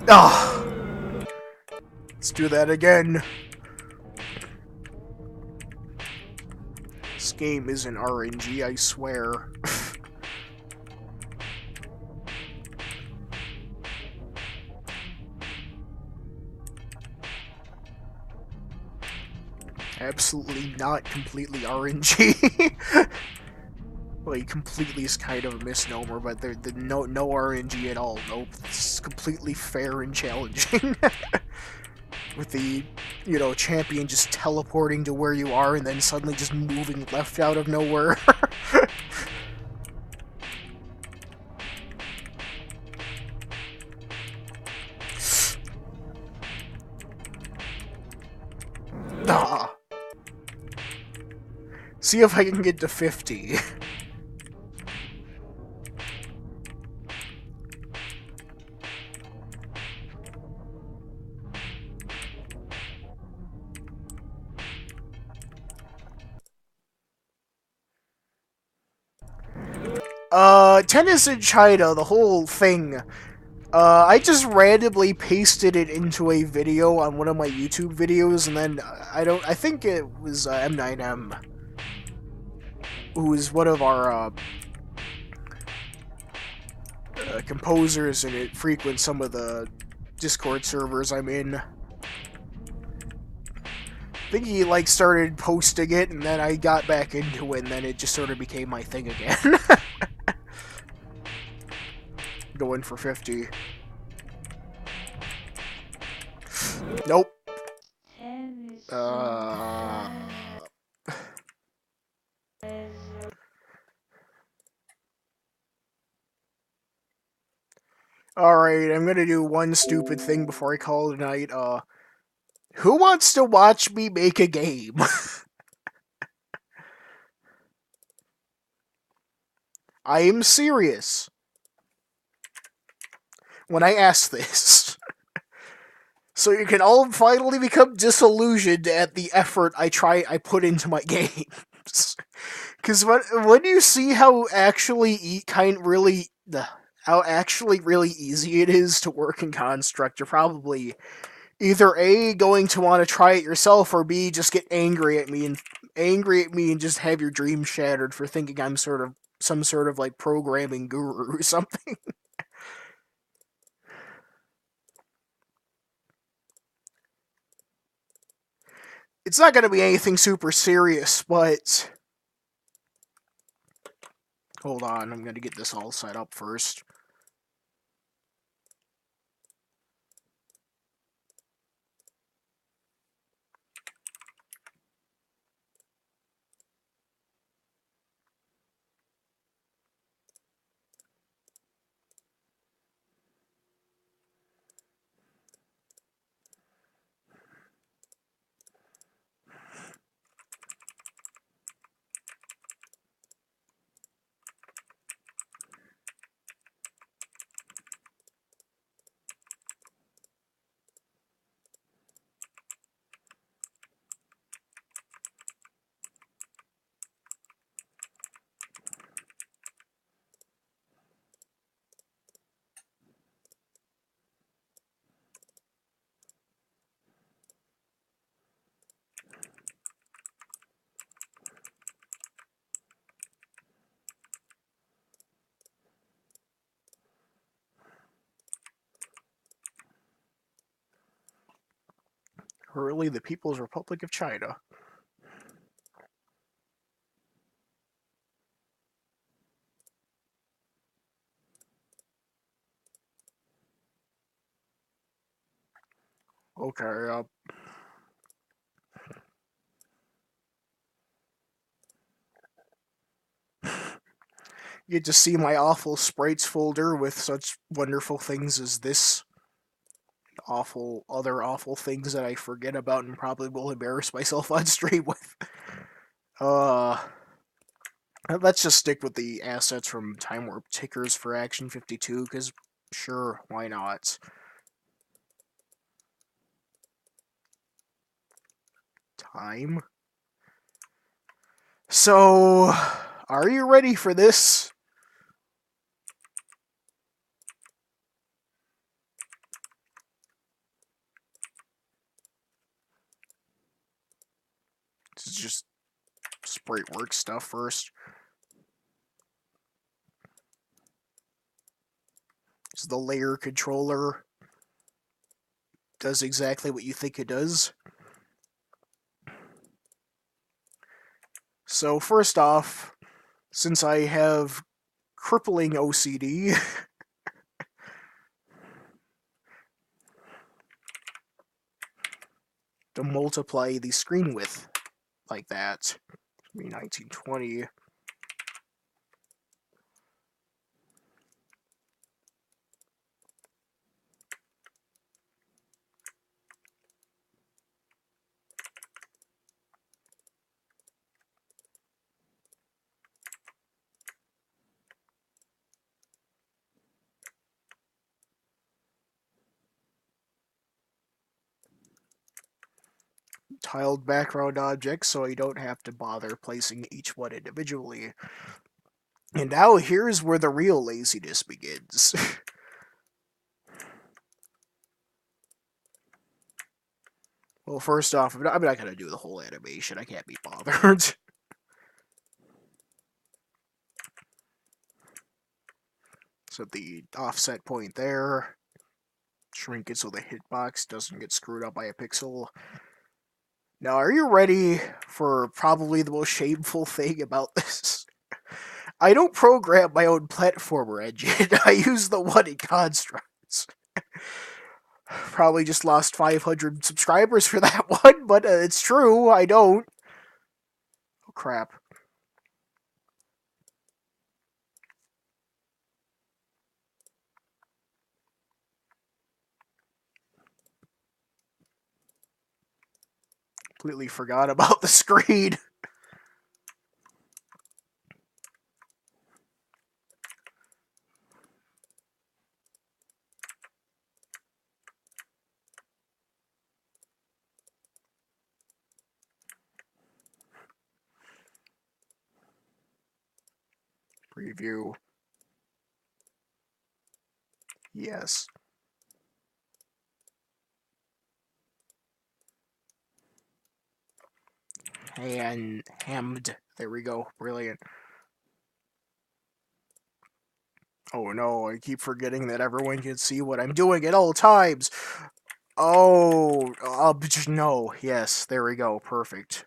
Ah, let's do that again. This game isn't RNG, I swear. Absolutely not completely RNG. Like, completely is kind of a misnomer, but there's no RNG at all. Nope, it's completely fair and challenging. With the, champion just teleporting to where you are and then suddenly just moving left out of nowhere. Ah. See if I can get to 50. 'Tennis in China, the whole thing. I just randomly pasted it into a video on one of my YouTube videos, and then I think it was M9M, who is one of our composers, and it frequents some of the Discord servers I'm in. I think he started posting it, and then I got back into it, and then it just sort of became my thing again. Going for 50. Nope. Alright, I'm gonna do one stupid thing before I call it a night. Who wants to watch me make a game? I am serious when I ask this. So you can all finally become disillusioned at the effort I put into my games. Because when you see how actually really easy it is to work in Construct, you're probably either A, going to want to try it yourself, or B, just get angry at me and just have your dreams shattered for thinking I'm some sort of programming guru or something. It's not going to be anything super serious, but hold on, I'm going to get this all set up first. Really, the People's Republic of China. Okay, you get to see my awful sprites folder with such wonderful things as this. Other awful things that I forget about and probably will embarrass myself on stream with. Let's just stick with the assets from Time Warp Tickers for Action 52, because sure, why not? Time. So, are you ready for this? This is just sprite work stuff first. So the layer controller does exactly what you think it does. So first off, since I have crippling OCD, to multiply the screen width like that. 1920. Tiled background objects, so you don't have to bother placing each one individually. And now here's where the real laziness begins. Well, first off, I'm not going to do the whole animation. I can't be bothered. So the offset point there. Shrink it so the hitbox doesn't get screwed up by a pixel. Now, are you ready for probably the most shameful thing about this? I don't program my own platformer engine. I use the one in Constructs. Probably just lost 500 subscribers for that one, but it's true, I don't. Oh, crap. Completely forgot about the screen. Preview. Yes. And hemmed. There we go. Brilliant. Oh no, I keep forgetting that everyone can see what I'm doing at all times. Oh, no. Yes, there we go. Perfect.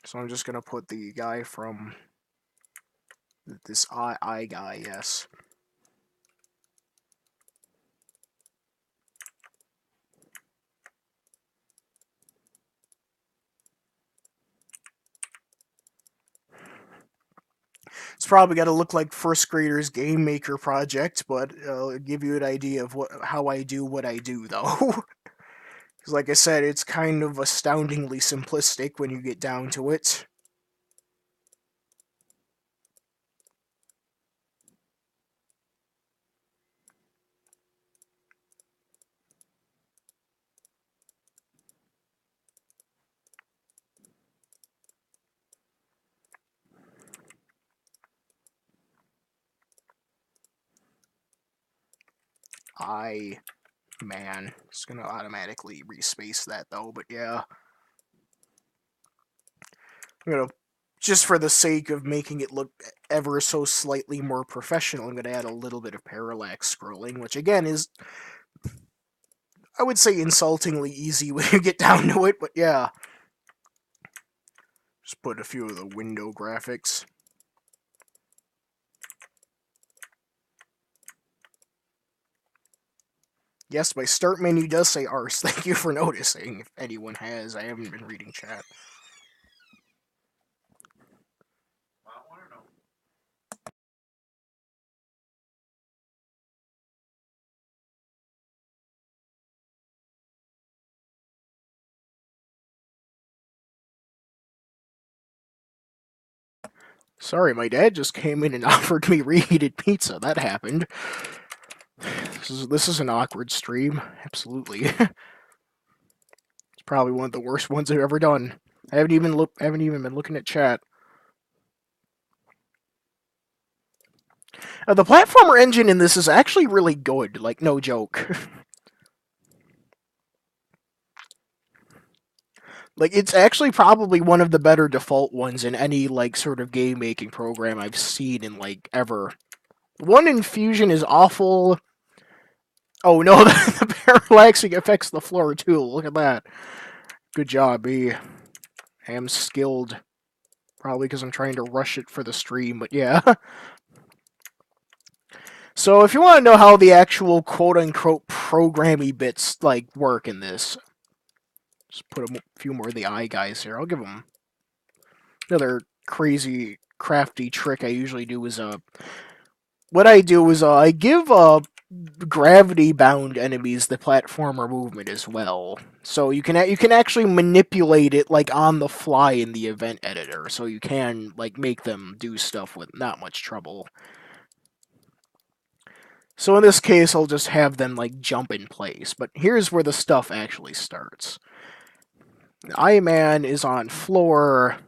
So I'm just gonna put the guy from this eye guy, yes. It's probably got to look like first graders game maker project, but it'll give you an idea of how I do what I do, though. Because like I said, it's kind of astoundingly simplistic when you get down to it. Man, it's gonna automatically respace that though, but yeah. I'm gonna, just for the sake of making it look ever so slightly more professional, I'm gonna add a little bit of parallax scrolling, which again is I would say insultingly easy when you get down to it, but yeah. Just put a few of the window graphics. Yes, my start menu does say arse. Thank you for noticing, if anyone has. I haven't been reading chat. Sorry, my dad just came in and offered me reheated pizza. That happened. This is an awkward stream. Absolutely. It's probably one of the worst ones I've ever done. I haven't even been looking at chat. The platformer engine in this is actually really good. Like, no joke. Like, it's actually probably one of the better default ones in any, like, sort of game-making program I've seen in, like, ever. One in Fusion is awful. Oh no, the parallaxing affects the floor too. Look at that. Good job, B. I am skilled. Probably because I'm trying to rush it for the stream, but yeah. So if you want to know how the actual quote-unquote programmy bits, like, work in this, just put a few more of the eye guys here. I'll give them another crazy, crafty trick I usually do is, what I do is, I give, gravity-bound enemies the platformer movement as well. So you can actually manipulate it, like, on the fly in the event editor. So you can, like, make them do stuff with not much trouble. So in this case, I'll just have them, like, jump in place. But here's where the stuff actually starts. I-Man is on floor.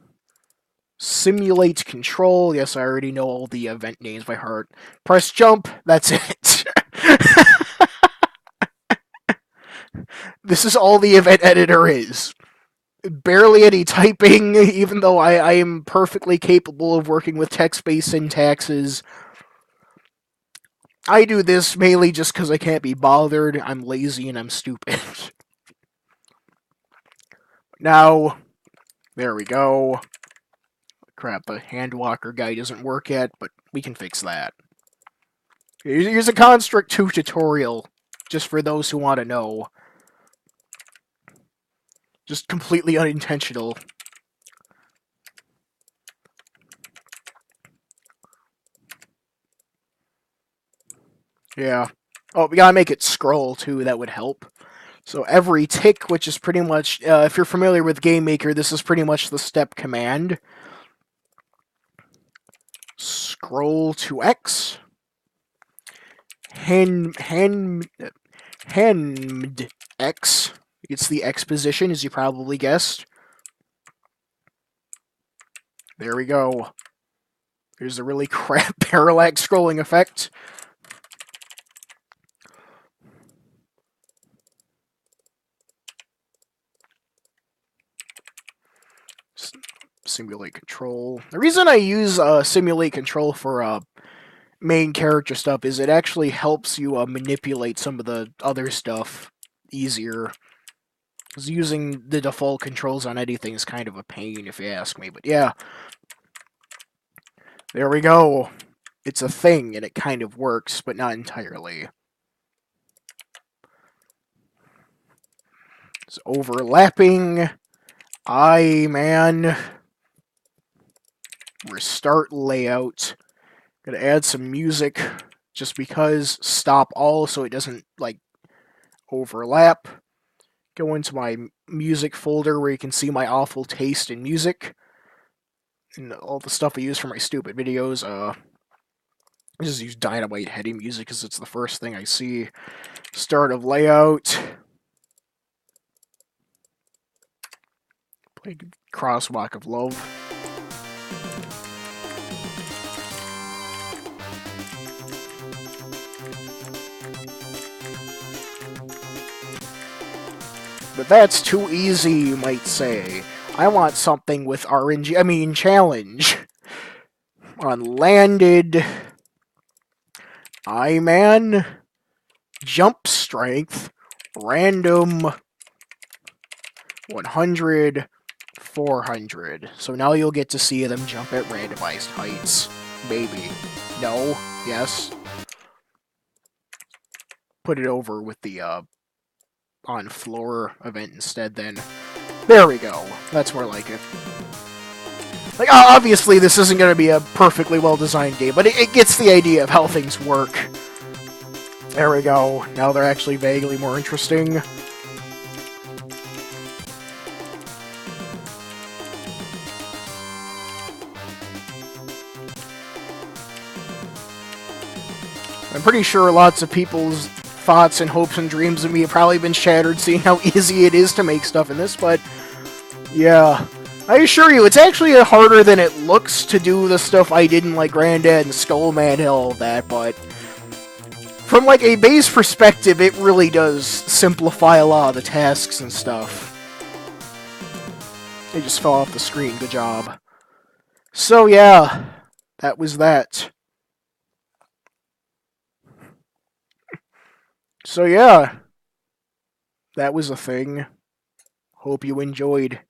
Simulate control. Yes, I already know all the event names by heart. Press jump. That's it. This is all the event editor is. Barely any typing, even though I am perfectly capable of working with text-based syntaxes. I do this mainly just because I can't be bothered. I'm lazy and I'm stupid. Now, there we go. Crap, the hand walker guy doesn't work yet, but we can fix that. Here's a Construct 2 tutorial, just for those who want to know. Just completely unintentional. Yeah. Oh, we gotta make it scroll, too, that would help. So every tick, which is pretty much, if you're familiar with Game Maker, this is pretty much the step command. Scroll to X. Hand X. It's the X position, as you probably guessed. There we go. Here's a really crap parallax scrolling effect. Simulate control. The reason I use simulate control for main character stuff is it actually helps you manipulate some of the other stuff easier. Because using the default controls on anything is kind of a pain, if you ask me. But yeah. There we go. It's a thing, and it kind of works, but not entirely. It's overlapping. Man. Restart layout. Gonna add some music just because. Stop all so it doesn't, like, overlap. Go into my music folder where you can see my awful taste in music. And all the stuff I use for my stupid videos. I just use Dynamite heady music because it's the first thing I see. Start of layout. Play Crosswalk of Love. But that's too easy, you might say. I want something with RNG, challenge. On landed. I-Man. Jump strength. random 100, 400. So now you'll get to see them jump at randomized heights. Maybe. No. Yes. Put it over with the on floor event instead then. There we go. That's more like it. Like, obviously this isn't going to be a perfectly well-designed game, but it gets the idea of how things work. There we go. Now they're actually vaguely more interesting. I'm pretty sure lots of people's thoughts and hopes and dreams of me have probably been shattered seeing how easy it is to make stuff in this, but yeah. I assure you, it's actually harder than it looks to do the stuff I did in, like, Granddad and Skullman and all of that, but from, like, a base perspective, it really does simplify a lot of the tasks and stuff. They just fell off the screen, good job. So, yeah, that was that. So, yeah, that was a thing. Hope you enjoyed.